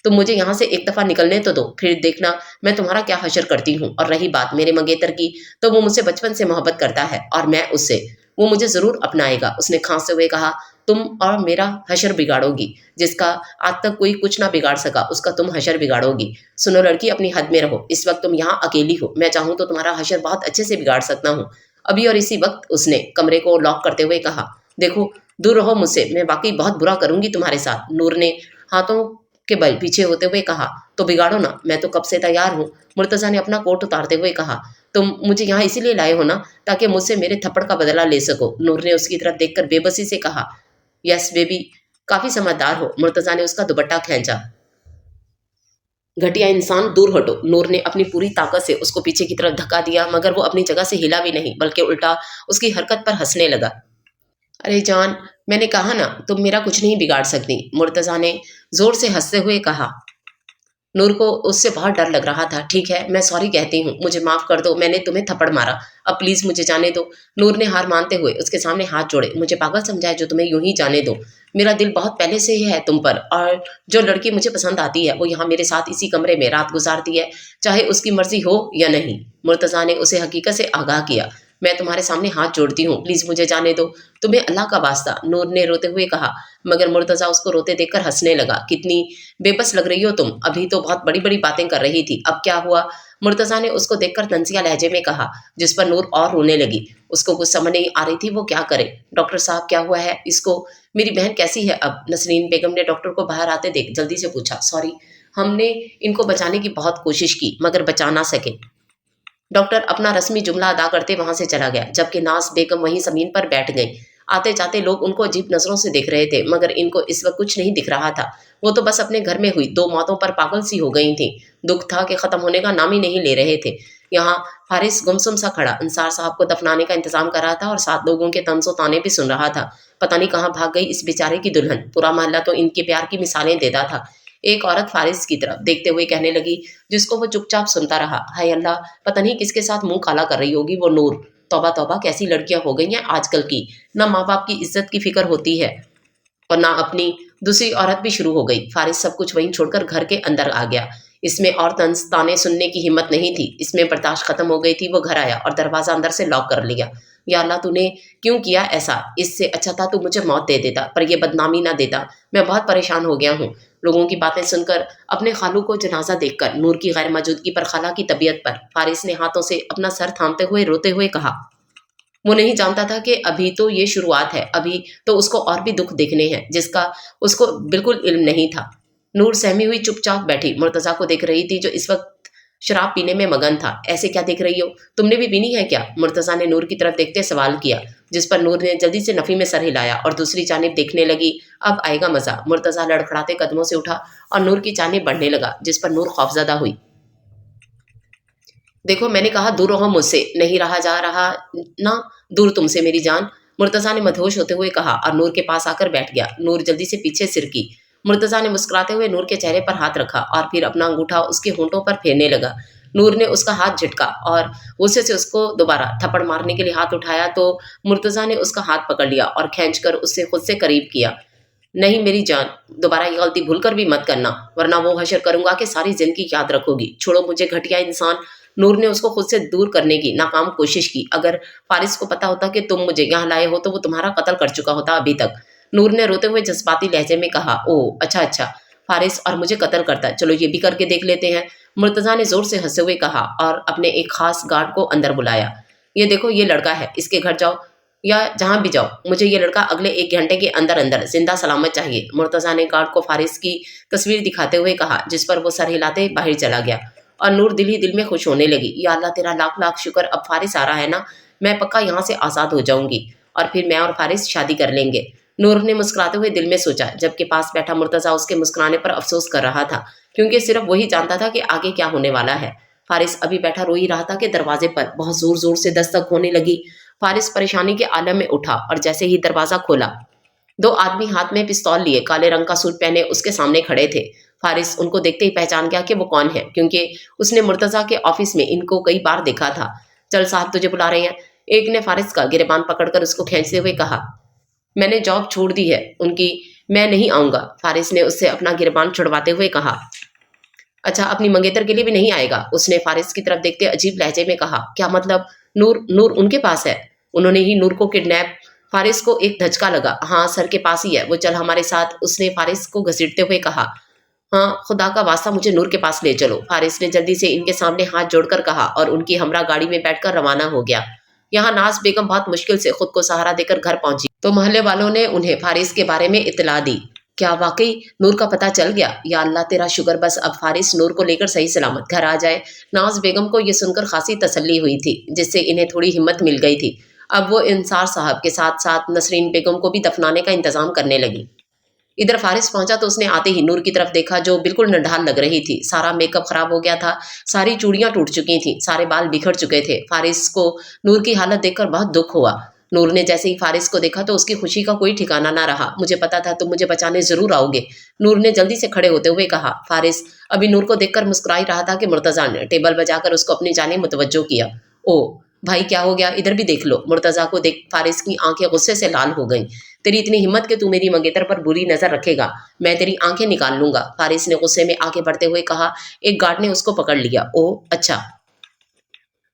तुम मुझे यहाँ से एक दफा निकलने तो दो, फिर देखना मैं तुम्हारा क्या हशर करती हूँ। और रही बात मेरे मंगेतर की, तो वो मुझसे बचपन से मोहब्बत करता है और मैं उससे, वो मुझे जरूर अपनाएगा। उसने खांसते हुए कहा, तुम और मेरा हशर बिगाड़ोगी, जिसका आज तक कोई कुछ ना बिगाड़ सका उसका तुम हशर बिगाड़ोगी। सुनो लड़की, अपनी हद में रहो। इस वक्त तुम यहाँ अकेली हो, मैं चाहूँ तो तुम्हारा हशर बहुत अच्छे से बिगाड़ सकता हूँ, अभी और इसी वक्त। उसने कमरे को लॉक करते हुए कहा, देखो दूर रहो मुझसे, मैं वाकई बहुत बुरा करूंगी तुम्हारे साथ। नूर ने हाथों के बल पीछे होते हुए कहा, तो बिगाड़ो ना, मैं तो कब से तैयार हूँ। मुर्तजा ने अपना कोट उतारते हुए कहा, तुम मुझे यहाँ इसीलिए लाए हो ना, ताकि मुझसे मेरे थप्पड़ का बदला ले सको। नूर ने उसकी तरफ देखकर बेबसी से कहा, यस बेबी, काफी समझदार हो। मुर्तजा ने उसका दुपट्टा खींचा। घटिया इंसान, दूर हटो। नूर ने अपनी पूरी ताकत से उसको पीछे की तरफ धक्का दिया, मगर वो अपनी जगह से हिला भी नहीं, बल्कि उल्टा उसकी हरकत पर हंसने लगा। अरे जान, मैंने कहा ना, तुम मेरा कुछ नहीं बिगाड़ सकती, मुर्तजा ने जोर से हंसते हुए कहा। नूर को उससे बहुत डर लग रहा था। ठीक है, मैं सॉरी कहती हूँ, मुझे माफ कर दो, मैंने तुम्हें थप्पड़ मारा, अब प्लीज मुझे जाने दो। नूर ने हार मानते हुए उसके सामने हाथ जोड़े। मुझे पागल समझा है जो तुम्हें यूं ही जाने दो? मेरा दिल बहुत पहले से ही है तुम पर, और जो लड़की मुझे पसंद आती है वो यहाँ मेरे साथ इसी कमरे में रात गुजारती है, चाहे उसकी मर्जी हो या नहीं। मुर्तजा ने उसे हकीकत से आगाह किया। मैं तुम्हारे सामने हाथ जोड़ती हूँ, प्लीज मुझे जाने दो, तुम्हें अल्लाह का वास्ता, नूर ने रोते हुए कहा। मगर मुर्तजा उसको रोते देखकर हंसने लगा। कितनी बेबस लग रही हो तुम, अभी तो बहुत बड़ी बड़ी बातें कर रही थी, अब क्या हुआ? मुर्तजा ने उसको देखकर तंजिया लहजे में कहा, जिस पर नूर और रोने लगी। उसको कुछ समझ नहीं आ रही थी वो क्या करे। डॉक्टर साहब, क्या हुआ है इसको? मेरी बहन कैसी है अब? नसरीन बेगम ने डॉक्टर को बाहर आते देख जल्दी से पूछा। सॉरी, हमने इनको बचाने की बहुत कोशिश की, मगर बचा ना सके। डॉक्टर अपना रस्मी जुमला अदा करते वहां से चला गया, जबकि नाज बेगम वहीं जमीन पर बैठ गई। आते जाते लोग उनको अजीब नजरों से देख रहे थे, मगर इनको इस वक्त कुछ नहीं दिख रहा था। वो तो बस अपने घर में हुई दो मौतों पर पागल सी हो गई थी। दुख था कि खत्म होने का नाम ही नहीं ले रहे थे। यहाँ फारिस गुमसुम सा खड़ा अंसार साहब को दफनाने का इंतजाम कर रहा था, और सात लोगों के तंजो ताने भी सुन रहा था। पता नहीं कहाँ भाग गई इस बेचारे की दुल्हन। पूरा मोहल्ला तो इनके प्यार की मिसालें देता था। एक औरत फारिस की तरफ देखते हुए कहने लगी, जिसको वो चुपचाप सुनता रहा, हाय अल्लाह, पता नहीं किसके साथ मुंह काला कर रही होगी वो नूर। तौबा तौबा, कैसी लड़कियां हो गई हैं आजकल की, ना माँ बाप की इज्जत की फिक्र होती है और ना अपनी। दूसरी औरत भी शुरू हो गई। फारिस सब कुछ वहीं छोड़कर घर के अंदर आ गया। इसमें और तंज ताने सुनने की हिम्मत नहीं थी, इसमें बर्दाश्त खत्म हो गई थी। वो घर आया और दरवाजा अंदर से लॉक कर लिया। या अल्लाह, तूने क्यों किया ऐसा? इससे अच्छा था तू मुझे मौत दे देता, पर यह बदनामी ना देता। मैं बहुत परेशान हो गया हूँ। लोगों की बातें सुनकर, अपने खालू को जनाजा देखकर, नूर की गैर मौजूदगी पर, खाला की तबीयत पर, फारिस ने हाथों से अपना सर थामते हुए रोते हुए कहा। वो नहीं जानता था कि अभी तो ये शुरुआत है, अभी तो उसको और भी दुख देखने हैं जिसका उसको बिल्कुल इल्म नहीं था। नूर सहमी हुई चुपचाप बैठी मुर्तजा को देख रही थी, जो इस वक्त शराब पीने में मगन था। ऐसे क्या देख रही हो? तुमने भी पीनी है क्या? मुर्तजा ने नूर की तरफ देखते सवाल किया, जिस पर नूर ने जल्दी से नफी में सर हिलाया और दूसरी जानिब देखने लगी। अब आएगा मजा। मुर्तजा लड़खड़ाते कदमों से उठा और नूर की जानिब बढ़ने लगा, जिस पर नूर खौफजदा हुई। देखो, मैंने कहा दूर रहो मुझसे, नहीं रहा जा रहा ना दूर तुमसे मेरी जान, मुर्तजा ने मदहोश होते हुए कहा और नूर के पास आकर बैठ गया। नूर जल्दी से पीछे सिरकी। मुर्तजा ने मुस्कुराते हुए नूर के चेहरे पर हाथ रखा और फिर अपना अंगूठा उसके होंठों पर फेरने लगा। नूर ने उसका हाथ झटका और गुस्से से उसको दोबारा थप्पड़ मारने के लिए हाथ उठाया, तो मुर्तजा ने उसका हाथ पकड़ लिया और खींचकर उससे खुद से करीब किया। नहीं मेरी जान, दोबारा ये गलती भूलकर भी मत करना, वरना वो हशर करूंगा कि सारी जिंदगी याद रखोगी। छोड़ो मुझे, घटिया इंसान। नूर ने उसको खुद से दूर करने की नाकाम कोशिश की। अगर फारिस को पता होता कि तुम मुझे यहाँ लाए हो तो वो तुम्हारा कत्ल कर चुका होता अभी तक। नूर ने रोते हुए जज्बाती लहजे में कहा। ओह अच्छा अच्छा, फारिस और मुझे कत्ल करता, चलो ये भी करके देख लेते हैं। मुर्तजा ने जोर से हंसते हुए कहा और अपने एक खास गार्ड को अंदर बुलाया। ये देखो, ये लड़का है, इसके घर जाओ या जहां भी जाओ, मुझे ये लड़का अगले 1 घंटे के अंदर अंदर जिंदा सलामत चाहिए। मुर्तजा ने गार्ड को फारिस की तस्वीर दिखाते हुए कहा, जिस पर वो सर हिलाते बाहर चला गया और नूर दिल ही दिल में खुश होने लगी। या अल्लाह तेरा लाख लाख शुक्र, अब फारिस आ रहा है ना, मैं पक्का यहाँ से आज़ाद हो जाऊंगी और फिर मैं और फारिस शादी कर लेंगे। नूर ने मुस्कुराते हुए दिल में सोचा, जबकि पास बैठा मुर्तजा उसके मुस्कुराने पर अफसोस कर रहा था, क्योंकि सिर्फ वही जानता था कि आगे क्या होने वाला है। फारिस अभी बैठा रो ही रहा था कि दरवाजे पर बहुत जोर जोर से दस्तक होने लगी। फारिस परेशानी के आलम में उठा और जैसे ही दरवाजा खोला, दो आदमी हाथ में पिस्तौल लिए, काले रंग का सूट पहने उसके सामने खड़े थे। फारिस उनको देखते ही पहचान गया कि वो कौन है, क्योंकि उसने मुर्तजा के ऑफिस में इनको कई बार देखा था। चल साहब, तुझे बुला रहे हैं, एक ने फारिस का गिरेबान पकड़कर उसको खींचते हुए कहा। मैंने जॉब छोड़ दी है उनकी, मैं नहीं आऊंगा, फारिस ने उससे अपना गिरेबान छुड़वाते हुए कहा। अच्छा, अपनी मंगेतर के लिए भी नहीं आएगा? उसने फारिस की तरफ देखते अजीब लहजे में कहा। क्या मतलब? नूर नूर उनके पास है, उन्होंने ही नूर को किडनैप। फारिस को एक धचका लगा। हाँ, सर के पास ही है, वो चल हमारे साथ, उसने फारिस को घसीटते हुए कहा। हाँ, खुदा का वास्ता मुझे नूर के पास ले चलो, फारिस ने जल्दी से इनके सामने हाथ जोड़कर कहा और उनकी हमरा गाड़ी में बैठकर रवाना हो गया। यहाँ नाज बेगम बहुत मुश्किल से खुद को सहारा देकर घर पहुंची तो मोहल्ले वालों ने उन्हें फारिस के बारे में इत्तला दी। क्या वाकई नूर का पता चल गया? या अल्लाह तेरा शुक्र, बस अब फारिस नूर को लेकर सही सलामत घर आ जाए। नाज बेगम को यह सुनकर खासी तसल्ली हुई थी, जिससे इन्हें थोड़ी हिम्मत मिल गई थी। अब वो इंसार साहब के साथ साथ नसरीन बेगम को भी दफनाने का इंतजाम करने लगी। इधर फारिस पहुंचा तो उसने आते ही नूर की तरफ देखा, जो बिल्कुल नंढाल लग रही थी। सारा मेकअप खराब हो गया था, सारी चूड़ियां टूट चुकी थी, सारे बाल बिखर चुके थे। फारिस को नूर की हालत देखकर बहुत दुख हुआ। नूर ने जैसे ही फारिस को देखा तो उसकी खुशी का कोई ठिकाना ना रहा। मुझे पता था तुम मुझे बचाने जरूर आओगे, नूर ने जल्दी से खड़े होते हुए कहा। फारिस अभी नूर को देखकर मुस्कुरा ही रहा था कि मुर्तजा ने टेबल बजाकर उसको अपनी जाने मुतवज्जो किया। ओ भाई, क्या हो गया? इधर भी देख लो। मुर्तजा को देख फारिस की आंखें गुस्से से लाल हो गईं। तेरी इतनी हिम्मत कि तू मेरी मंगेतर पर बुरी नजर रखेगा, मैं तेरी आंखें निकाल लूंगा, फारिस ने गुस्से में आगे बढ़ते हुए कहा। एक गार्ड ने उसको पकड़ लिया। ओह अच्छा,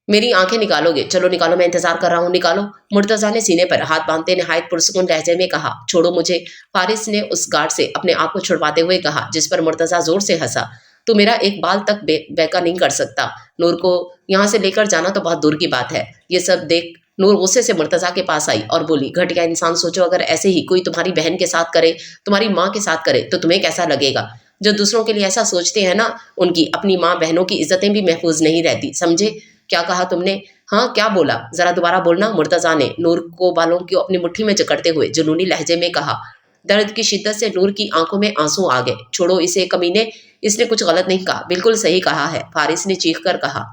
मेरी आंखें निकालोगे? चलो निकालो, मैं इंतजार कर रहा हूँ, निकालो, मुर्तजा ने सीने पर हाथ बांधते नहायत पुरसुकून लहजे में कहा। छोड़ो मुझे, फारिस ने उस गार्ड से अपने आप को छुड़वाते हुए कहा, जिस पर मुर्तजा जोर से हंसा। तू मेरा एक बाल तक बेका नहीं कर सकता, नूर को यहाँ से लेकर जाना तो बहुत दूर की बात है। ये सब देख नूर गुस्से से मुर्तजा के पास आई और बोली, घटिया इंसान, सोचो अगर ऐसे ही कोई तुम्हारी बहन के साथ करे, तुम्हारी माँ के साथ करे तो तुम्हें कैसा लगेगा? जो दूसरों के लिए ऐसा सोचते हैं ना, उनकी अपनी माँ बहनों की इज्जतें भी महफूज नहीं रहती, समझे? क्या कहा तुमने? हाँ, क्या बोला? जरा दोबारा बोलना, मुर्तजा ने नूर को बालों को अपनी मुट्ठी में जकड़ते हुए जुनूनी लहजे में कहा। दर्द की शिद्दत से नूर की आंखों में आंसू आ गए। छोड़ो इसे कमीने, इसने कुछ गलत नहीं कहा, बिल्कुल सही कहा है, फारिस ने चीख कर कहा,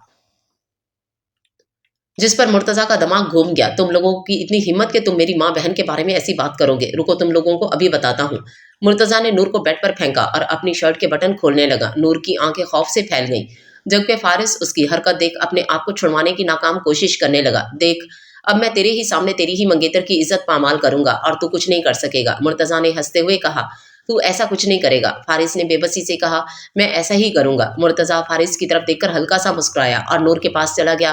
जिस पर मुर्तजा का दिमाग घूम गया। तुम लोगों की इतनी हिम्मत कि तुम मेरी माँ बहन के बारे में ऐसी बात करोगे? रुको, तुम लोगों को अभी बताता हूँ। मुर्तजा ने नूर को बेड पर फेंका और अपनी शर्ट के बटन खोलने लगा। नूर की आंखें खौफ से फैल गईं, जबकि फारिस उसकी हरकत देख अपने आप को छुड़वाने की नाकाम कोशिश करने लगा। देख, अब मैं तेरे ही सामने तेरी ही मंगेतर की इज्जत पामाल करूंगा और तू कुछ नहीं कर सकेगा, मुर्तजा ने हंसते हुए कहा। तू ऐसा कुछ नहीं करेगा, फारिस ने बेबसी से कहा। मैं ऐसा ही करूंगा। मुर्तजा फारिस की तरफ देखकर हल्का सा मुस्कुराया और नूर के पास चला गया।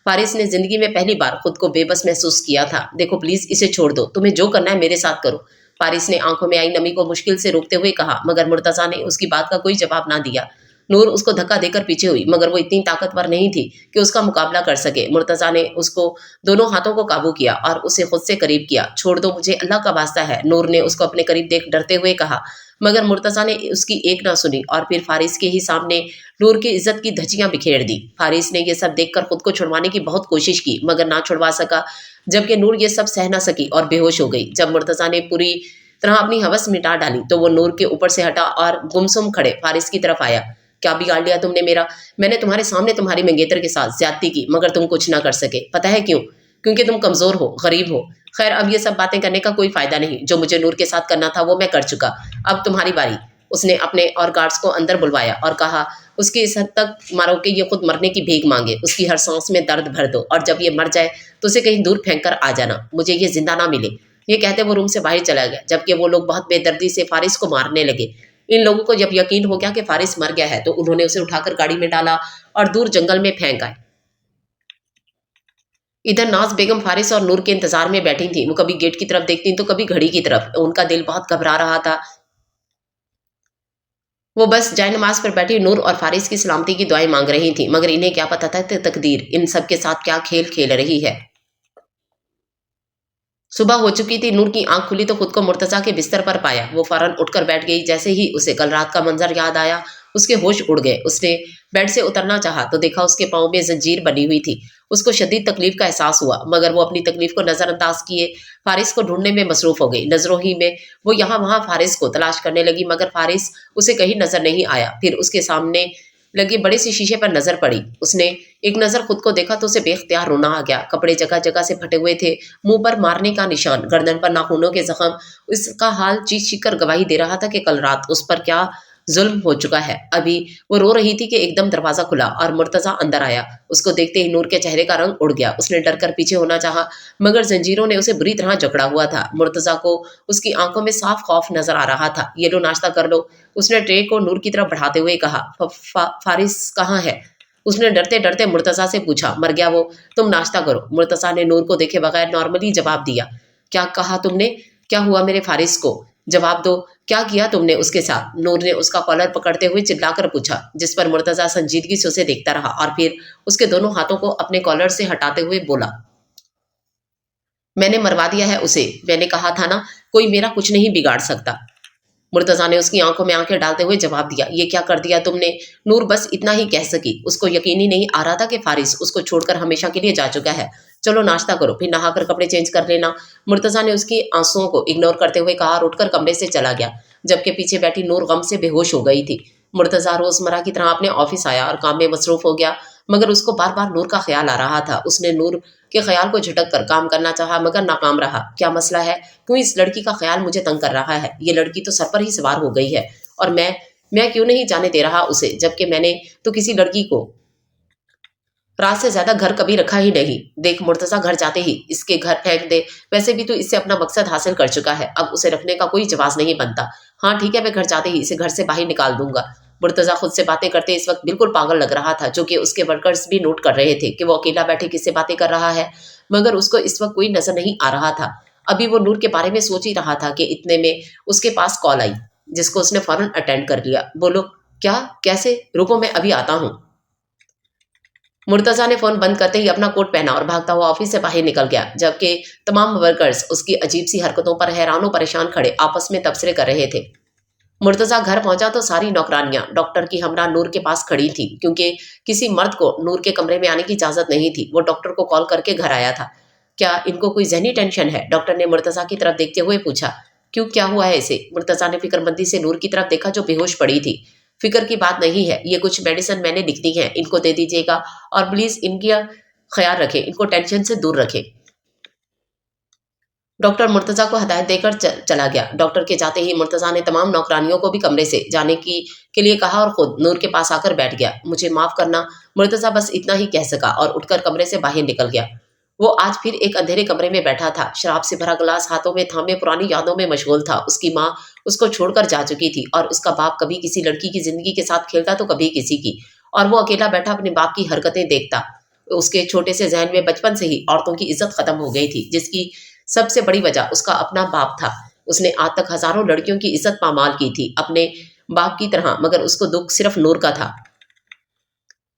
फारिस ने जिंदगी में पहली बार खुद को बेबस महसूस किया था। देखो प्लीज, इसे छोड़ दो, तुम्हें जो करना है मेरे साथ करो, फारिस ने आंखों में आई नमी को मुश्किल से रोकते हुए कहा, मगर मुर्तजा ने उसकी बात का कोई जवाब ना दिया। नूर उसको धक्का देकर पीछे हुई, मगर वो इतनी ताकतवर नहीं थी कि उसका मुकाबला कर सके। मुर्तजा ने उसको दोनों हाथों को काबू किया और उसे खुद से करीब किया। छोड़ दो मुझे, अल्लाह का वास्ता है, नूर ने उसको अपने करीब देख डरते हुए कहा। मगर मुर्तजा ने उसकी एक ना सुनी और फिर फारिस के ही सामने नूर की इज्जत की धज्जियां बिखेर दी। फारिस ने यह सब देखकर खुद को छुड़वाने की बहुत कोशिश की, मगर ना छुड़वा सका, जबकि नूर ये सब सह ना सकी और बेहोश हो गई। जब मुर्तजा ने पूरी तरह अपनी हवस मिटा डाली तो वो नूर के ऊपर से हटा और गुमसुम खड़े फारिस की तरफ आया। क्या बिगाड़ लिया तुमने मेरा? मैंने तुम्हारे सामने तुम्हारी मंगेतर के साथ ज्यादती की, मगर तुम कुछ ना कर सके। पता है क्यों? क्योंकि तुम कमजोर हो, गरीब हो। खैर, अब ये सब बातें करने का कोई फायदा नहीं, जो मुझे नूर के साथ करना था वो मैं कर चुका, अब तुम्हारी बारी। उसने अपने और गार्ड्स को अंदर बुलवाया और कहा, उसकी इस हद तक मारो कि ये खुद मरने की भीख मांगे, उसकी हर सांस में दर्द भर दो और जब ये मर जाए तो उसे कहीं दूर फेंक कर आ जाना, मुझे ये जिंदा ना मिले। ये कहते वो रूम से बाहर चला गया, जबकि वो लोग बहुत बेदर्दी से फारिस को मारने लगे। इन लोगों को जब यकीन हो गया कि फारिस मर गया है तो उन्होंने उसे उठाकर गाड़ी में डाला और दूर जंगल में फेंक आए। इधर नाज बेगम फारिस और नूर के इंतजार में बैठी थी। वो कभी गेट की तरफ देखती तो कभी घड़ी की तरफ। उनका दिल बहुत घबरा रहा था। वो बस जाए नमाज पर बैठी नूर और फारिस की सलामती की दुआएं मांग रही थी, मगर इन्हें क्या पता था कि तकदीर इन सब के साथ क्या खेल खेल रही है। सुबह हो चुकी थी। नूर की आंख खुली तो खुद को मुर्तजा के बिस्तर पर पाया। वो फौरन उठकर बैठ गई। जैसे ही उसे कल रात का मंजर याद आया, उसके होश उड़ गए। उसने बेड से उतरना चाहा तो देखा उसके पाँव में जंजीर बनी हुई थी। उसको शदीद तकलीफ का एहसास हुआ, मगर वो अपनी तकलीफ को नजरअंदाज किए फारिस को ढूंढने में मसरूफ हो गई। नजरों ही में वो यहाँ वहां फारिस को तलाश करने लगी, मगर फारिस उसे कहीं नजर नहीं आया। फिर उसके सामने लगे बड़े सी शीशे पर नजर पड़ी। उसने एक नजर खुद को देखा तो उसे बेख्तियार रोना आ गया। कपड़े जगह जगह से फटे हुए थे, मुंह पर मारने का निशान, गर्दन पर नाखूनों के जख्म। उसका हाल चीख चीख कर गवाही दे रहा था कि कल रात उस पर क्या जुल्म हो चुका है। अभी वो रो रही थी कि एकदम दरवाजा खुला और मुर्तजा अंदर आया। उसको देखते ही नूर के चेहरे का रंग उड़ गया। उसने डर कर पीछे होना चाहा, मगर जंजीरों ने उसे बुरी तरह जकड़ा हुआ था। मुर्तजा को उसकी आंखों में साफ खौफ नजर आ रहा था। ये लो, नाश्ता कर लो, उसने ट्रे को नूर की तरफ बढ़ाते हुए कहा। फारिस कहाँ है? उसने डरते डरते मुर्तजा से पूछा। मर गया वो, तुम नाश्ता करो। मुर्तजा ने नूर को देखे बगैर नॉर्मली जवाब दिया। क्या कहा तुमने? क्या हुआ मेरे फारिस को? जवाब दो, क्या किया तुमने उसके साथ? नूर ने उसका कॉलर पकड़ते हुए चिल्लाकर पूछा, जिस पर मुर्तजा संजीदगी से उसे देखता रहा और फिर उसके दोनों हाथों को अपने कॉलर से हटाते हुए बोला, मैंने मरवा दिया है उसे। मैंने कहा था ना, कोई मेरा कुछ नहीं बिगाड़ सकता। मुर्तजा ने उसकी आंखों में आंखें डालते हुए जवाब दिया, ये क्या कर दिया तुमने? नूर बस इतना ही कह सकी। उसको यकीन ही नहीं आ रहा था कि फारिस उसको छोड़कर हमेशा के लिए जा चुका है। चलो नाश्ता करो, फिर नहाकर कपड़े चेंज कर लेना। मुर्तजा ने उसकी आंसुओं को इग्नोर करते हुए कहा और उठकर कमरे से चला गया, जबकि पीछे बैठी नूर गम से बेहोश हो गई थी। मुर्तजा रोजमर्रा की तरह अपने ऑफिस आया और काम में मसरूफ हो गया, मगर उसको बार बार नूर का ख्याल आ रहा था। उसने नूर के ख्याल को झटक कर काम करना चाहा, मगर नाकाम रहा। क्या मसला है? क्यों इस लड़की का ख्याल मुझे तंग कर रहा है? ये लड़की तो सर पर ही सवार हो गई है और मैं क्यों नहीं जाने दे रहा उसे, जबकि मैंने तो किसी लड़की को रात से ज्यादा घर कभी रखा ही नहीं। देख मुर्तजा, घर जाते ही इसके घर फेंक दे। वैसे भी तो इससे अपना मकसद हासिल कर चुका है, अब उसे रखने का कोई जवाब नहीं बनता। हाँ ठीक है, मैं घर जाते ही इसे घर से बाहर निकाल दूंगा। मुर्तजा खुद से बातें करते इस वक्त बिल्कुल पागल लग रहा था, जो कि उसके वर्कर्स भी नोट कर रहे थे कि वो अकेला बैठे किससे बातें कर रहा है, मगर उसको इस वक्त कोई नजर नहीं आ रहा था। अभी वो नूर के बारे में सोच ही रहा था कि इतने में उसके पास कॉल आई, जिसको उसने फौरन अटेंड कर लिया। बोलो, क्या, कैसे? रुको, मैं अभी आता हूँ। मुर्तजा ने फोन बंद करते ही अपना कोट पहना और भागता हुआ ऑफिस से बाहर निकल गया, जबकि तमाम वर्कर्स उसकी अजीब सी हरकतों पर हैरान परेशान खड़े आपस में तबसरे कर रहे थे। मुर्तजा घर पहुंचा तो सारी नौकरानियां डॉक्टर की हमरा नूर के पास खड़ी थी, क्योंकि किसी मर्द को नूर के कमरे में आने की इजाजत नहीं थी। वो डॉक्टर को कॉल करके घर आया था। क्या इनको कोई जहनी टेंशन है? डॉक्टर ने मुर्तजा की तरफ देखते हुए पूछा। क्यों, क्या हुआ है इसे? मुर्तजा ने फिक्रमंदी से नूर की तरफ देखा, जो बेहोश पड़ी थी। फिक्र की बात नहीं है, ये कुछ मेडिसिन मैंने लिख दी है, इनको दे दीजिएगा और प्लीज इनका ख्याल रखें, इनको टेंशन से दूर रखें। डॉक्टर मुर्तजा को हदायत देकर चला गया। डॉक्टर के जाते ही मुर्तजा ने तमाम नौकरानियों को भी कमरे से जाने के लिए कहा और खुद नूर के पास आकर बैठ गया। मुझे माफ करना, मुर्तजा बस इतना ही कह सका और उठकर कमरे से बाहर निकल गया। वो आज फिर एक अंधेरे कमरे में बैठा था, शराब से भरा गिलास हाथों में थामे पुरानी यादों में मशगूल था। उसकी माँ उसको छोड़कर जा चुकी थी और उसका बाप कभी किसी लड़की की जिंदगी के साथ खेलता तो कभी किसी की, और वो अकेला बैठा अपने बाप की हरकतें देखता। उसके छोटे से जहन में बचपन से ही औरतों की इज्जत खत्म हो गई थी, जिसकी सबसे बड़ी वजह उसका अपना बाप था। उसने आज तक हजारों लड़कियों की इज्जत पामाल की थी अपने बाप की तरह, मगर उसको दुख सिर्फ नूर का था।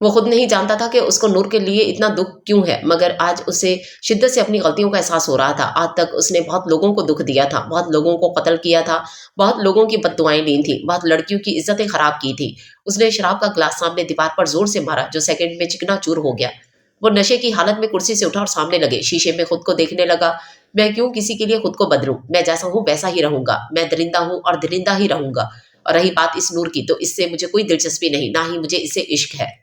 वो खुद नहीं जानता था कि उसको नूर के लिए इतना दुख क्यों है, मगर आज उसे शिद्दत से अपनी गलतियों का एहसास हो रहा था। आज तक उसने बहुत लोगों को दुख दिया था, बहुत लोगों को कत्ल किया था, बहुत लोगों की बददुआएं ली थी, बहुत लड़कियों की इज्जतें खराब की थी। उसने शराब का गिलास सामने दीवार पर जोर से मारा, जो सेकंड में चिकना चूर हो गया। वो नशे की हालत में कुर्सी से उठा और सामने लगे शीशे में खुद को देखने लगा। मैं क्यों किसी के लिए खुद को बदलूं? मैं जैसा हूं वैसा ही रहूंगा। मैं दरिंदा हूं और दरिंदा ही रहूंगा। और रही बात इस नूर की, तो इससे मुझे कोई दिलचस्पी नहीं, ना ही मुझे इससे इश्क है।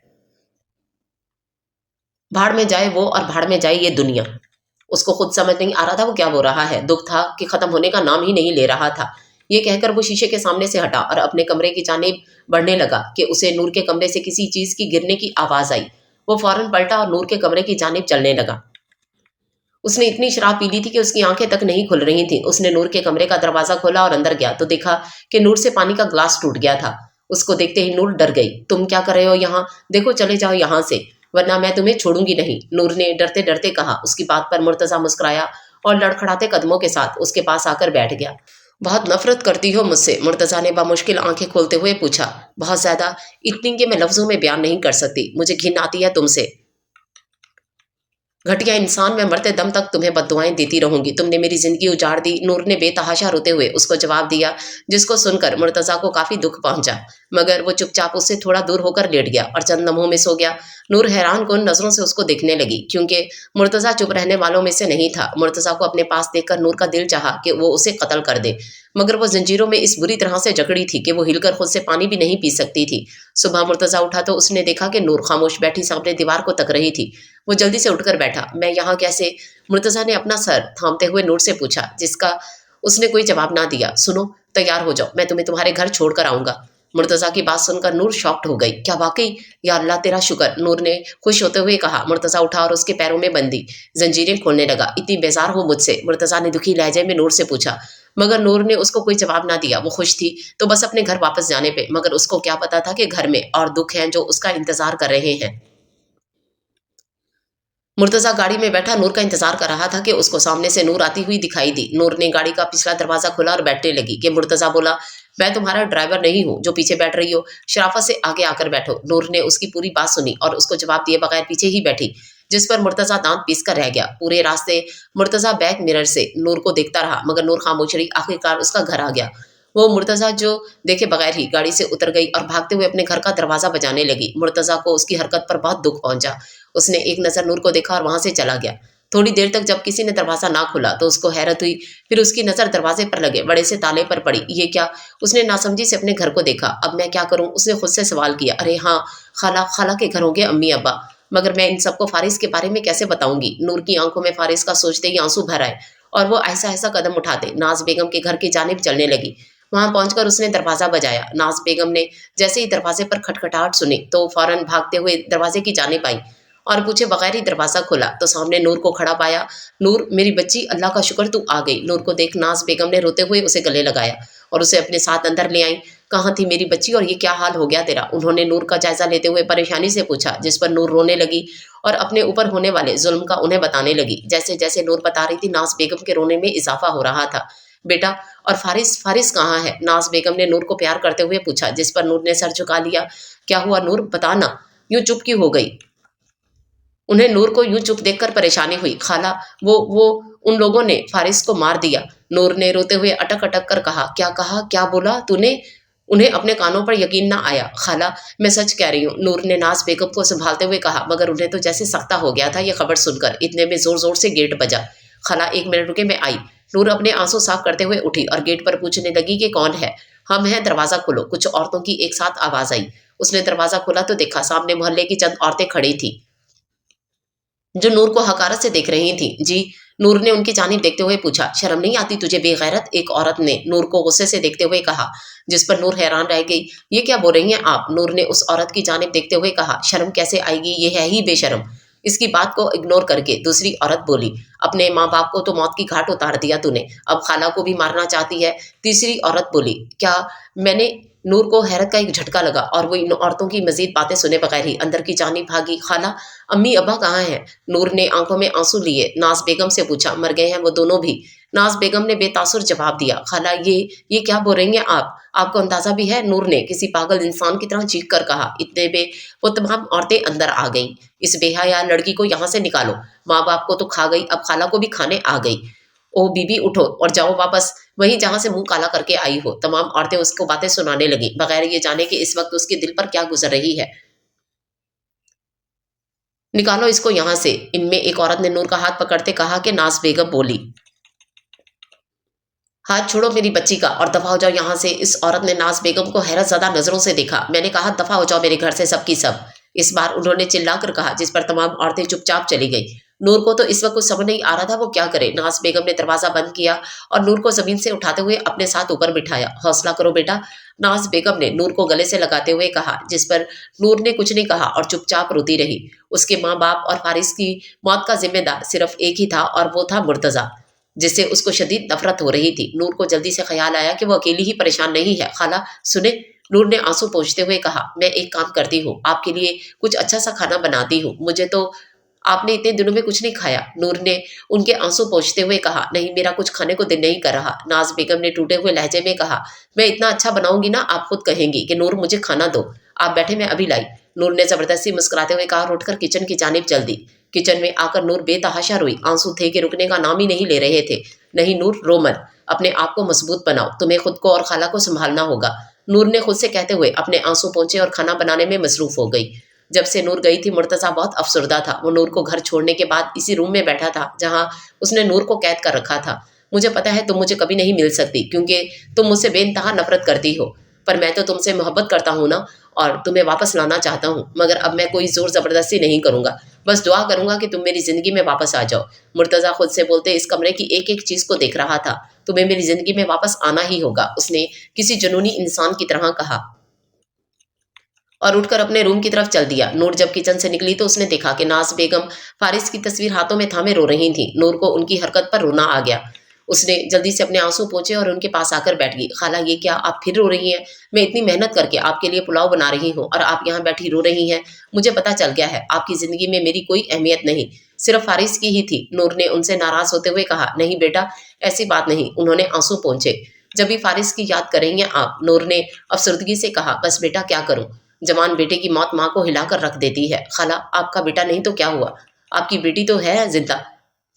भाड़ में जाए वो और भाड़ में जाए ये दुनिया। उसको खुद समझ नहीं आ रहा था वो क्या हो रहा है। दुख था कि खत्म होने का नाम ही नहीं ले रहा था। ये कहकर वो शीशे के सामने से हटा और अपने कमरे की जानिब बढ़ने लगा कि उसे नूर के कमरे से किसी चीज की गिरने की आवाज आई। वो फौरन पलटा और नूर के कमरे की जानिब चलने लगा। उसने इतनी शराब पी ली थी कि उसकी आंखें तक नहीं खुल रही थी। उसने नूर के कमरे का दरवाजा खोला और अंदर गया तो देखा कि नूर से पानी का ग्लास टूट गया था। उसको देखते ही नूर डर गई। तुम क्या कर रहे हो यहाँ? देखो, चले जाओ यहाँ से, वरना मैं तुम्हें छोड़ूंगी नहीं, नूर ने डरते डरते कहा। उसकी बात पर मुर्तजा मुस्कुराया और लड़खड़ाते कदमों के साथ उसके पास आकर बैठ गया। बहुत नफरत करती हो मुझसे? मुर्तजा ने बामुश्किल आंखें खोलते हुए पूछा। बहुत ज्यादा, इतनी कि मैं लफ्जों में बयान नहीं कर सकती। मुझे घिन आती है तुमसे। घटिया इंसान, मैं मरते दम तक तुम्हें बद्दुआएं देती रहूंगी, तुमने मेरी जिंदगी उजाड़ दी, नूर ने बेतहाशा रोते हुए उसको जवाब दिया, जिसको सुनकर मुर्तजा को काफी दुख पहुंचा। मगर वो चुपचाप उससे थोड़ा दूर होकर लेट गया और चंद लम्हों में सो गया। नूर हैरान कुन नजरों से उसको देखने लगी, क्योंकि मुर्तजा चुप रहने वालों में से नहीं था। मुर्तजा को अपने पास देखकर नूर का दिल चाहा कि वो उसे कत्ल कर दे, मगर वो जंजीरों में इस बुरी तरह से जकड़ी थी कि वो हिलकर खुद से पानी भी नहीं पी सकती थी। सुबह मुर्तजा उठा तो उसने देखा कि नूर खामोश बैठी सामने दीवार को तक रही थी। वो जल्दी से उठकर बैठा। मैं यहाँ कैसे? मुर्तजा ने अपना सर थामते हुए नूर से पूछा, जिसका उसने कोई जवाब ना दिया। सुनो, तैयार हो जाओ, मैं तुम्हें तुम्हारे घर छोड़कर आऊंगा। मुर्तजा की बात सुनकर नूर शॉक्ड हो गई। क्या वाकई? या अल्लाह तेरा शुक्र, नूर ने खुश होते हुए कहा। मुर्तजा उठा और उसके पैरों में बंदी जंजीरें खोलने लगा। इतनी बेजार हो मुझसे? मुर्तजा ने दुखी लहजे में नूर से पूछा। मगर नूर ने उसको कोई जवाब ना दिया। वो खुश थी तो बस अपने घर वापस जाने पे, मगर उसको क्या पता था कि घर में और दुख हैं जो उसका इंतजार कर रहे हैं। मुर्तजा गाड़ी में बैठा नूर का इंतजार कर रहा था कि उसको सामने से नूर आती हुई दिखाई दी। नूर ने गाड़ी का पिछला दरवाजा खोला और बैठने लगी कि मुर्तजा बोला, मैं तुम्हारा ड्राइवर नहीं हूँ जो पीछे बैठ रही हो, शराफत से आगे आकर बैठो। नूर ने उसकी पूरी बात सुनी और उसको जवाब दिए बगैर पीछे ही बैठी, जिस पर मुर्तजा दांत पीस कर रह गया। पूरे रास्ते मुर्तजा बैक मिरर से नूर को देखता रहा, मगर नूर खामोश रही। आखिरकार उसका घर आ गया। वो मुर्तजा जो देखे बगैर ही गाड़ी से उतर गई और भागते हुए अपने घर का दरवाजा बजाने लगी। मुर्तजा को उसकी हरकत पर बहुत दुख पहुंचा। उसने एक नज़र नूर को देखा और वहां से चला गया। थोड़ी देर तक जब किसी ने दरवाजा ना खोला तो उसको हैरत हुई। फिर उसकी नज़र दरवाजे पर लगे बड़े से ताले पर पड़ी। ये क्या? उसने नासमझी से अपने घर को देखा। अब मैं क्या करूं? उसने खुद से सवाल किया। अरे हाँ, खाला खाला के घर होंगे अम्मी अब्बा, मगर मैं इन सबको फारिस के बारे में कैसे बताऊंगी? नूर की आंखों में फारिस का सोचते ही आंसू भर आए और वो ऐसा ऐसा कदम उठाते नाज बेगम के घर की जानिब चलने लगी। वहां पहुंचकर उसने दरवाजा बजाया। नाज बेगम ने जैसे ही दरवाजे पर खटखटाहट सुनी तो फौरन भागते हुए दरवाजे की जानिब आई और पूछे बगैर ही दरवाजा खोला तो सामने नूर को खड़ा पाया। नूर, मेरी बच्ची, अल्लाह का शुक्र तू आ गई। नूर को देख नाज बेगम ने रोते हुए उसे गले लगाया और उसे अपने साथ अंदर ले आई। कहाँ थी मेरी बच्ची और ये क्या हाल हो गया तेरा? उन्होंने नूर का जायजा लेते हुए परेशानी से पूछा, जिस पर नूर रोने लगी और अपने ऊपर होने वाले जुल्म का उन्हें बताने लगी। जैसे जैसे नूर बता रही थी नाज बेगम के रोने में इजाफा हो रहा था। बेटा, और फारिस फारिस कहाँ है? नाज बेगम ने नूर को प्यार करते हुए पूछा, जिस पर नूर ने सर झुका लिया। क्या हुआ नूर, बता ना, यूं चुप क्यों हो गई? उन्हें नूर को यूं चुप देखकर परेशानी हुई। खाला, वो उन लोगों ने फारिस को मार दिया। नूर ने रोते हुए अटक अटक कर कहा। क्या कहा? क्या बोला तूने? उन्हें अपने कानों पर यकीन ना आया। खाला, मैं सच कह रही हूँ, नूर ने नाज बेगम को संभालते हुए कहा, मगर उन्हें तो जैसे सख्ता हो गया था यह खबर सुनकर। इतने में जोर जोर से गेट बजा। खाला, एक मिनट रुके, मैं आई। नूर अपने आंसू साफ करते हुए उठी और गेट पर पूछने लगी कि कौन है? हम हैं, दरवाजा खोलो। कुछ औरतों की एक साथ आवाज आई। उसने दरवाजा खोला तो देखा सामने मोहल्ले की चंद औरतें खड़ी थी जो नूर को हकारत से देख रही थी। जी? नूर ने उनकी जानिब देखते हुए पूछा। शर्म नहीं आती तुझे बेगैरत? एक औरत ने नूर को गुस्से से देखते हुए कहा, जिस पर नूर हैरान रह गई। ये क्या बोल रही हैं आप? नूर ने उस औरत की जानिब देखते हुए कहा। शर्म कैसे आएगी, ये है ही बेशर्म। इसकी बात को इग्नोर करके दूसरी औरत बोली, अपने माँ बाप को तो मौत की घाट उतार दिया तूने, अब खाला को भी मारना चाहती है। तीसरी औरत बोली, क्या मैंने? नूर को हैरत का एक झटका लगा और वो इन औरतों की मजीद बातें सुने बगैर ही अंदर की जानिब भागी। खाला, अम्मी अब्बा कहाँ हैं? नूर ने आंखों में आंसू लिए नाज बेगम से पूछा। मर गए हैं वो दोनों भी। नाज बेगम ने बेतासुर जवाब दिया। खाला, ये क्या बोल रही हैं आप? आपको अंदाजा भी है? नूर ने किसी पागल इंसान की तरह चीख कर कहा। इतने में वो तमाम औरतें अंदर आ गईं। इस बेहया लड़की को यहाँ से निकालो। माँ बाप को तो खा गई, अब खाला को भी खाने आ गई। ओ बीबी, उठो और जाओ वापस वहीं जहां से मुंह काला करके आई हो। तमाम औरतें उसको बातें सुनाने लगी बगैर ये जाने कि इस वक्त उसके दिल पर क्या गुजर रही है। निकालो इसको यहाँ से। इनमें एक औरत ने नूर का हाथ पकड़ते कहा कि नाज बेगम बोली, हाथ छोड़ो मेरी बच्ची का और दफा हो जाओ यहाँ से। इस औरत ने नाज बेगम को हैरत ज़दा नजरों से देखा। मैंने कहा दफा हो जाओ मेरे घर से सब की सब। इस बार उन्होंने चिल्लाकर कहा, जिस पर तमाम औरतें चुपचाप चली गई। नूर को तो इस वक्त कुछ समझ नहीं आ रहा था वो क्या करे। नाज बेगम ने दरवाजा बंद किया और नूर को जमीन से उठाते हुए अपने साथ ऊपर बिठाया। हौसला करो बेटा, नाज बेगम ने नूर को गले से लगाते हुए कहा, जिस पर नूर ने कुछ नहीं कहा और चुपचाप रोती रही। उसके माँ बाप और फारिस की मौत का जिम्मेदार सिर्फ एक ही था और वो था मुर्तजा, जिससे उसको शदीद नफरत हो रही थी। नूर को जल्दी से ख्याल आया कि वो अकेली ही परेशान नहीं है। खाला सुने, नूर ने आंसू पोंछते हुए कहा, मैं एक काम करती हूँ, आपके लिए कुछ अच्छा सा खाना बनाती हूँ। मुझे तो आपने इतने दिनों में कुछ नहीं खाया। नूर ने उनके आंसू पोंछते हुए कहा, नहीं मेरा कुछ खाने को दिल नहीं कर रहा। नाज बेगम ने टूटे हुए लहजे में कहा, मैं इतना अच्छा बनाऊंगी ना आप खुद कहेंगी कि नूर मुझे खाना दो। आप बैठे, मैं अभी लाई। नूर ने जबरदस्ती मुस्कुराते हुए कहा और उठकर किचन की जानिब चल दी। किचन में आकर नूर बेतहाशा रोई। आंसू थे कि रुकने का नाम ही नहीं ले रहे थे। नहीं नूर, रो मत, अपने आप को मजबूत बनाओ, तुम्हें खुद को और खाला को संभालना होगा। नूर ने खुद से कहते हुए अपने आंसू पोंछे और खाना बनाने में मसरूफ हो गई। जब से नूर गई थी मुर्तजा बहुत अफसरदा था। वो नूर को घर छोड़ने के बाद इसी रूम में बैठा था जहां उसने नूर को कैद कर रखा था। मुझे पता है तुम मुझे कभी नहीं मिल सकती क्योंकि तुम मुझसे बेइंतहा नफरत करती हो, पर मैं तो तुमसे मोहब्बत करता हूँ ना, और तुम्हें वापस लाना चाहता हूँ। मगर अब मैं कोई जोर जबरदस्ती नहीं करूंगा, बस दुआ करूंगा कि तुम मेरी जिंदगी में वापस आ जाओ। मुर्तजा खुद से बोलते इस कमरे की एक एक चीज को देख रहा था। तुम्हें मेरी जिंदगी में वापस आना ही होगा, उसने किसी जुनूनी इंसान की तरह कहा और उठकर अपने रूम की तरफ चल दिया। नूर जब किचन से निकली तो उसने देखा कि नाज बेगम फारिस की तस्वीर हाथों में थामे रो रही थी। नूर को उनकी हरकत पर रोना आ गया। उसने जल्दी से अपने आंसू पोंछे और उनके पास आकर बैठ गई। खाला, ये क्या, आप फिर रो रही हैं? मैं इतनी मेहनत करके आपके लिए पुलाव बना रही हूँ और आप यहाँ बैठी रो रही हैं। मुझे पता चल गया है आपकी जिंदगी में मेरी कोई अहमियत नहीं, सिर्फ फारिस की ही थी। नूर ने उनसे नाराज होते हुए कहा, नहीं बेटा, ऐसी बात नहीं। उन्होंने आंसू पोंछे। जब भी फारिस की याद करेंगे आप, नूर ने अफसरदगी से कहा, बस बेटा क्या करूं, जवान बेटे की मौत माँ को हिलाकर रख देती है। खाला, आपका बेटा नहीं तो क्या हुआ, आपकी बेटी तो है जिंदा,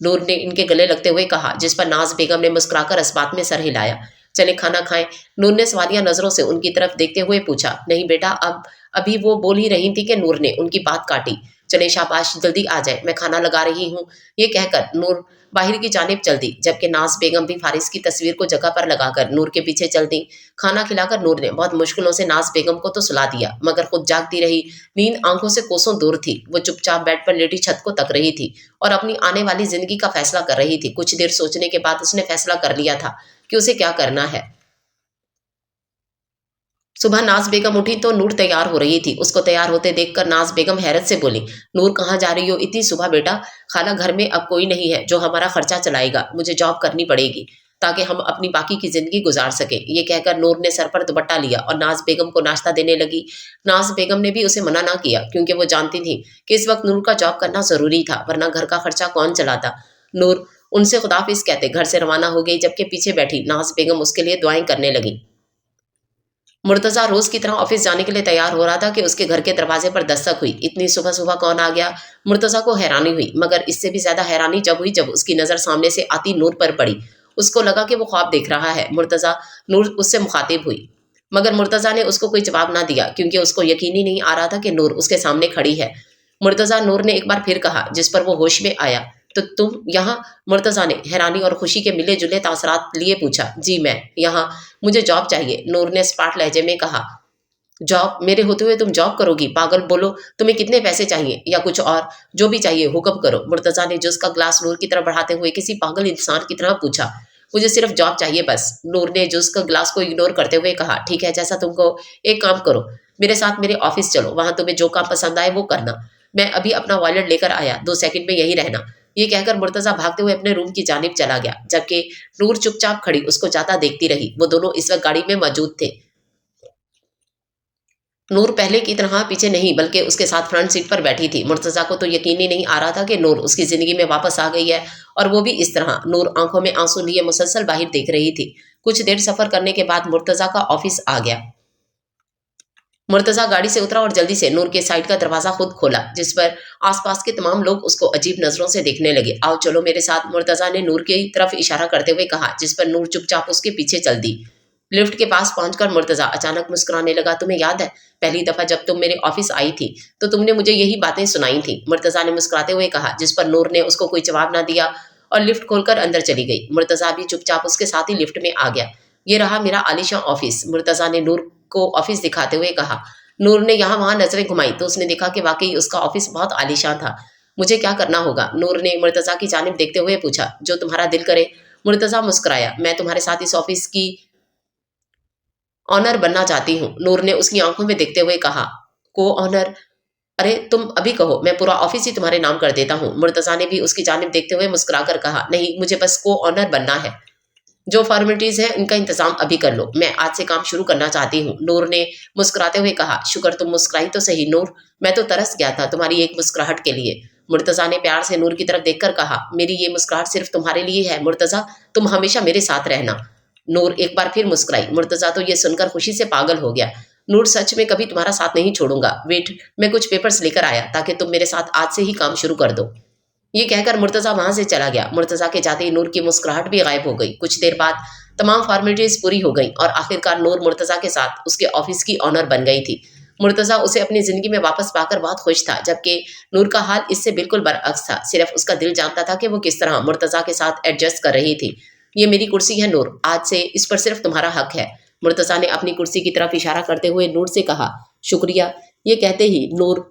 नूर ने इनके गले लगते हुए कहा, जिस पर नाज बेगम ने मुस्कुराकर इस बात में सर हिलाया। चले खाना खाएं, नूर ने सवालिया नजरों से उनकी तरफ देखते हुए पूछा। नहीं बेटा, अब अभी वो बोल ही रही थी कि नूर ने उनकी बात काटी। चले शाबाश, जल्दी आ जाए, मैं खाना लगा रही हूँ। ये कहकर नूर बाहर की जानिब चल दी, जबकि नाज बेगम भी फारिस की तस्वीर को जगह पर लगाकर नूर के पीछे चल दी। खाना खिलाकर नूर ने बहुत मुश्किलों से नाज बेगम को तो सुला दिया, मगर खुद जागती रही। नींद आंखों से कोसों दूर थी। वो चुपचाप बेड पर लेटी छत को तक रही थी और अपनी आने वाली जिंदगी का फैसला कर रही थी। कुछ देर सोचने के बाद उसने फैसला कर लिया था कि उसे क्या करना है। सुबह नाज बेगम उठी तो नूर तैयार हो रही थी। उसको तैयार होते देखकर नाज बेगम हैरत से बोली, नूर कहाँ जा रही हो इतनी सुबह? बेटा, खाला घर में अब कोई नहीं है जो हमारा खर्चा चलाएगा, मुझे जॉब करनी पड़ेगी ताकि हम अपनी बाकी की जिंदगी गुजार सके। ये कहकर नूर ने सर पर दुपट्टा लिया और नाज बेगम को नाश्ता देने लगी। नाज बेगम ने भी उसे मना ना किया क्योंकि वो जानती थी कि इस वक्त नूर का जॉब करना जरूरी था, वरना घर का खर्चा कौन चलाता। नूर उनसे खुदाफिज कहते घर से रवाना हो गई, जबकि पीछे बैठी नाज बेगम उसके लिए दुआएं करने लगी। मुर्तजा रोज की तरह ऑफिस जाने के लिए तैयार हो रहा था कि उसके घर के दरवाजे पर दस्तक हुई। इतनी सुबह सुबह कौन आ गया? मुर्तजा को हैरानी हुई, मगर इससे भी ज्यादा हैरानी जब हुई जब उसकी नजर सामने से आती नूर पर पड़ी। उसको लगा कि वो ख्वाब देख रहा है। मुर्तजा नूर उससे मुखातिब हुई, मगर मुर्तजा ने उसको कोई जवाब ना दिया क्योंकि उसको यकीन ही नहीं आ रहा था कि नूर उसके सामने खड़ी है। मुर्तजा, नूर ने एक बार फिर कहा, जिस पर वो होश में आया। तो तुम यहाँ? मुर्तजा ने हैरानी और खुशी के मिले जुले तासरात लिए पूछा। जी मैं यहाँ, मुझे जॉब चाहिए, नूर ने स्पाट लहजे में कहा। जॉब? मेरे होते हुए तुम जॉब करोगी? पागल, बोलो तुम्हें कितने पैसे चाहिए या कुछ और? जो भी चाहिए हुक्म करो, मुर्तजा ने जूस का ग्लास नूर की तरफ बढ़ाते हुए किसी पागल इंसान की तरह पूछा। मुझे सिर्फ जॉब चाहिए बस, नूर ने जूस का ग्लास को इग्नोर करते हुए कहा। ठीक है, जैसा तुमको। एक काम करो, मेरे साथ मेरे ऑफिस चलो, वहां तुम्हें जो काम पसंद आए वो करना। मैं अभी अपना वॉलेट लेकर आया, 2 सेकंड में यही रहना। ये कहकर मुर्तजा भागते हुए अपने रूम की जानिब चला गया, जबकि नूर चुपचाप खड़ी उसको जाता देखती रही। वो दोनों इस वक्त गाड़ी में मौजूद थे। नूर पहले की तरह पीछे नहीं बल्कि उसके साथ फ्रंट सीट पर बैठी थी। मुर्तजा को तो यकीन ही नहीं आ रहा था कि नूर उसकी जिंदगी में वापस आ गई है, और वो भी इस तरह। नूर आंखों में आंसू लिए मुसलसल बाहर देख रही थी। कुछ देर सफर करने के बाद मुर्तजा का ऑफिस आ गया। मुर्तजा गाड़ी से उतरा और जल्दी से नूर के साइड का दरवाजा खुद खोला, जिस पर आसपास के तमाम लोग उसको अजीब नजरों से देखने लगे। आओ चलो मेरे साथ, मुर्तजा ने नूर की तरफ इशारा करते हुए कहा, जिस पर नूर चुपचाप उसके पीछे चल दी। लिफ्ट के पास पहुंचकर मुर्तजा अचानक मुस्कुराने लगा। तुम्हें याद है पहली दफा जब तुम मेरे ऑफिस आई थी तो तुमने मुझे यही बातें सुनाई थी? मुर्तजा ने मुस्कुराते हुए कहा, जिस पर नूर ने उसको कोई जवाब ना दिया और लिफ्ट खोलकर अंदर चली गई। मुर्तजा भी चुपचाप उसके साथ ही लिफ्ट में आ गया। ये रहा मेरा आलिशान ऑफिस, मुर्तजा ने नूर को ऑफिस दिखाते हुए कहा। नूर ने यहाँ वहां नजरें घुमाई तो उसने देखा कि वाकई उसका ऑफिस बहुत आलीशान था। मुझे क्या करना होगा? नूर ने मुर्तजा की जानिब देखते हुए पूछा। जो तुम्हारा दिल करे, मुर्तजा मुस्कुराया। मैं तुम्हारे साथ इस ऑफिस की ऑनर बनना चाहती हूँ, नूर ने उसकी आंखों में देखते हुए कहा। को ऑनर? अरे तुम अभी कहो, मैं पूरा ऑफिस ही तुम्हारे नाम कर देता हूँ। मुर्तजा ने भी उसकी जानिब देखते हुए मुस्कुराकर कहा। नहीं, मुझे बस को ऑनर बनना है। जो फॉर्मेलिटीज है उनका इंतजाम अभी कर लो, मैं आज से काम शुरू करना चाहती हूँ, नूर ने मुस्कुराते हुए कहा। शुक्र तुम मुस्कुराई तो सही नूर, मैं तो तरस गया था तुम्हारी एक मुस्कुराहट के लिए। मुर्तजा ने प्यार से नूर की तरफ देखकर कहा। मेरी ये मुस्कुराहट सिर्फ तुम्हारे लिए है मुर्तजा, तुम हमेशा मेरे साथ रहना। नूर एक बार फिर मुस्कुराई। मुर्तजा तो ये सुनकर खुशी से पागल हो गया। नूर सच में कभी तुम्हारा साथ नहीं छोड़ूंगा। वेट, मैं कुछ पेपर्स लेकर आया ताकि तुम मेरे साथ आज से ही काम शुरू कर दो। ये कहकर मुर्तजा वहां से चला गया। मुर्तजा के जाते ही नूर की मुस्कुराहट भी गायब हो गई। कुछ देर बाद तमाम फॉर्मेलिटीज पूरी हो गई और आखिरकार नूर मुर्तजा के साथ उसके ऑफिस की ऑनर बन गई थी। मुर्तजा उसे अपनी जिंदगी में वापस पाकर बहुत खुश था, जबकि नूर का हाल इससे बिल्कुल बरअक्स था। सिर्फ उसका दिल जानता था कि वो किस तरह मुर्तजा के साथ एडजस्ट कर रही थी। ये मेरी कुर्सी है नूर, आज से इस पर सिर्फ तुम्हारा हक है। मुर्तजा ने अपनी कुर्सी की तरफ इशारा करते हुए नूर से कहा। शुक्रिया। ये कहते ही नूर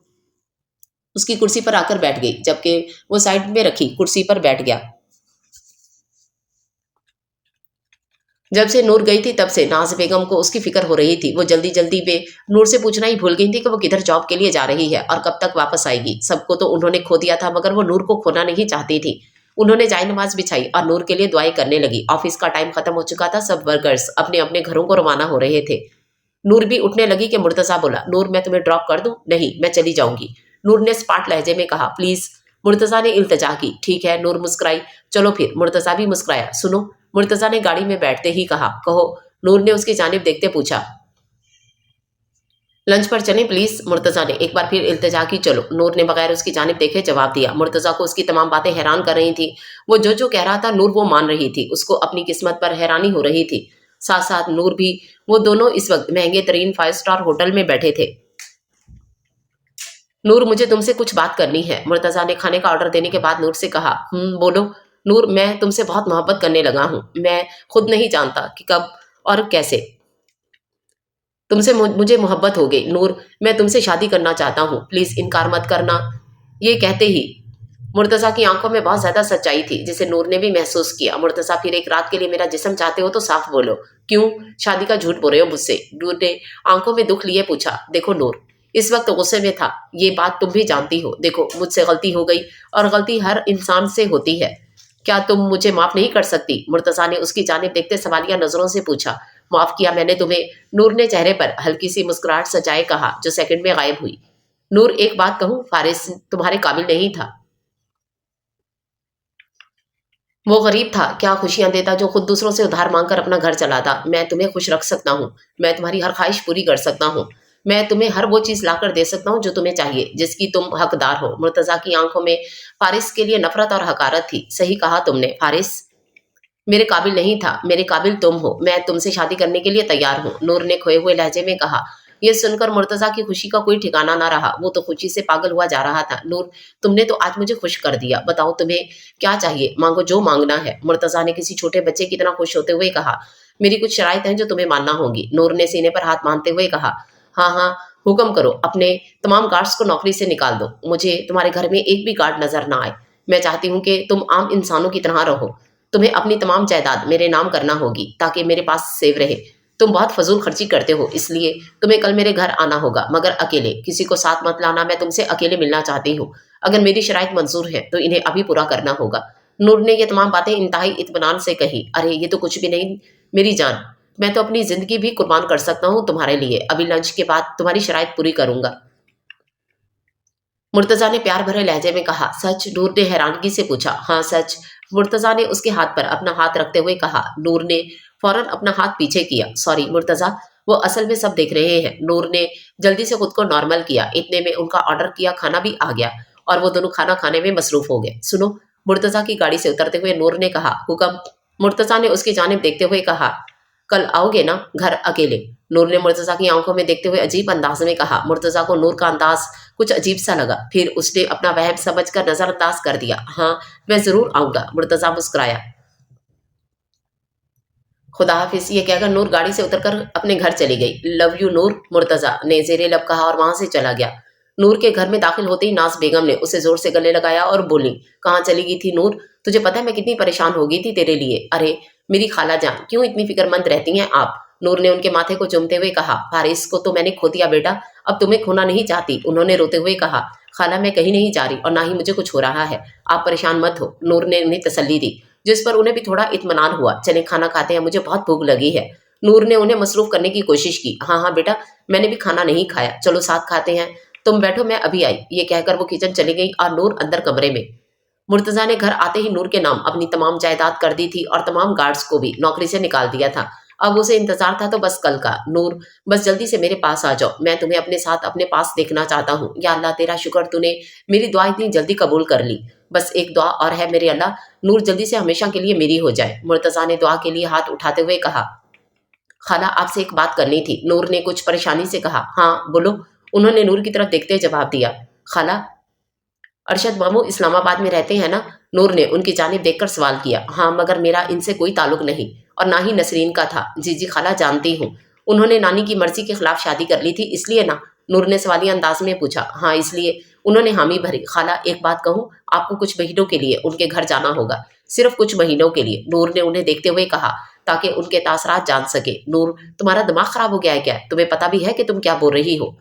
उसकी कुर्सी पर आकर बैठ गई, जबकि वो साइड में रखी कुर्सी पर बैठ गया। जब से नूर गई थी तब से नाज बेगम को उसकी फिक्र हो रही थी। वो जल्दी जल्दी में नूर से पूछना ही भूल गई थी कि वो किधर जॉब के लिए जा रही है और कब तक वापस आएगी। सबको तो उन्होंने खो दिया था, मगर वो नूर को खोना नहीं चाहती थी। उन्होंने जाय नमाज बिछाई और नूर के लिए दुआएं करने लगी। ऑफिस का टाइम खत्म हो चुका था। सब वर्कर्स अपने अपने घरों को रवाना हो रहे थे। नूर भी उठने लगी कि मुर्तजा बोला, नूर मैं तुम्हें ड्रॉप कर दूं? नहीं, मैं चली जाऊंगी, नूर ने स्पाट लहजे में कहा। प्लीज, मुर्तजा ने इल्तजा की। ठीक है, नूर मुस्कुराई। चलो फिर, मुर्तजा भी मुस्कुराया। सुनो, मुर्तजा ने गाड़ी में बैठते ही कहा। कहो, नूर ने उसकी जानिब देखते पूछा। लंच पर चलें प्लीज, मुर्तजा ने एक बार फिर इल्तजा की। चलो, नूर ने बगैर उसकी जानिब देखे जवाब दिया। मुर्तजा को उसकी तमाम बातें हैरान कर रही थी। वो जो कह रहा था नूर वो मान रही थी। उसको अपनी किस्मत पर हैरानी हो रही थी। साथ साथ नूर भी। वो दोनों इस वक्त महंगे तरीन 5 स्टार होटल में बैठे थे। नूर, मुझे तुमसे कुछ बात करनी है, मुर्तजा ने खाने का ऑर्डर देने के बाद नूर से कहा। बोलो। नूर, मैं तुमसे बहुत मोहब्बत करने लगा हूं। मैं खुद नहीं जानता कि कब और कैसे तुमसे मुझे मोहब्बत हो गई। नूर, मैं तुमसे शादी करना चाहता हूँ, प्लीज इनकार मत करना। ये कहते ही मुर्तजा की आंखों में बहुत ज्यादा सच्चाई थी, जिसे नूर ने भी महसूस किया। मुर्तजा, फिर एक रात के लिए मेरा जिस्म चाहते हो तो साफ बोलो। क्यों शादी का झूठ बोल रहे हो मुझसे? नूर ने आंखों में दुख लिए पूछा। देखो नूर, इस वक्त गुस्से में था, ये बात तुम भी जानती हो। देखो, मुझसे गलती हो गई और गलती हर इंसान से होती है। क्या तुम मुझे माफ नहीं कर सकती? मुर्तजा ने उसकी जानिब देखते सवालिया नजरों से पूछा। माफ किया मैंने तुम्हें, नूर ने चेहरे पर हल्की सी मुस्कुराहट सजाए कहा, जो सेकंड में गायब हुई। नूर, एक बात कहूं, फारिस तुम्हारे काबिल नहीं था। वो गरीब था, क्या खुशियां देता जो खुद दूसरों से उधार मांगकर अपना घर चलाता। मैं तुम्हें खुश रख सकता हूँ, मैं तुम्हारी हर ख्वाहिश पूरी कर सकता हूँ, मैं तुम्हें हर वो चीज लाकर दे सकता हूँ जो तुम्हें चाहिए, जिसकी तुम हकदार हो। मुर्तजा की आंखों में फारिस के लिए नफरत और हकारत थी। सही कहा तुमने, फारिस मेरे काबिल नहीं था, मेरे काबिल तुम हो। मैं तुमसे शादी करने के लिए तैयार हूँ, नूर ने खोए हुए लहजे में कहा। यह सुनकर मुर्तजा की खुशी का कोई ठिकाना ना रहा। वो तो खुशी से पागल हुआ जा रहा था। नूर, तुमने तो आज मुझे खुश कर दिया। बताओ तुम्हें क्या चाहिए, मांगो जो मांगना है, मुर्तजा ने किसी छोटे बच्चे की तरह खुश होते हुए कहा। मेरी कुछ शराइत हैं जो तुम्हें मानना होगी, नूर ने सीने पर हाथ बांधते हुए कहा। हाँ हाँ, हुक्म करो, अपने तमाम गार्ड्स को नौकरी से निकाल दो। मुझे तुम्हारे घर में एक भी गार्ड नजर ना आए। मैं चाहती हूँ कि तुम आम इंसानों की तरह रहो। तुम्हें अपनी तमाम जायदाद मेरे नाम करना होगी ताकि मेरे पास सेव रहे। तुम बहुत फजूल खर्ची करते हो, इसलिए तुम्हें कल मेरे घर आना होगा, मगर अकेले, किसी को साथ मत लाना। मैं तुमसे अकेले मिलना चाहती हूँ। अगर मेरी शराइत मंजूर है तो इन्हें अभी पूरा करना होगा। नूर ने ये तमाम बातें इंतहाई इत्मीनान से कही। अरे ये तो कुछ भी नहीं मेरी जान, मैं तो अपनी जिंदगी भी कुर्बान कर सकता हूँ तुम्हारे लिए। अभी लंच के बाद तुम्हारी शराइत पूरी करूंगा, मुर्तजा ने प्यार भरे लहजे में कहा। सच? नूर ने हैरानगी से पूछा। हाँ सच, मुर्तजा ने उसके हाथ पर अपना हाथ रखते हुए कहा। नूर ने फौरन अपना हाथ पीछे किया। सॉरी मुर्तजा, वो असल में सब देख रहे हैं। नूर ने जल्दी से खुद को नॉर्मल किया। इतने में उनका ऑर्डर किया खाना भी आ गया और वो दोनों खाना खाने में मसरूफ हो गए। सुनो, मुर्तजा की गाड़ी से उतरते हुए नूर ने कहा। हुक्म, मुर्तजा ने उसकी जानिब देखते हुए कहा। कल आओगे ना घर अकेले? नूर ने मुर्तजा की आंखों में देखते हुए अजीब अंदाज में कहा। मुर्तजा को नूर का अंदाज कुछ अजीब सा लगा, फिर उसने अपना वहम समझकर नजरअंदाज कर दिया। हाँ, मैं जरूर आऊंगा, मुर्तजा मुस्कुराया। खुदा हाफिज, ये कहकर नूर गाड़ी से उतरकर अपने घर चली गई। लव यू नूर, मुर्तजा ने जेरे लब कहा और वहां से चला गया। नूर के घर में दाखिल होते ही नाज बेगम ने उसे जोर से गले लगाया और बोली। कहाँ चली गई थी नूर? तुझे पता है मैं कितनी परेशान हो गई थी तेरे लिए। अरे मेरी खाला जान, क्यों इतनी फिक्रमंद रहती हैं आप? नूर ने उनके माथे को चूमते हुए कहा। फारिस को तो मैंने खो दिया बेटा, अब तुम्हें खोना नहीं चाहती, उन्होंने रोते हुए कहा। खाला मैं कहीं नहीं जा रही और ना ही मुझे कुछ हो रहा है, आप परेशान मत हो, नूर ने उन्हें तसल्ली दी, जिस पर उन्हें भी थोड़ा इत्मीनान हुआ। चले खाना खाते हैं, मुझे बहुत भूख लगी है। नूर ने उन्हें मसरूफ करने की कोशिश की। हाँ हाँ बेटा, मैंने भी खाना नहीं खाया, चलो साथ खाते हैं, तुम बैठो मैं अभी आई। ये कहकर वो किचन चली गई और नूर अंदर कमरे में। मुर्तजा ने घर आते ही नूर के नाम अपनी तमाम जायदाद कर दी थी और तमाम गार्ड्स को भी नौकरी से निकाल दिया था। अब उसे इंतजार था तो बस कल का। नूर, बस जल्दी से मेरे पास आ जाओ, मैं तुम्हें अपने साथ अपने पास देखना चाहता हूँ। या अल्लाह तेरा शुक्र, तूने मेरी दुआ इतनी जल्दी कबूल कर ली। बस एक दुआ और है मेरे अल्लाह, नूर जल्दी से हमेशा के लिए मेरी हो जाए। मुर्तजा ने दुआ के लिए हाथ उठाते हुए कहा, खाला आपसे एक बात करनी थी। नूर ने कुछ परेशानी से कहा। हाँ बोलो, उन्होंने नूर की तरफ देखते जवाब दिया। खाला, अरशद मामू इस्लामाबाद में रहते हैं ना? नूर ने उनकी जानिब देखकर सवाल किया। हाँ, मगर मेरा इनसे कोई ताल्लुक नहीं और ना ही नसरीन का था। जी जी खाला, जानती हूँ। उन्होंने नानी की मर्जी के खिलाफ शादी कर ली थी, इसलिए ना? नूर ने सवालिया अंदाज में पूछा। हाँ इसलिए। उन्होंने हामी भरी। खाला एक बात कहूँ, आपको कुछ महीनों के लिए उनके घर जाना होगा, सिर्फ कुछ महीनों के लिए। नूर ने उन्हें देखते हुए कहा, ताकि उनके तासरात जान सके। नूर, तुम्हारा दिमाग खराब हो गया है क्या? तुम्हें पता भी है कि तुम क्या बोल रही हो?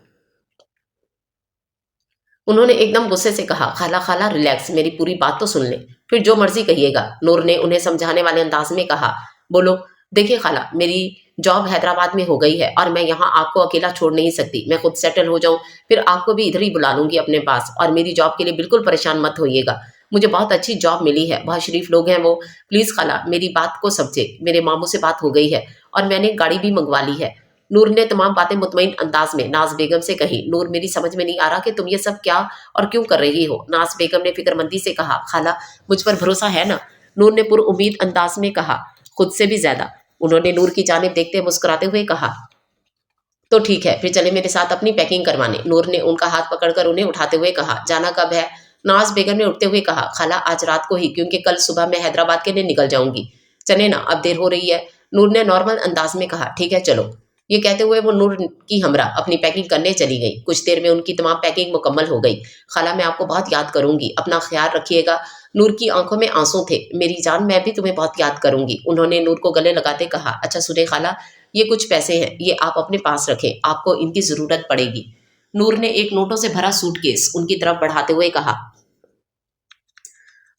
उन्होंने एकदम गुस्से से कहा। खाला खाला रिलैक्स, मेरी पूरी बात तो सुन ले, फिर जो मर्जी कहिएगा। नूर ने उन्हें समझाने वाले अंदाज में कहा। बोलो, देखिए खाला, मेरी जॉब हैदराबाद में हो गई है और मैं यहाँ आपको अकेला छोड़ नहीं सकती। मैं खुद सेटल हो जाऊँ, फिर आपको भी इधर ही बुला लूंगी अपने पास। और मेरी जॉब के लिए बिल्कुल परेशान मत होइएगा, मुझे बहुत अच्छी जॉब मिली है, बहुत शरीफ लोग हैं वो। प्लीज खाला मेरी बात को समझे, मेरे मामू से बात हो गई है और मैंने गाड़ी भी मंगवा ली है। नूर ने तमाम बातें मुतमईन अंदाज में नाज बेगम से कही। नूर, मेरी समझ में नहीं आ रहा कि तुम ये सब क्या और क्यों कर रही हो? नाज बेगम ने फिक्रमंदी से कहा। खाला, मुझ पर भरोसा है ना? नूर ने पुरउम्मीद अंदाज में कहा। खुद से भी ज्यादा। उन्होंने नूर की जानिब देखते मुस्कुराते हुए कहा। तो ठीक है, फिर चले मेरे साथ अपनी पैकिंग करवाने। नूर ने उनका हाथ पकड़कर उन्हें उठाते हुए कहा। जाना कब है? नाज बेगम ने उठते हुए कहा। खाला आज रात को ही, क्योंकि कल सुबह मैं हैदराबाद के लिए निकल जाऊंगी। चले ना, अब देर हो रही है। नूर ने नॉर्मल अंदाज में कहा। ठीक है चलो। ये कहते हुए वो नूर की हमरा अपनी पैकिंग करने चली गई। कुछ देर में उनकी तमाम पैकिंग मुकम्मल हो गई। खाला मैं आपको बहुत याद करूंगी, अपना ख्याल रखिएगा। नूर की आंखों में आंसू थे। मेरी जान, मैं भी तुम्हें बहुत याद करूंगी। उन्होंने नूर को गले लगाते कहा। अच्छा सुने खाला, ये कुछ पैसे हैं, ये आप अपने पास रखें, आपको इनकी जरूरत पड़ेगी। नूर ने एक नोटों से भरा सूटकेस उनकी तरफ बढ़ाते हुए कहा।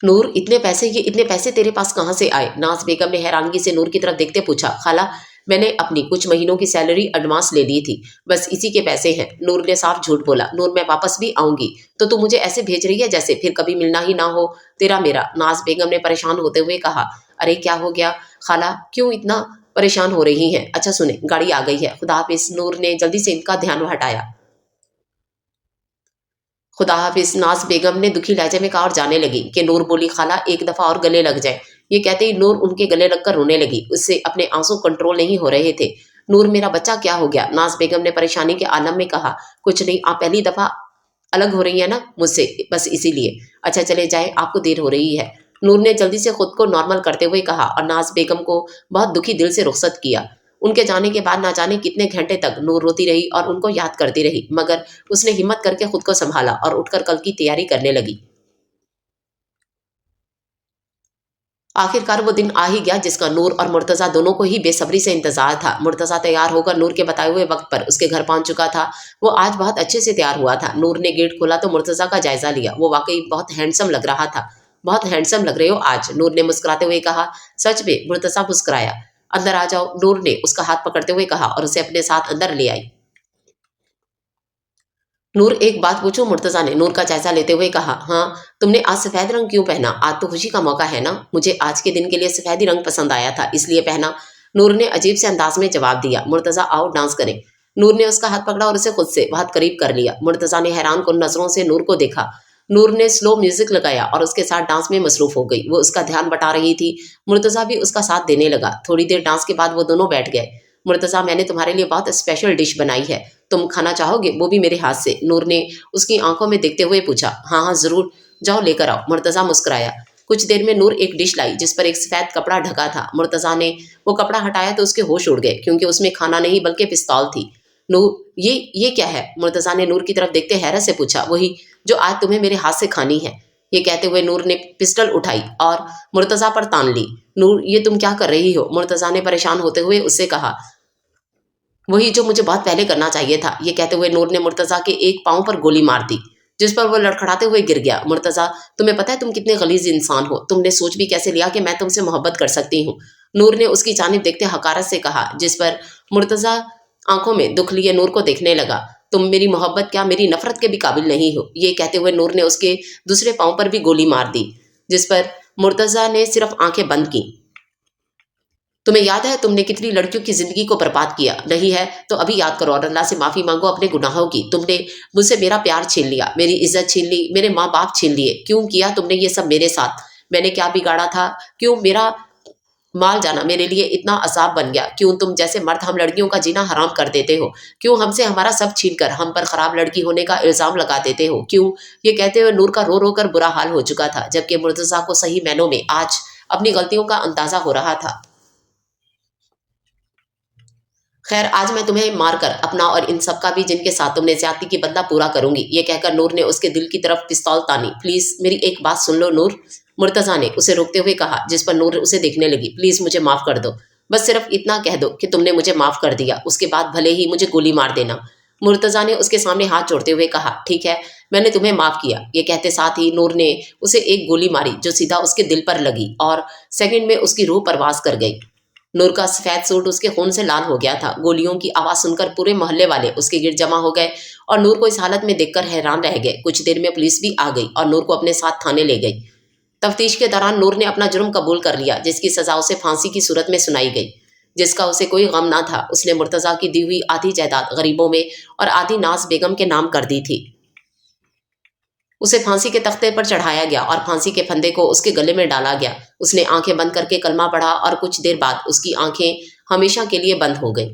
नूर, इतने पैसे, ये इतने पैसे तेरे पास कहाँ से आए? नाज बेगम ने हैरानगी से नूर की तरफ देखते पूछा। खाला, मैंने अपनी कुछ महीनों की सैलरी एडवांस ले ली थी, बस इसी के पैसे हैं। नूर ने साफ झूठ बोला। नूर, मैं वापस भी आऊंगी तो तू मुझे ऐसे भेज रही है जैसे फिर कभी मिलना ही ना हो, तेरा मेरा। नाज बेगम ने परेशान होते हुए कहा। अरे क्या हो गया खाला, क्यों इतना परेशान हो रही हैं? अच्छा सुने, गाड़ी आ गई है, खुदा हाफिज। नूर ने जल्दी से इनका ध्यान हटाया। खुदा हाफिज, नाज बेगम ने दुखी लहजे में कहा और जाने लगी कि नूर बोली। खाला एक दफा और गले लग जाए। ये कहते ही नूर उनके गले लगकर रोने लगी। उससे अपने आंसू कंट्रोल नहीं हो रहे थे। नूर, मेरा बच्चा क्या हो गया? नाज बेगम ने परेशानी के आलम में कहा। कुछ नहीं, आप पहली दफा अलग हो रही है ना मुझसे, बस इसीलिए। अच्छा चले जाए, आपको देर हो रही है। नूर ने जल्दी से खुद को नॉर्मल करते हुए कहा और नाज बेगम को बहुत दुखी दिल से रुखसत किया। उनके जाने के बाद ना जाने कितने घंटे तक नूर रोती रही और उनको याद करती रही, मगर उसने हिम्मत करके खुद को संभाला और उठकर कल की तैयारी करने लगी। आखिरकार वो दिन आ ही गया जिसका नूर और मुर्तजा दोनों को ही बेसब्री से इंतजार था। मुर्तजा तैयार होकर नूर के बताए हुए वक्त पर उसके घर पहुंच चुका था। वो आज बहुत अच्छे से तैयार हुआ था। नूर ने गेट खोला तो मुर्तजा का जायजा लिया। वो वाकई बहुत हैंडसम लग रहा था। बहुत हैंडसम लग रहे हो आज, नूर ने मुस्कुराते हुए कहा। सच में? मुर्तजा मुस्कुराया। अंदर आ जाओ, नूर ने उसका हाथ पकड़ते हुए कहा और उसे अपने साथ अंदर ले आई। नूर, एक बात पूछूं? मुर्तजा ने नूर का जायजा लेते हुए कहा। हाँ। तुमने आज सफेद रंग क्यों पहना? आज तो खुशी का मौका है ना, मुझे आज के दिन के लिए सफेद ही रंग पसंद आया था, इसलिए पहना। नूर ने अजीब से अंदाज में जवाब दिया। मुर्तजा आओ डांस करें। नूर ने उसका हाथ पकड़ा और उसे खुद से बहुत करीब कर लिया। मुर्तजा ने हैरान कुन नजरों से नूर को देखा। नूर ने स्लो म्यूजिक लगाया और उसके साथ डांस में मसरूफ हो गई। वो उसका ध्यान बटा रही थी। मुर्तजा भी उसका साथ देने लगा। थोड़ी देर डांस के बाद वो दोनों बैठ गए। मुर्तजा, मैंने तुम्हारे लिए बहुत स्पेशल डिश बनाई है, तुम खाना चाहोगे? वो भी मेरे हाथ से, नूर ने उसकी आंखों में देखते हुए पूछा। हाँ हाँ जरूर, जाओ लेकर आओ। मुर्तजा मुस्कुराया। कुछ देर में नूर एक डिश लाई जिस पर एक सफेद कपड़ा ढका था। मुर्तजा ने वो कपड़ा हटाया तो उसके होश उड़ गए, क्योंकि उसमें खाना नहीं बल्कि पिस्तौल थी। नूर, ये क्या है? मुर्तजा ने नूर की तरफ देखते हैरत से पूछा। वही जो आज तुम्हें मेरे हाथ से खानी है। ये कहते हुए नूर ने पिस्टल उठाई और मुर्तजा पर तान ली। नूर, ये तुम क्या कर रही हो? मुर्तजा ने परेशान होते हुए उससे कहा। वही जो मुझे बहुत पहले करना चाहिए था। ये कहते हुए नूर ने मुर्तजा के एक पांव पर गोली मार दी, जिस पर वो लड़खड़ाते हुए गिर गया। मुर्तजा, तुम्हें पता है तुम कितने गलीज इंसान हो? तुमने सोच भी कैसे लिया कि मैं तुमसे मोहब्बत कर सकती हूँ? नूर ने उसकी जानिब देखते हकारत से कहा, जिस पर मुर्तजा आंखों में दुख लिए नूर को देखने लगा। तुम मेरी मोहब्बत क्या मेरी नफरत के भी काबिल नहीं हो। ये कहते हुए नूर ने उसके दूसरे पांव पर भी गोली मार दी, जिस पर मुर्तजा ने सिर्फ आंखें बंद की। تمہیں یاد ہے تم نے کتنی لڑکیوں کی زندگی کو برباد کیا؟ نہیں ہے تو ابھی یاد کرو اور اللہ سے معافی مانگو اپنے گناہوں کی۔ تم نے مجھ سے میرا پیار چھین لیا، میری عزت چھین لی، میرے ماں باپ چھین لیے۔ کیوں کیا تم نے یہ سب میرے ساتھ؟ میں نے کیا بگاڑا تھا؟ کیوں میرا مال جانا میرے لیے اتنا عذاب بن گیا؟ کیوں تم جیسے مرد ہم لڑکیوں کا جینا حرام کر دیتے ہو؟ کیوں ہم سے ہمارا سب چھین کر ہم پر خراب لڑکی ہونے کا الزام لگا دیتے ہو؟ کیوں؟ یہ کہتے ہوئے نور کا رو رو کر برا حال ہو چکا تھا، جبکہ مرتضیٰ کو صحیح معنوں میں آج اپنی غلطیوں کا اندازہ ہو رہا تھا۔ خیر آج میں تمہیں مار کر اپنا اور ان سب کا بھی جن کے ساتھ تم نے زیادتی کی بدلہ پورا کروں گی۔ یہ کہہ کر نور نے اس کے دل کی طرف پستول تانی۔ پلیز میری ایک بات سن لو نور، مرتضیٰ نے اسے روکتے ہوئے کہا، جس پر نور اسے دیکھنے لگی۔ پلیز مجھے معاف کر دو، بس صرف اتنا کہہ دو کہ تم نے مجھے معاف کر دیا، اس کے بعد بھلے ہی مجھے گولی مار دینا۔ مرتضیٰ نے اس کے سامنے ہاتھ جوڑتے ہوئے کہا، ٹھیک ہے میں نے تمہیں معاف کیا۔ یہ کہتے ساتھ ہی نور نے اسے ایک گولی ماری جو سیدھا اس کے دل پر لگی اور سیکنڈ میں اس کی روح پرواز کر گئی۔ نور کا سفید سوٹ اس کے خون سے لال ہو گیا تھا۔ گولیوں کی آواز سن کر پورے محلے والے اس کے گرد جمع ہو گئے اور نور کو اس حالت میں دیکھ کر حیران رہ گئے۔ کچھ دیر میں پولیس بھی آ گئی اور نور کو اپنے ساتھ تھانے لے گئی۔ تفتیش کے دوران نور نے اپنا جرم قبول کر لیا، جس کی سزا اسے پھانسی کی صورت میں سنائی گئی، جس کا اسے کوئی غم نہ تھا۔ اس نے مرتضیٰ کی دی ہوئی آدھی جائیداد غریبوں میں اور آدھی ناز بیگم کے نام کر دی تھی۔ اسے پھانسی کے تختے پر چڑھایا گیا اور پھانسی کے پھندے کو اس کے گلے میں ڈالا گیا۔ اس نے آنکھیں بند کر کے کلمہ پڑھا اور کچھ دیر بعد اس کی آنکھیں ہمیشہ کے لیے بند ہو گئیں۔